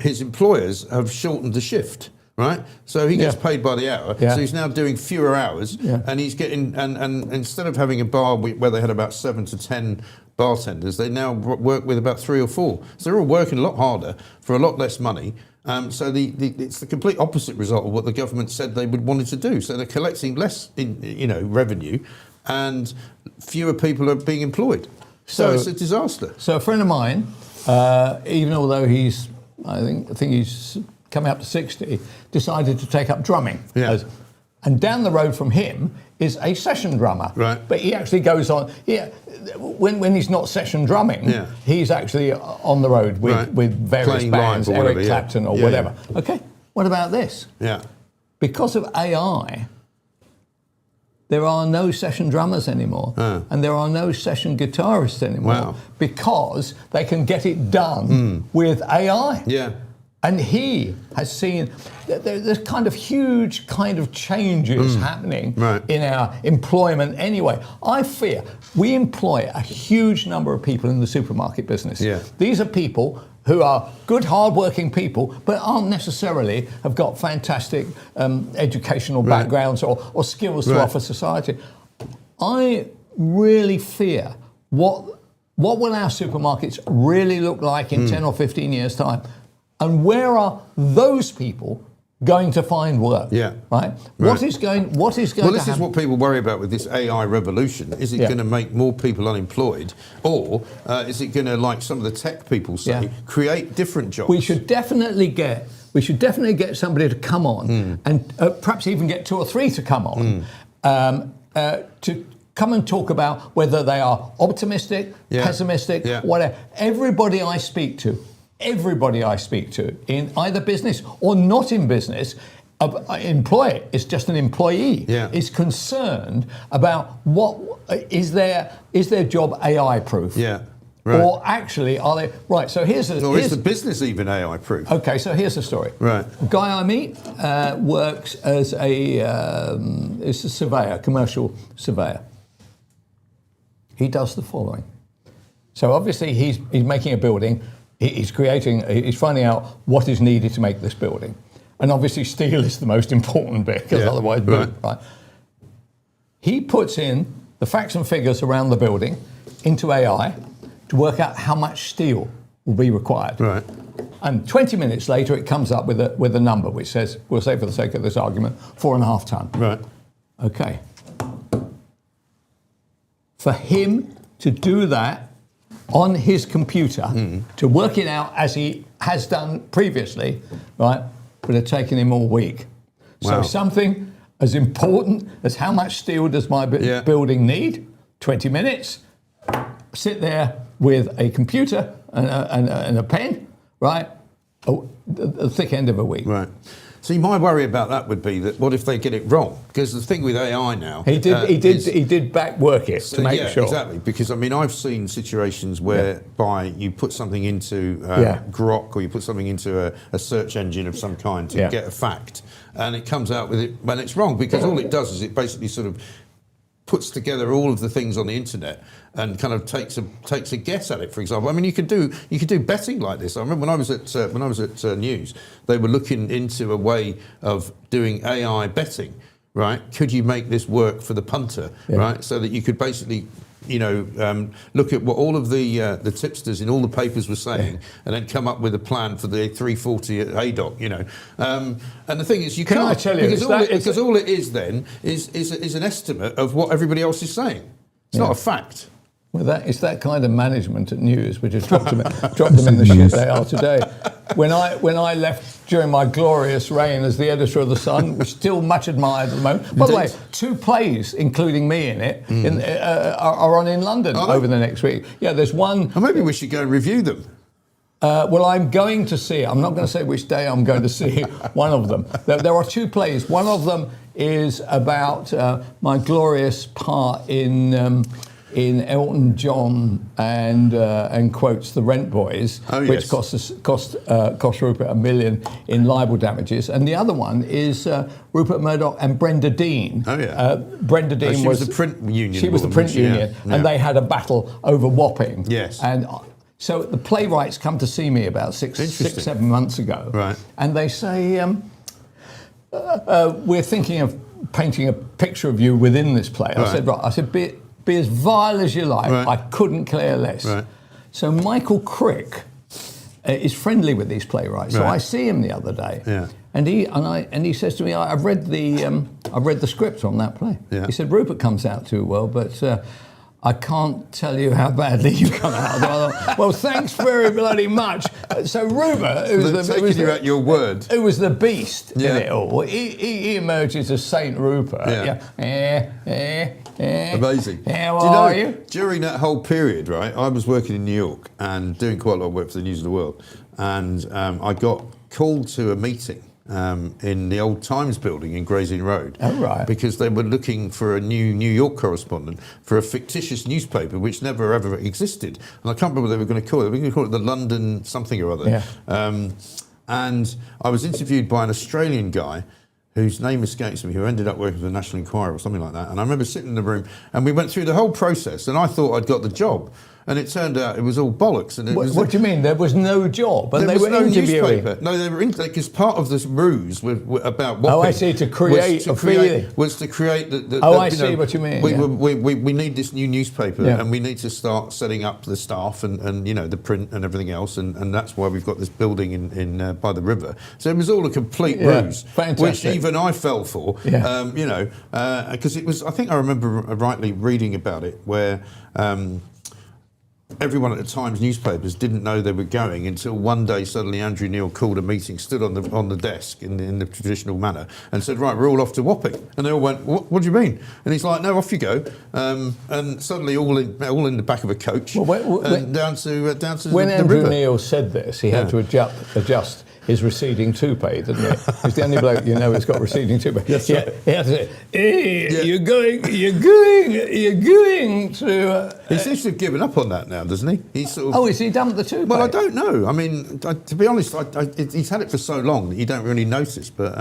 his employers have shortened the shift. Right, so he gets paid by the hour. So he's now doing fewer hours, and he's getting and instead of having a bar where they had about 7 to 10 bartenders, they now work with about 3 or 4. So they're all working a lot harder for a lot less money. So it's the complete opposite result of what the government said they would wanted to do. So they're collecting less revenue, and fewer people are being employed. So it's a disaster. So a friend of mine, even although I think he's coming up to 60, decided to take up drumming. And down the road from him is a session drummer. Right. But he actually goes on, when he's not session drumming, he's actually on the road with various playing bands, live or Eric whatever, Clapton or whatever. Okay, what about this? Yeah. Because of AI, there are no session drummers anymore, and there are no session guitarists anymore, because they can get it done with AI. Yeah. And he has seen that there's kind of huge kind of changes happening in our employment anyway. I fear we employ a huge number of people in the supermarket business. These are people who are good, hard-working people, but aren't necessarily have got fantastic educational backgrounds or skills to offer society. I really fear what will our supermarkets really look like in 10 or 15 years' time. And where are those people going to find work? Right. What is going to happen? Well, this is what people worry about with this AI revolution. Is it going to make more people unemployed, or is it going to, like some of the tech people say, create different jobs? We should definitely get somebody to come on, and perhaps even get 2 or 3 to come on to come and talk about whether they are optimistic, pessimistic, whatever. Everybody I speak to in either business or not in business, employer is just an employee, is concerned about what is their job AI proof? Or actually are they so here's the business even AI proof? Okay, so here's the story. Right. A guy I meet works as is a surveyor, commercial surveyor. He does the following. So obviously he's making a building. He's finding out what is needed to make this building. And obviously steel is the most important bit, because otherwise, right? He puts in the facts and figures around the building into AI to work out how much steel will be required. Right. And 20 minutes later, it comes up with a number which says, we'll say for the sake of this argument, 4.5 ton. Right. Okay. For him to do that on his computer, to work it out as he has done previously, right, would have taken him all week. So something as important as how much steel does my building need, 20 minutes, sit there with a computer and a pen, right, the thick end of a week. Right. See, my worry about that would be that what if they get it wrong? Because the thing with AI now, he did back work it to make sure. Exactly. Because I mean, I've seen situations whereby you put something into Grok, or you put something into a search engine of some kind to get a fact, and it comes out with it when it's wrong. Because all it does is it basically sort of puts together all of the things on the internet and kind of takes a guess at it. For example, I mean, you could do betting like this. I remember when I was at News, they were looking into a way of doing AI betting. Right? Could you make this work for the punter? Right? So that you could basically, look at what all of the tipsters in all the papers were saying, and then come up with a plan for the 340 at Haydock. And the thing is, you can't. I tell you, because all it is then is an estimate of what everybody else is saying. It's not a fact. Well, it's that kind of management at News, which has dropped them in the shit they are today. When I left during my glorious reign as the editor of The Sun, which is still much admired at the moment. By the way, 2 plays, including me in it, are on in London over the next week. Yeah, there's one. Well, maybe we should go and review them. Well, I'm going to see. I'm not going to say which day I'm going to see one of them. There are 2 plays. One of them is about my glorious part in Elton John and quotes the Rent Boys, which cost Rupert $1 million in libel damages, and the other one is Rupert Murdoch and Brenda Dean. Brenda Dean was the print union. She was the print union, and they had a battle over Wapping. Yes, and so the playwrights come to see me about 6-7 months ago, right? And they say, "We're thinking of painting a picture of you within this play." I said, "Right." I said, Be as vile as you like. I couldn't care less. So Michael Crick is friendly with these playwrights. So I see him the other day, and he says to me, "I've read the script on that play." He said, "Rupert comes out too well, but I can't tell you how badly you come out." Well, thanks very bloody much. So Rupert, who was the beast in it all, he emerges as Saint Rupert. Amazing. How are you? During that whole period, right, I was working in New York and doing quite a lot of work for the News of the World, and I got called to a meeting in the old Times building in Gray's Inn Road. Oh, right. Because they were looking for a new New York correspondent for a fictitious newspaper which never ever existed. And I can't remember what they were going to call it. They were going to call it the London something or other. And I was interviewed by an Australian guy whose name escapes me, who ended up working for the National Enquirer or something like that. And I remember sitting in the room and we went through the whole process and I thought I'd got the job. And it turned out it was all bollocks. And what do you mean? There was no job? And there was no interviewing? Newspaper. No, they were because part of this ruse about Wapping. Oh, I see. To create a feeling. Was to create the I see what you mean. We need this new newspaper and we need to start setting up the staff and the print and everything else. And that's why we've got this building in by the river. So it was all a complete ruse. Fantastic. Which even I fell for. Because it was, I think I remember rightly reading about it where everyone at the Times newspapers didn't know they were going until one day suddenly Andrew Neil called a meeting, stood on the desk in the traditional manner and said, "Right, we're all off to Wapping." And they all went, "What do you mean?" And he's like, "No, off you go." And suddenly all in the back of a coach and down to when the Andrew river. Neil said this, he had to adjust his receding toupee, didn't he? He's the only bloke you know who's got receding toupee. That's right. He had to say, "Hey, you're going to." He seems to have given up on that now, doesn't he? He's sort of. Oh, is he dumped the toupee? Well, I don't know. I mean, to be honest, he's had it for so long that you don't really notice. But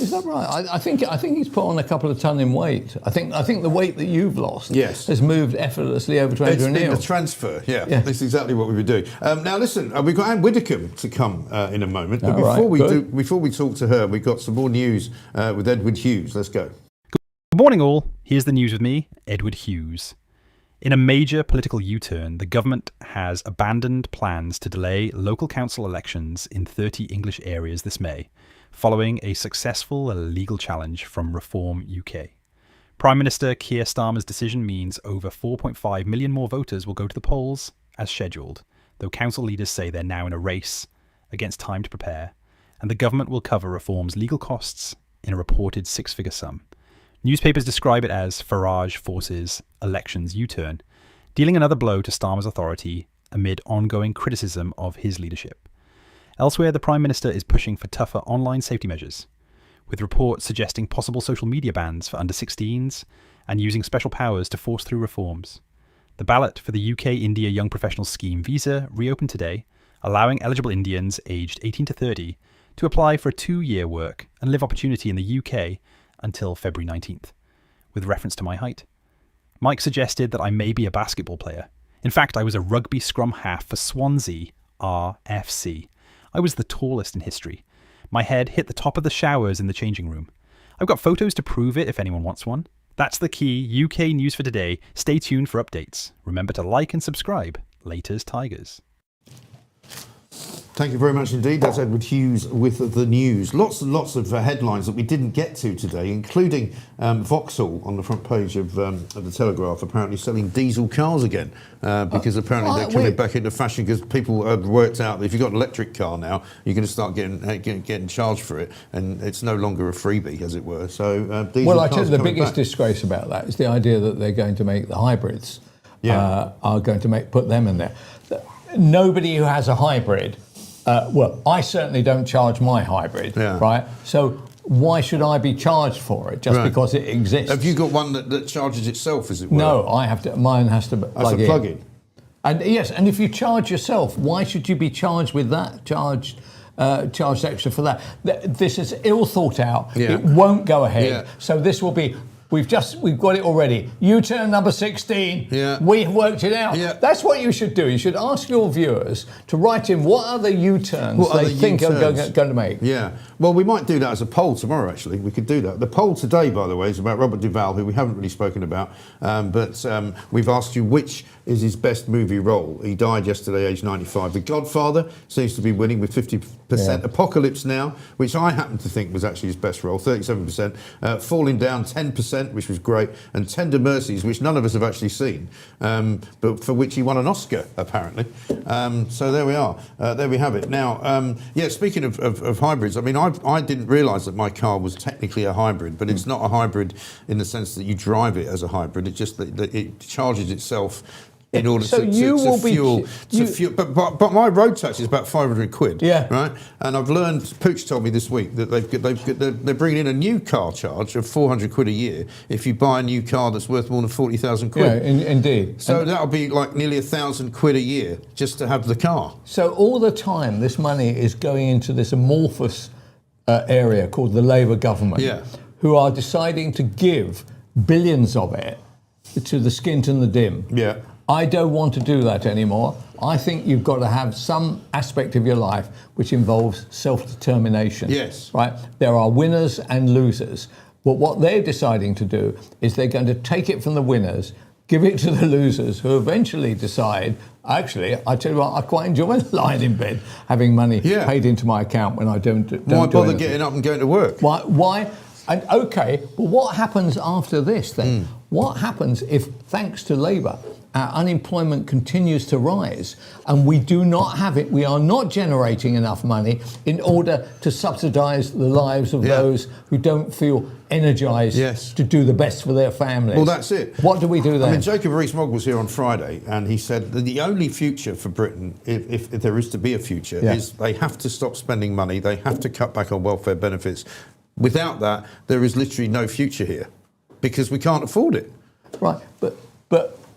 is that right? I think he's put on a couple of ton in weight. I think the weight that you've lost has moved effortlessly over to Andrew Neil. It's been the transfer. Yeah, that's exactly what we were doing. Now, listen, we've got Anne Widdecombe to come in a moment. But before we talk to her, we've got some more news with Edward Hughes. Let's go. Good morning, all. Here's the news with me, Edward Hughes. In a major political U-turn, the government has abandoned plans to delay local council elections in 30 English areas this May, following a successful legal challenge from Reform UK. Prime Minister Keir Starmer's decision means over 4.5 million more voters will go to the polls as scheduled, though council leaders say they're now in a race against time to prepare, and the government will cover Reform's legal costs in a reported 6-figure sum. Newspapers describe it as Farage forces elections U-turn, dealing another blow to Starmer's authority amid ongoing criticism of his leadership. Elsewhere, the Prime Minister is pushing for tougher online safety measures, with reports suggesting possible social media bans for under-16s and using special powers to force through reforms. The ballot for the UK-India Young Professionals Scheme visa reopened today, allowing eligible Indians aged 18 to 30 to apply for a 2-year work and live opportunity in the UK until February 19th. With reference to my height, Mike suggested that I may be a basketball player. In fact, I was a rugby scrum half for Swansea RFC. I was the tallest in history. My head hit the top of the showers in the changing room. I've got photos to prove it if anyone wants one. That's the key UK news for today. Stay tuned for updates. Remember to like and subscribe. Laters Tigers. Thank you very much indeed. That's Edward Hughes with the news. Lots and lots of headlines that we didn't get to today, including Vauxhall on the front page of the Telegraph, apparently selling diesel cars again, because apparently they're coming back into fashion because people have worked out that if you've got an electric car now, you're going to start getting charged for it, and it's no longer a freebie, as it were. So diesel well, I cars tell you, the coming biggest back. disgrace about that is the idea that they're going to make the hybrids, are going to put them in there. Nobody who has a hybrid, well, I certainly don't charge my hybrid, right? So why should I be charged for it just because it exists? Have you got one that charges itself, as it were? No, I have to. Mine has to plug in. Plug-in. And yes, and if you charge yourself, why should you be charged with that? Charged extra for that? This is ill thought out. Yeah. It won't go ahead. Yeah. So this will be. We've got it already. U-turn number 16. Yeah. We've worked it out. Yeah. That's what you should do. You should ask your viewers to write in what other U-turns they think are going to make. Yeah. Well, we might do that as a poll tomorrow, actually. We could do that. The poll today, by the way, is about Robert Duvall, who we haven't really spoken about. But we've asked you which is his best movie role. He died yesterday, aged 95. The Godfather seems to be winning with 50%. Yeah. Apocalypse Now, which I happen to think was actually his best role, 37%. Falling Down, 10%, which was great. And Tender Mercies, which none of us have actually seen, but for which he won an Oscar, apparently. So there we are. There we have it. Now, speaking of hybrids, I mean, I didn't realise that my car was technically a hybrid, but it's not a hybrid in the sense that you drive it as a hybrid. It's just that it charges itself in order to fuel. But my road tax is about 500 quid. Yeah. Right. And I've learned. Pooch told me this week that they're bringing in a new car charge of 400 quid a year if you buy a new car that's worth more than 40,000 quid. Yeah, indeed. So that'll be like nearly 1,000 quid a year just to have the car. So all the time, this money is going into this amorphous area called the Labour government, who are deciding to give billions of it to the skint and the dim. Yeah. I don't want to do that anymore. I think you've got to have some aspect of your life which involves self-determination. Yes. Right? There are winners and losers. But what they're deciding to do is they're going to take it from the winners, give it to the losers, who eventually decide, actually, I tell you what, I quite enjoy lying in bed, having money paid into my account when I don't Why bother anything. getting up and going to work? Why? And okay, well, what happens after this then? What happens if, thanks to Labour, our unemployment continues to rise and we do not have it, we are not generating enough money in order to subsidise the lives of those who don't feel energised to do the best for their families? Well, that's it. What do we do then? I mean, Jacob Rees-Mogg was here on Friday and he said that the only future for Britain, if there is to be a future, is they have to stop spending money, they have to cut back on welfare benefits. Without that, there is literally no future here because we can't afford it. Right, but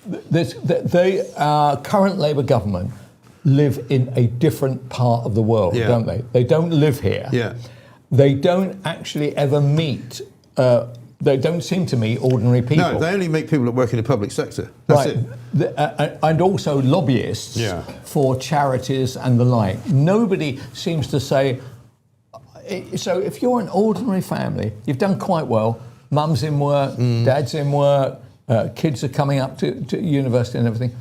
the current Labour government live in a different part of the world, don't they? They don't live here. Yeah. They don't actually ever meet. They don't seem to meet ordinary people. No, they only meet people that work in the public sector. That's it. And also lobbyists for charities and the like. Nobody seems to say. So if you're an ordinary family, you've done quite well. Mum's in work, dad's in work, kids are coming up to university and everything.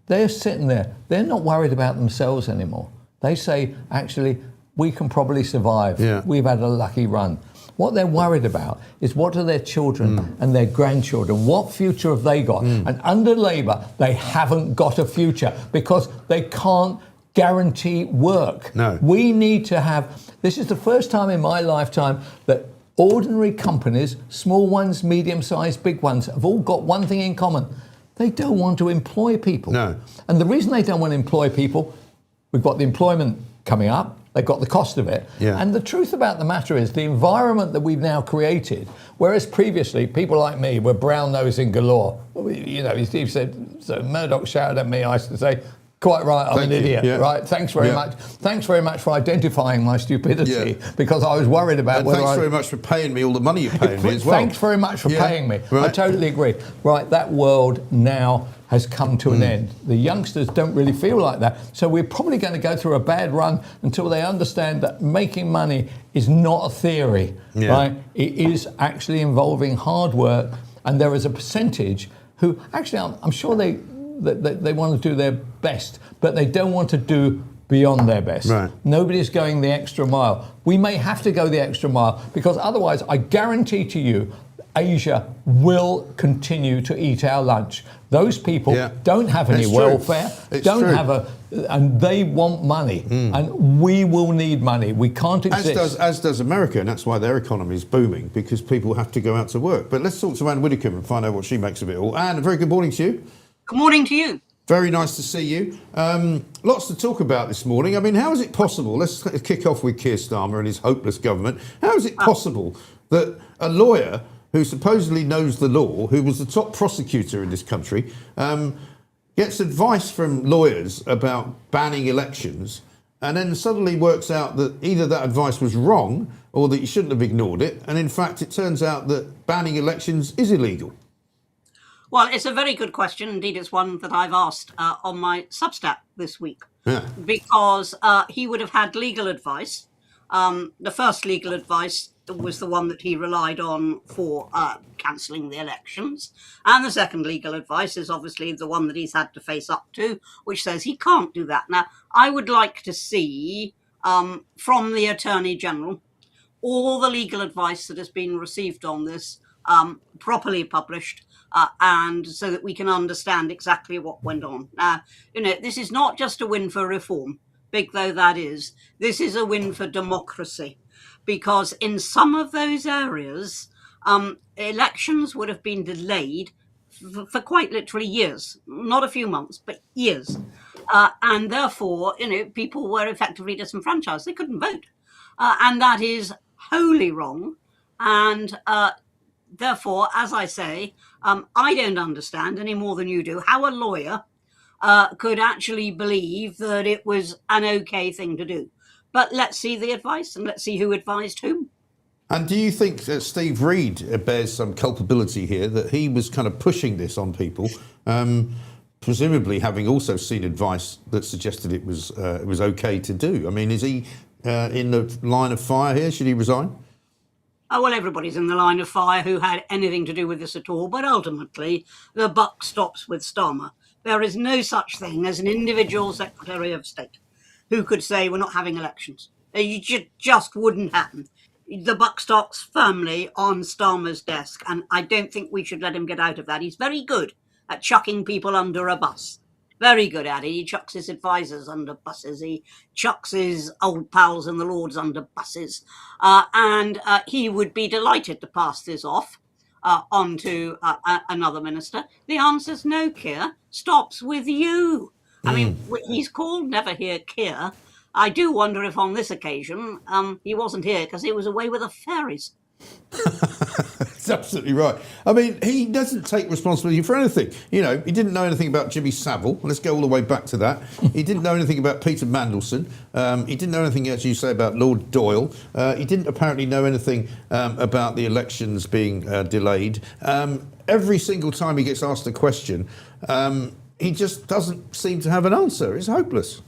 They're sitting there. They're not worried about themselves anymore. They say, actually, we can probably survive. Yeah. We've had a lucky run. What they're worried about is what are their children and their grandchildren? What future have they got? And under Labour, they haven't got a future because they can't guarantee work. No. We need to have, this is the first time in my lifetime that ordinary companies, small ones, medium-sized, big ones, have all got one thing in common. They don't want to employ people. No. And the reason they don't want to employ people, we've got the employment coming up, they've got the cost of it. Yeah. And the truth about the matter is the environment that we've now created, whereas previously people like me were brown-nosing galore. You know, Steve said, so Murdoch shouted at me, I used to say, quite right, I'm an idiot, right? Thanks very much. Thanks very much for identifying my stupidity because I was worried about and whether thanks very much for paying me all the money you're paying me as well. Thanks very much for paying me. Right. I totally agree. Right, that world now has come to an end. The youngsters don't really feel like that. So we're probably going to go through a bad run until they understand that making money is not a theory, right? It is actually involving hard work. And there is a percentage who, actually, I'm sure they want to do their best, but they don't want to do beyond their best. Right. Nobody's going the extra mile. We may have to go the extra mile because otherwise, I guarantee to you, Asia will continue to eat our lunch. Those people don't have any welfare, and they want money, and we will need money. We can't exist. As does America, and that's why their economy is booming, because people have to go out to work. But let's talk to Anne Widdicombe and find out what she makes of it all. Anne, a very good morning to you. Good morning to you. Very nice to see you. Lots to talk about this morning. I mean, how is it possible? Let's kick off with Keir Starmer and his hopeless government. How is it possible that a lawyer who supposedly knows the law, who was the top prosecutor in this country, gets advice from lawyers about banning elections, and then suddenly works out that either that advice was wrong or that you shouldn't have ignored it, and in fact it turns out that banning elections is illegal? Well, it's a very good question. Indeed, it's one that I've asked on my Substack this week. Yeah. Because he would have had legal advice. The first legal advice was the one that he relied on for cancelling the elections. And the second legal advice is obviously the one that he's had to face up to, which says he can't do that. Now, I would like to see from the Attorney General all the legal advice that has been received on this properly published, and so that we can understand exactly what went on. Now, this is not just a win for reform, big though that is. This is a win for democracy, because in some of those areas, elections would have been delayed for quite literally years, not a few months, but years. And therefore, people were effectively disenfranchised. They couldn't vote. And that is wholly wrong. And therefore, as I say, I don't understand any more than you do how a lawyer could actually believe that it was an okay thing to do. But let's see the advice and let's see who advised whom. And do you think that Steve Reid bears some culpability here, that he was kind of pushing this on people, presumably having also seen advice that suggested it was okay to do? I mean, is he in the line of fire here? Should he resign? Oh, well, everybody's in the line of fire who had anything to do with this at all, but ultimately the buck stops with Starmer. There is no such thing as an individual Secretary of State who could say we're not having elections. It just wouldn't happen. The buck stops firmly on Starmer's desk, and I don't think we should let him get out of that. He's very good at chucking people under a bus. Very good at it. He chucks his advisors under buses. He chucks his old pals and the Lords under buses. And he would be delighted to pass this off onto another minister. The answer's no, Keir. Stops with you. I mean, he's called Never Hear Keir. I do wonder if on this occasion he wasn't here because he was away with the fairies. That's absolutely right. I mean, he doesn't take responsibility for anything. He didn't know anything about Jimmy Savile. Let's go all the way back to that. He didn't know anything about Peter Mandelson. He didn't know anything, as you say, about Lord Doyle. He didn't apparently know anything about the elections being delayed. Every single time he gets asked a question, he just doesn't seem to have an answer. It's hopeless.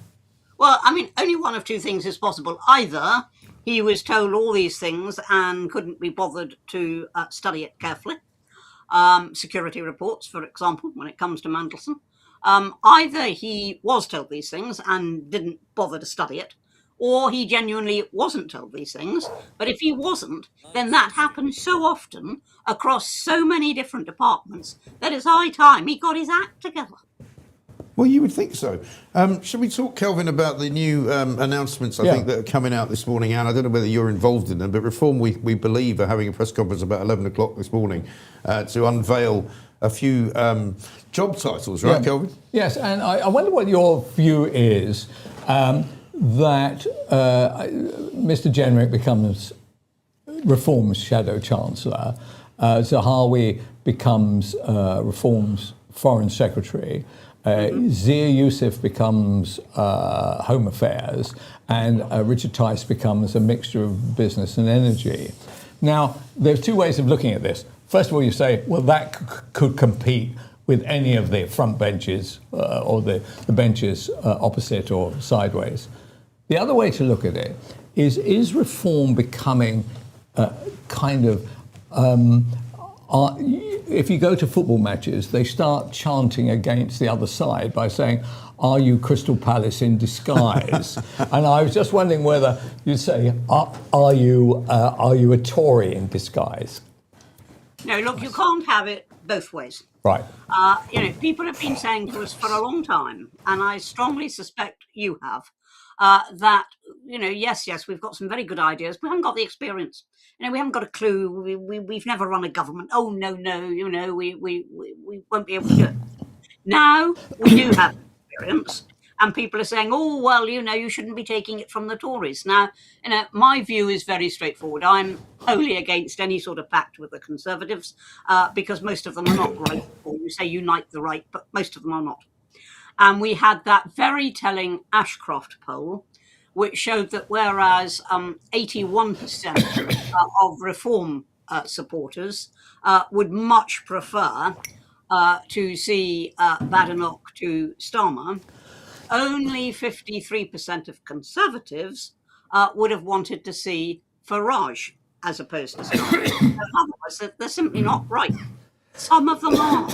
Well, I mean, only one of two things is possible. Either he was told all these things and couldn't be bothered to study it carefully. Security reports, for example, when it comes to Mandelson. Either he was told these things and didn't bother to study it, or he genuinely wasn't told these things. But if he wasn't, then that happens so often across so many different departments that it's high time he got his act together. Well, you would think so. Should we talk, Kelvin, about the new announcements, I think, that are coming out this morning? Anne, I don't know whether you're involved in them, but Reform, we believe, are having a press conference about 11 o'clock this morning to unveil a few job titles, right, Kelvin? Yes, and I wonder what your view is that Mr. Jenrick becomes Reform's Shadow Chancellor, Zahawi becomes Reform's Foreign Secretary, Zia Youssef becomes Home Affairs, and Richard Tice becomes a mixture of business and energy. Now, there's two ways of looking at this. First of all, you say, well, that could compete with any of the front benches or the benches opposite or sideways. The other way to look at it is Reform becoming kind of... if you go to football matches, they start chanting against the other side by saying, "Are you Crystal Palace in disguise?" And I was just wondering whether you'd say, "Are you a Tory in disguise?" No, look, you can't have it both ways. Right. People have been saying to us for a long time, and I strongly suspect you have, that, yes, we've got some very good ideas, but we haven't got the experience. We haven't got a clue. We've never run a government. Oh, no, we won't be able to do it. Now we do have experience, and people are saying, oh, well, you shouldn't be taking it from the Tories. Now, my view is very straightforward. I'm wholly against any sort of pact with the Conservatives, because most of them are not right. Or you say unite the right, but most of them are not. And we had that very telling Ashcroft poll, which showed that whereas 81% of reform supporters would much prefer to see Badenoch to Starmer, only 53% of Conservatives would have wanted to see Farage as opposed to Starmer. Otherwise, they're simply not right. Some of them are.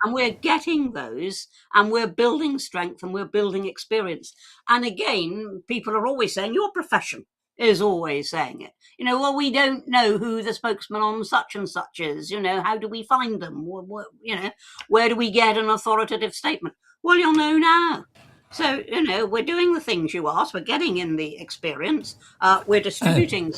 And we're getting those, and we're building strength, and we're building experience. And again, people are always saying, your profession is always saying it. Well, we don't know who the spokesman on such and such is. How do we find them? Where do we get an authoritative statement? Well, you'll know now. So, we're doing the things you asked. We're getting in the experience. We're distributing.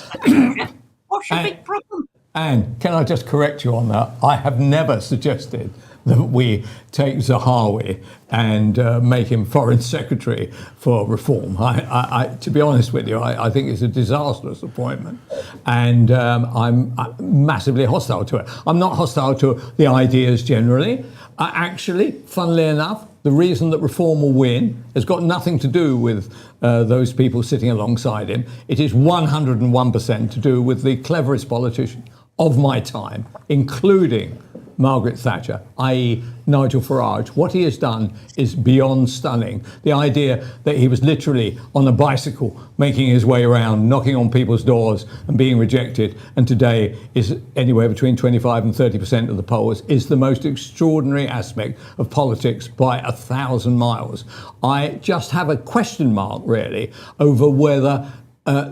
What's your big problem? And can I just correct you on that? I have never suggested that we take Zahawi and make him Foreign Secretary for reform. I to be honest with you, I think it's a disastrous appointment, and I'm massively hostile to it. I'm not hostile to the ideas generally. Actually, funnily enough, the reason that reform will win has got nothing to do with those people sitting alongside him. It is 101% to do with the cleverest politician of my time, including Margaret Thatcher, i.e. Nigel Farage. What he has done is beyond stunning. The idea that he was literally on a bicycle making his way around, knocking on people's doors and being rejected, and today is anywhere between 25 and 30% of the polls, is the most extraordinary aspect of politics by 1,000 miles. I just have a question mark, really, over whether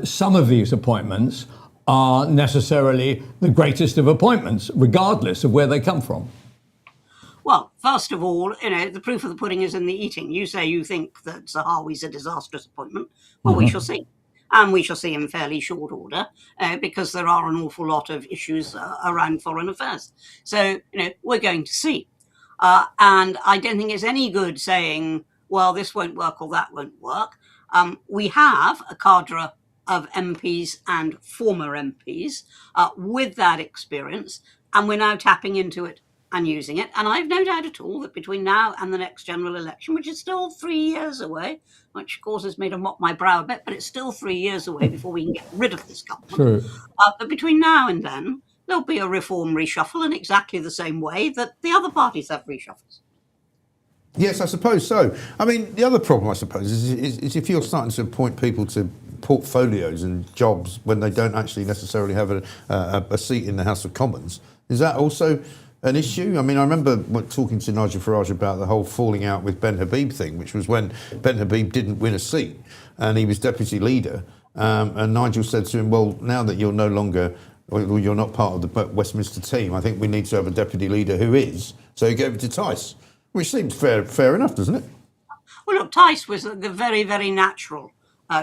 some of these appointments are necessarily the greatest of appointments, regardless of where they come from. Well, first of all, the proof of the pudding is in the eating. You say you think that Zahawi's a disastrous appointment. Well, we shall see. And we shall see in fairly short order, because there are an awful lot of issues around foreign affairs. So, we're going to see. And I don't think it's any good saying, well, this won't work or that won't work. We have a cadre of MPs and former MPs with that experience, and we're now tapping into it and using it. And I've no doubt at all that between now and the next general election, which is still 3 years away, which causes me to mop my brow a bit, but it's still 3 years away before we can get rid of this government. True. But between now and then, there'll be a reform reshuffle in exactly the same way that the other parties have reshuffles. Yes, I suppose so. I mean, the other problem, I suppose, is if you're starting to appoint people to portfolios and jobs when they don't actually necessarily have a seat in the House of Commons, is that also an issue? I mean, I remember talking to Nigel Farage about the whole falling out with Ben Habib thing, which was when Ben Habib didn't win a seat and he was deputy leader. And Nigel said to him, well, now that you're no longer, or you're not part of the Westminster team, I think we need to have a deputy leader who is. So he gave it to Tice, which seems fair enough, doesn't it? Well, look, Tice was the very, very natural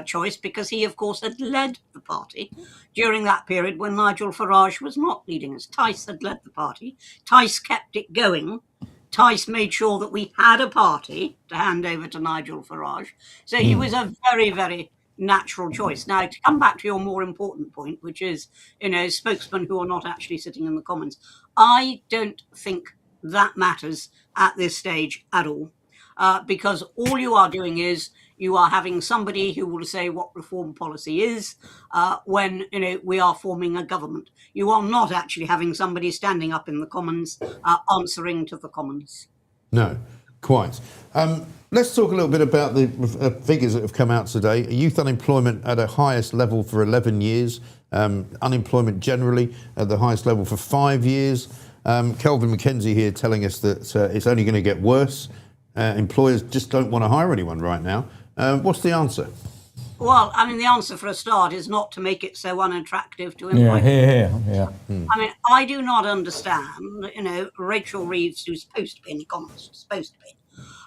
choice, because he, of course, had led the party during that period when Nigel Farage was not leading us. Tice had led the party. Tice kept it going. Tice made sure that we had a party to hand over to Nigel Farage. So he was a very, very natural choice. Now, to come back to your more important point, which is, spokesmen who are not actually sitting in the Commons, I don't think that matters at this stage at all, because all you are doing is you are having somebody who will say what reform policy is when we are forming a government. You are not actually having somebody standing up in the Commons answering to the Commons. No, quite. Let's talk a little bit about the figures that have come out today. Youth unemployment at a highest level for 11 years. Unemployment generally at the highest level for 5 years. Kelvin MacKenzie here telling us that it's only going to get worse. Employers just don't want to hire anyone right now. What's the answer? Well, I mean, the answer for a start is not to make it so unattractive to employ. Yeah. I mean, I do not understand, Rachel Reeves, who's supposed to be an economist,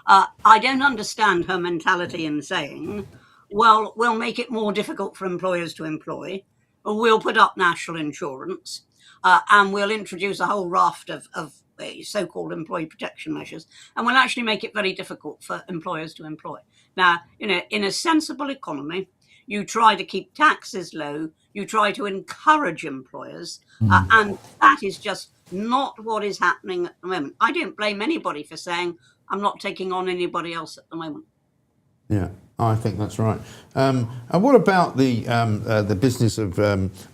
I don't understand her mentality in saying, well, we'll make it more difficult for employers to employ, we'll put up national insurance, and we'll introduce a whole raft of so-called employee protection measures, and we'll actually make it very difficult for employers to employ. Now, in a sensible economy, you try to keep taxes low, you try to encourage employers, and that is just not what is happening at the moment. I don't blame anybody for saying, I'm not taking on anybody else at the moment. Yeah, I think that's right. And what about the business of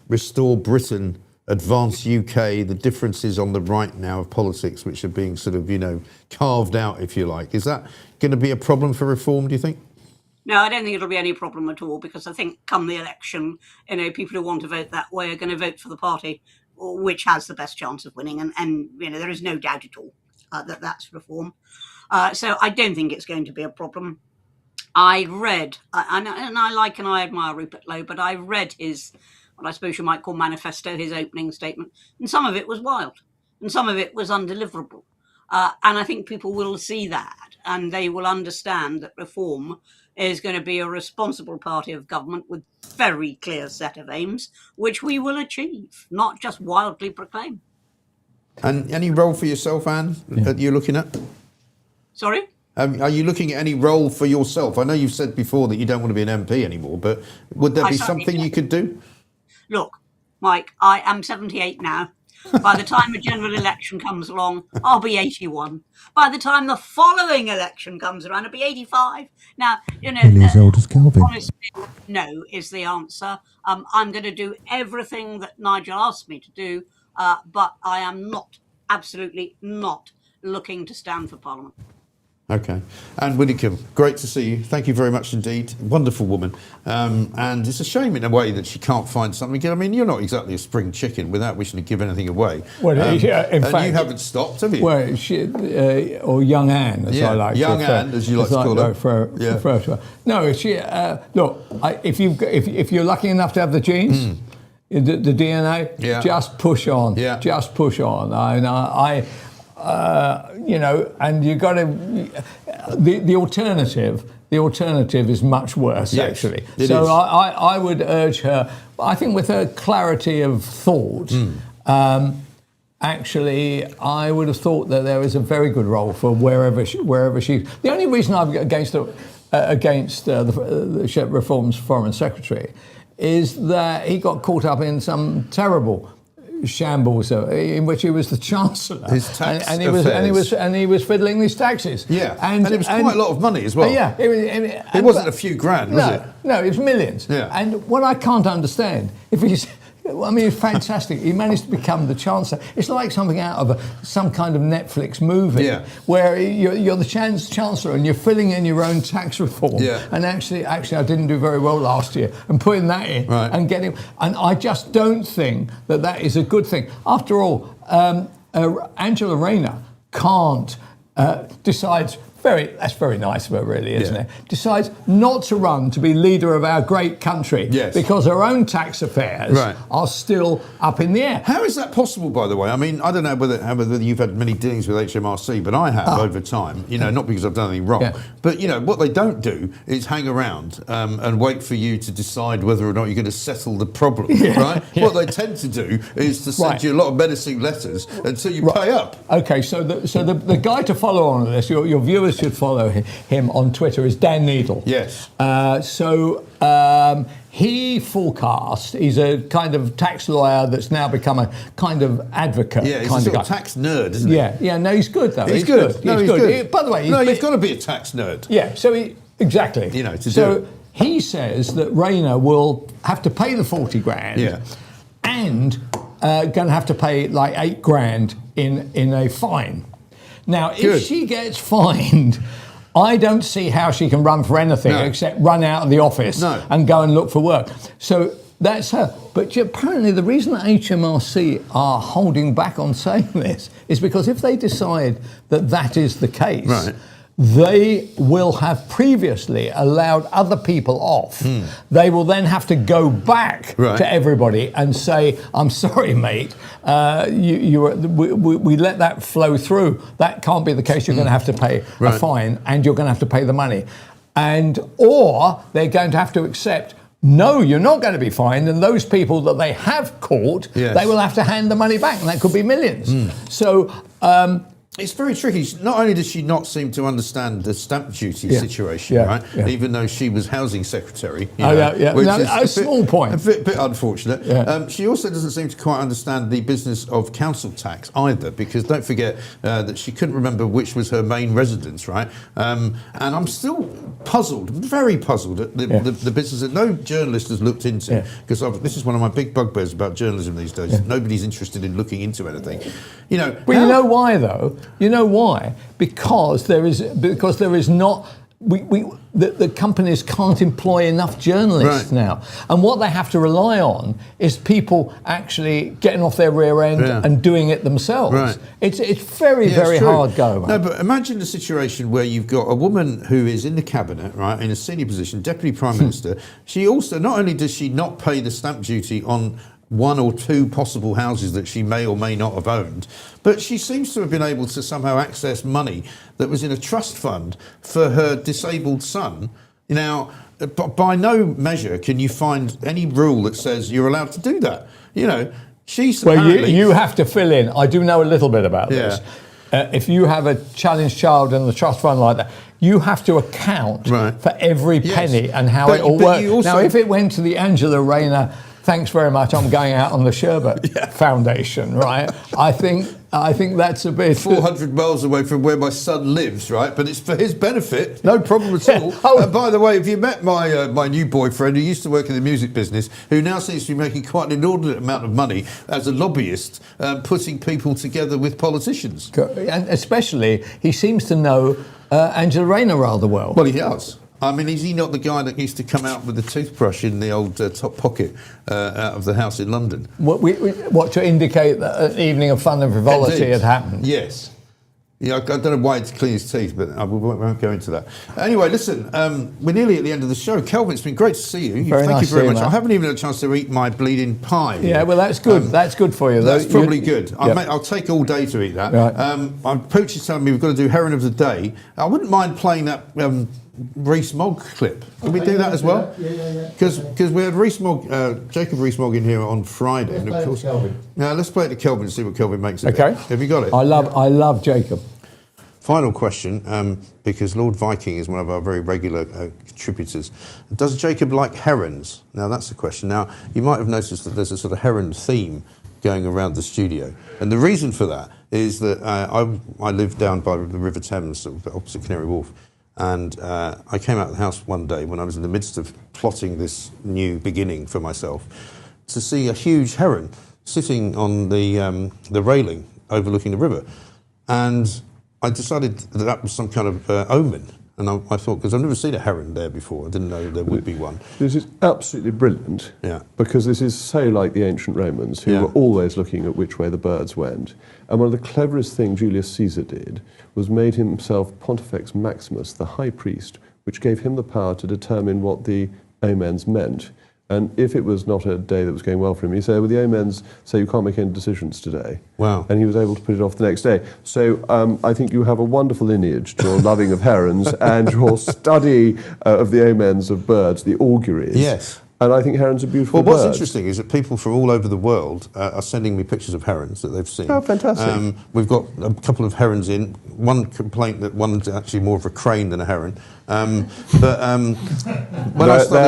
Restore Britain, Advance UK, the differences on the right now of politics, which are being sort of, carved out, if you like? Is that going to be a problem for reform, do you think? No, I don't think it'll be any problem at all, because I think come the election, people who want to vote that way are going to vote for the party which has the best chance of winning. And there is no doubt at all that that's reform. So I don't think it's going to be a problem. I read, and I like and I admire Rupert Lowe, but I read his, what I suppose you might call manifesto, his opening statement, and some of it was wild, and some of it was undeliverable. And I think people will see that, and they will understand that reform is going to be a responsible party of government with very clear set of aims, which we will achieve, not just wildly proclaim. And any role for yourself, Anne, that you're looking at? Sorry? Are you looking at any role for yourself? I know you've said before that you don't want to be an MP anymore, but would there be something you could do? Look, Mike, I am 78 now. By the time a general election comes along, I'll be 81. By the time the following election comes around, I'll be 85. Now, nearly as old as Kelvin. Honestly, no is the answer. I'm going to do everything that Nigel asked me to do, but I am absolutely not looking to stand for Parliament. Okay. Anne Widdicombe, great to see you. Thank you very much indeed. Wonderful woman. And it's a shame in a way that she can't find something. I mean, you're not exactly a spring chicken without wishing to give anything away. Well, in fact, you haven't stopped, have you? Well, or young Anne, as I like young to refer, Anne, as you like to call her. Refer to her. No, she. Look, if you're lucky enough to have the genes, the DNA, just push on. Yeah. Just push on. And you got to. The alternative is much worse, actually. So I would urge her. I think with her clarity of thought, actually, I would have thought that there is a very good role for wherever she. The only reason I'm against the Reform's Foreign Secretary is that he got caught up in some terrible shambles in which he was the Chancellor. His tax and he was fiddling these taxes. Yeah, and it was quite a lot of money as well. Yeah, it wasn't a few grand, was it? No, it was millions. Yeah. And what I can't understand, it's fantastic. He managed to become the Chancellor. It's like something out of some kind of Netflix movie where you're the Chancellor and you're filling in your own tax reform. Yeah. And actually, I didn't do very well last year, and putting that in and getting. And I just don't think that is a good thing. After all, Angela Rayner can't decides. That's very nice of her, really, isn't it? Decides not to run to be leader of our great country because her own tax affairs are still up in the air. How is that possible, by the way? I mean, I don't know whether you've had many dealings with HMRC, but I have over time, not because I've done anything wrong. But, what they don't do is hang around and wait for you to decide whether or not you're going to settle the problem, right? What they tend to do is to send you a lot of menacing letters until you pay up. Okay, so the guy to follow on this, your viewers should follow him on Twitter, is Dan Needle. Yes. He forecast, he's a kind of tax lawyer that's now become a kind of advocate. Yeah, he's a tax nerd, isn't he? Yeah, no, he's good though. He's good. He's good. By the way, you've got to be a tax nerd. Yeah, so exactly. He says that Rayner will have to pay the 40 grand and going to have to pay like 8 grand in a fine. Now, if she gets fined, I don't see how she can run for anything except run out of the office and go and look for work. So That's her. But apparently the reason that HMRC are holding back on saying this is because if they decide that that is the case, right, they will have previously allowed other people off. They will then have to go back to everybody and say, I'm sorry, mate, we let that flow through. That can't be the case. You're going to have to pay a fine and you're going to have to pay the money. Or they're going to have to accept, no, you're not going to be fined, and those people that they have caught, they will have to hand the money back, and that could be millions. So it's very tricky. Not only does she not seem to understand the stamp duty situation, right? Even though she was housing secretary, which is a small point, a bit unfortunate. She also doesn't seem to quite understand the business of council tax either, because don't forget that she couldn't remember which was her main residence, right? And I'm still puzzled, very puzzled at the business that no journalist has looked into, because this is one of my big bugbears about journalism these days. Nobody's interested in looking into anything. But you know why though? You know why? Because there is not. The companies can't employ enough journalists now, and what they have to rely on is people actually getting off their rear end and doing it themselves. It's very hard go. Man. No, but imagine the situation where you've got a woman who is in the cabinet, right, in a senior position, deputy prime minister. She also, not only does she not pay the stamp duty on one or two possible houses that she may or may not have owned, but she seems to have been able to somehow access money that was in a trust fund for her disabled son. Now, by no measure can you find any rule that says you're allowed to do that. She's you have to fill in. I do know a little bit about this. If you have a challenged child in the trust fund like that, you have to account for every penny and how it all works. Now, if it went to the Angela Rayner, thanks very much, I'm going out on the Sherbet Foundation, right? I think that's a bit 400 miles away from where my son lives, right? But it's for his benefit, no problem at all. And by the way, have you met my new boyfriend who used to work in the music business, who now seems to be making quite an inordinate amount of money as a lobbyist, putting people together with politicians? And especially, he seems to know Angela Rayner rather well. Well, he does. I mean, is he not the guy that used to come out with the toothbrush in the old top pocket out of the house in London? What to indicate that an evening of fun and frivolity had happened? Yes. Yeah, I don't know why it's clean his teeth, but I won't go into that. Anyway, listen, we're nearly at the end of the show. Kelvin, it's been great to see you. Thank you very much. I haven't even had a chance to eat my bleeding pie. Yeah, well, that's good. That's good for you. That's probably good. I'll take all day to eat that. Right. Pooch is telling me we've got to do Heron of the Day. I wouldn't mind playing that Rees-Mogg clip. Can we do that as well? Yeah. Because we had Jacob Rees-Mogg in here on Friday. Let's play it to Kelvin. Now let's play it to Kelvin and see what Kelvin makes of it. Okay. Have you got it? I love Jacob. Final question, because Lord Viking is one of our very regular contributors. Does Jacob like herons? Now that's the question. Now you might have noticed that there's a sort of heron theme going around the studio, and the reason for that is that I live down by the River Thames, sort of opposite Canary Wharf. And I came out of the house one day when I was in the midst of plotting this new beginning for myself to see a huge heron sitting on the railing overlooking the river. And I decided that was some kind of omen. And I thought, because I've never seen a heron there before, I didn't know there would be one. This is absolutely brilliant, because this is so like the ancient Romans, who were always looking at which way the birds went. And one of the cleverest things Julius Caesar did was made himself Pontifex Maximus, the high priest, which gave him the power to determine what the omens meant. And if it was not a day that was going well for him, he said, well, the omens say you can't make any decisions today. Wow. And he was able to put it off the next day. So I think you have a wonderful lineage to your loving of herons and your study of the omens of birds, the auguries. Yes. And I think herons are beautiful birds. What's birds. interesting is that people from all over the world are sending me pictures of herons that they've seen. Oh, fantastic. We've got a couple of herons in. One complaint that one's actually more of a crane than a heron. There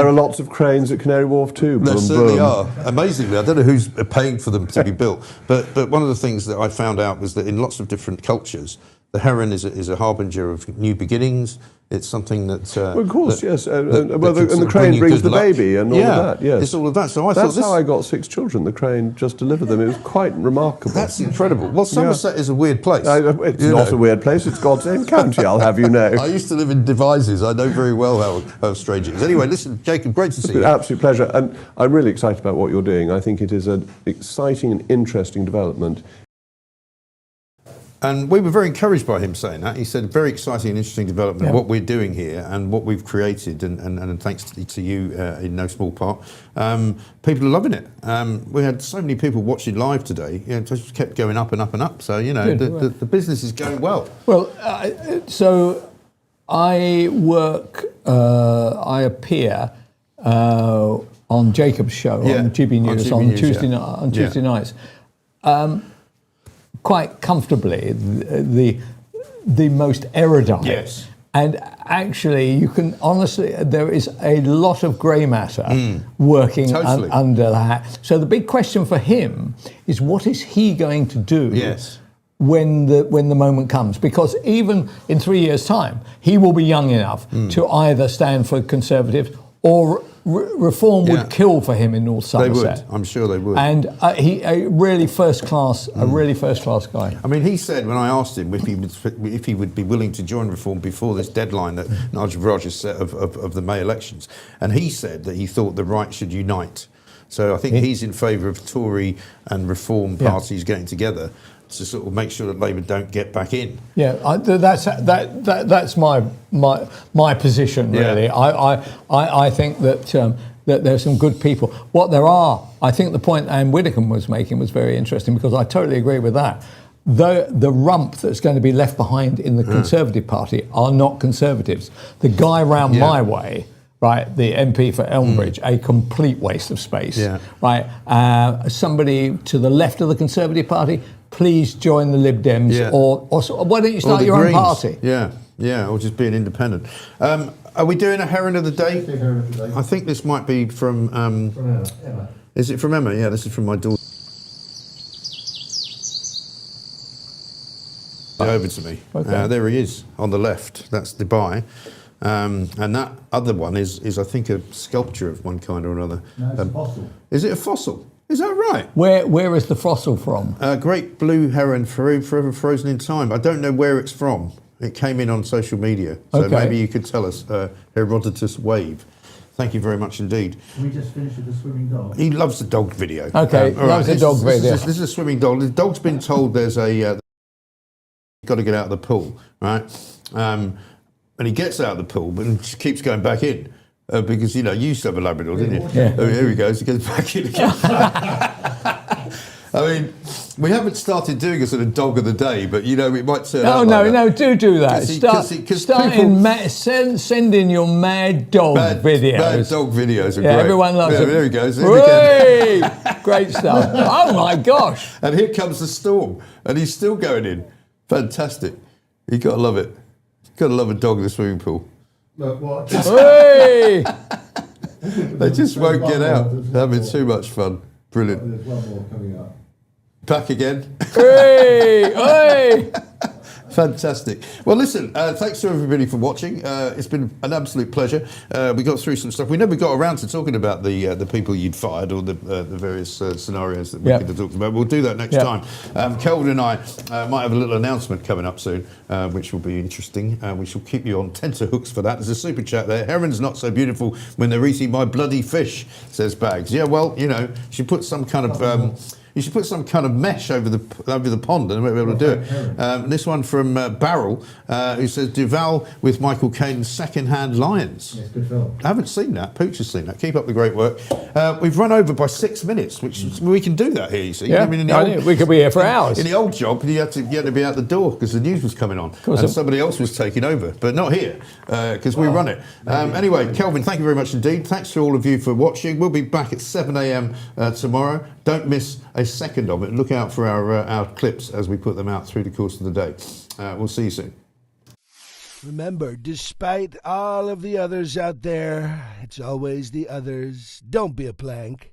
are lots of cranes at Canary Wharf too. There certainly are. Amazingly, I don't know who's paying for them to be built. But one of the things that I found out was that in lots of different cultures, the heron is a harbinger of new beginnings. It's something that... well, of course, yes. And that the crane brings the luck. baby and all of that, yes. It's all of that. So I That's thought how I got 6 children. The crane just delivered them. It was quite remarkable. That's incredible. Well, Somerset is a weird place. It's not a weird place. It's God's own county, I'll have you know. I used to live in Devizes. I know very well how strange it is. Anyway, listen, Jacob, great to see you. Absolute pleasure. And I'm really excited about what you're doing. I think it is an exciting and interesting development. And we were very encouraged by him saying that. He said, very exciting and interesting development, what we're doing here and what we've created, and thanks to you in no small part. People are loving it. We had so many people watching live today. It just kept going up and up and up. So, the business is going well. Well, so I appear on Jacob's show, on GB News, on Tuesday nights. Quite comfortably, the most erudite. Yes. And actually, you can honestly, there is a lot of grey matter working under that. So the big question for him is, what is he going to do? Yes. When the moment comes, because even in 3 years' time, he will be young enough to either stand for Conservatives or reform would kill for him in North Somerset. They would. I'm sure they would. And he a really first class guy. I mean, he said when I asked him if he would be willing to join Reform before this deadline that Nigel Farage has set of the May elections, and he said that he thought the right should unite. So I think he's in favour of Tory and Reform parties getting together to sort of make sure that Labour don't get back in. Yeah, that's my position really. I think that there's some good people. What there are, I think the point Anne Widdecombe was making was very interesting, because I totally agree with that. The rump that's going to be left behind in the Conservative Party are not Conservatives. The guy round my way, right, the MP for Elmbridge, a complete waste of space. Yeah. Right, somebody to the left of the Conservative Party, please join the Lib Dems, or why don't you start your own party? Yeah, or just be an independent. Are we doing a Heron of the Day? I think this might be from Emma. Is it from Emma? Yeah, this is from my daughter. Over to me. Okay. There he is on the left. That's Dubai. And that other one is I think, a sculpture of one kind or another. No, it's a fossil. Is it a fossil? Is that right? Where is the fossil from? Great blue heron, forever frozen in time. I don't know where it's from. It came in on social media. So maybe you could tell us. Herodotus wave. Thank you very much indeed. Can we just finish with the swimming dog? He loves the dog video. Okay, loves the dog video. This is a swimming dog. The dog's been told there's got to get out of the pool, right? And he gets out of the pool, but he keeps going back in. Because, you used to have a Labrador, didn't you? Yeah. Oh, here he goes. He goes back in again. I mean, we haven't started doing a sort of dog of the day, but, it might turn out like No, do that. Send in your mad dog videos. Mad dog videos are great. Everyone loves them. There he goes. Great stuff. Oh, my gosh. And here comes the storm, and he's still going in. Fantastic. You've got to love it. You've got to love a dog in the swimming pool. Look, what? Hey! They just won't get out. They're having too much fun. Brilliant. There's one more coming up. Back again. Hey! Fantastic. Well, listen, thanks to everybody for watching. It's been an absolute pleasure. We got through some stuff. We never got around to talking about the people you'd fired or the various scenarios that we could have talked about. We'll do that next time. Kelvin and I might have a little announcement coming up soon, which will be interesting. We shall keep you on tenterhooks for that. There's a super chat there. Heron's not so beautiful when they're eating my bloody fish, says Bags. Yeah, well, she put some kind of... You should put some kind of mesh over the pond and we'll be able to do it. This one from Barrel, who says Duval with Michael Caine's Second-Hand Lions. Yes, good film. I haven't seen that. Pooch has seen that. Keep up the great work. We've run over by 6 minutes, which we can do that here, you see. Yeah, we could be here for hours. In the old job, you had to be out the door because the news was coming on and somebody else was taking over, but not here because we run it. Anyway, Kelvin, thank you very much indeed. Thanks to all of you for watching. We'll be back at 7 a.m. Tomorrow. Don't miss a second of it. Look out for our clips as we put them out through the course of the day. We'll see you soon. Remember, despite all of the others out there, it's always the others. Don't be a plank.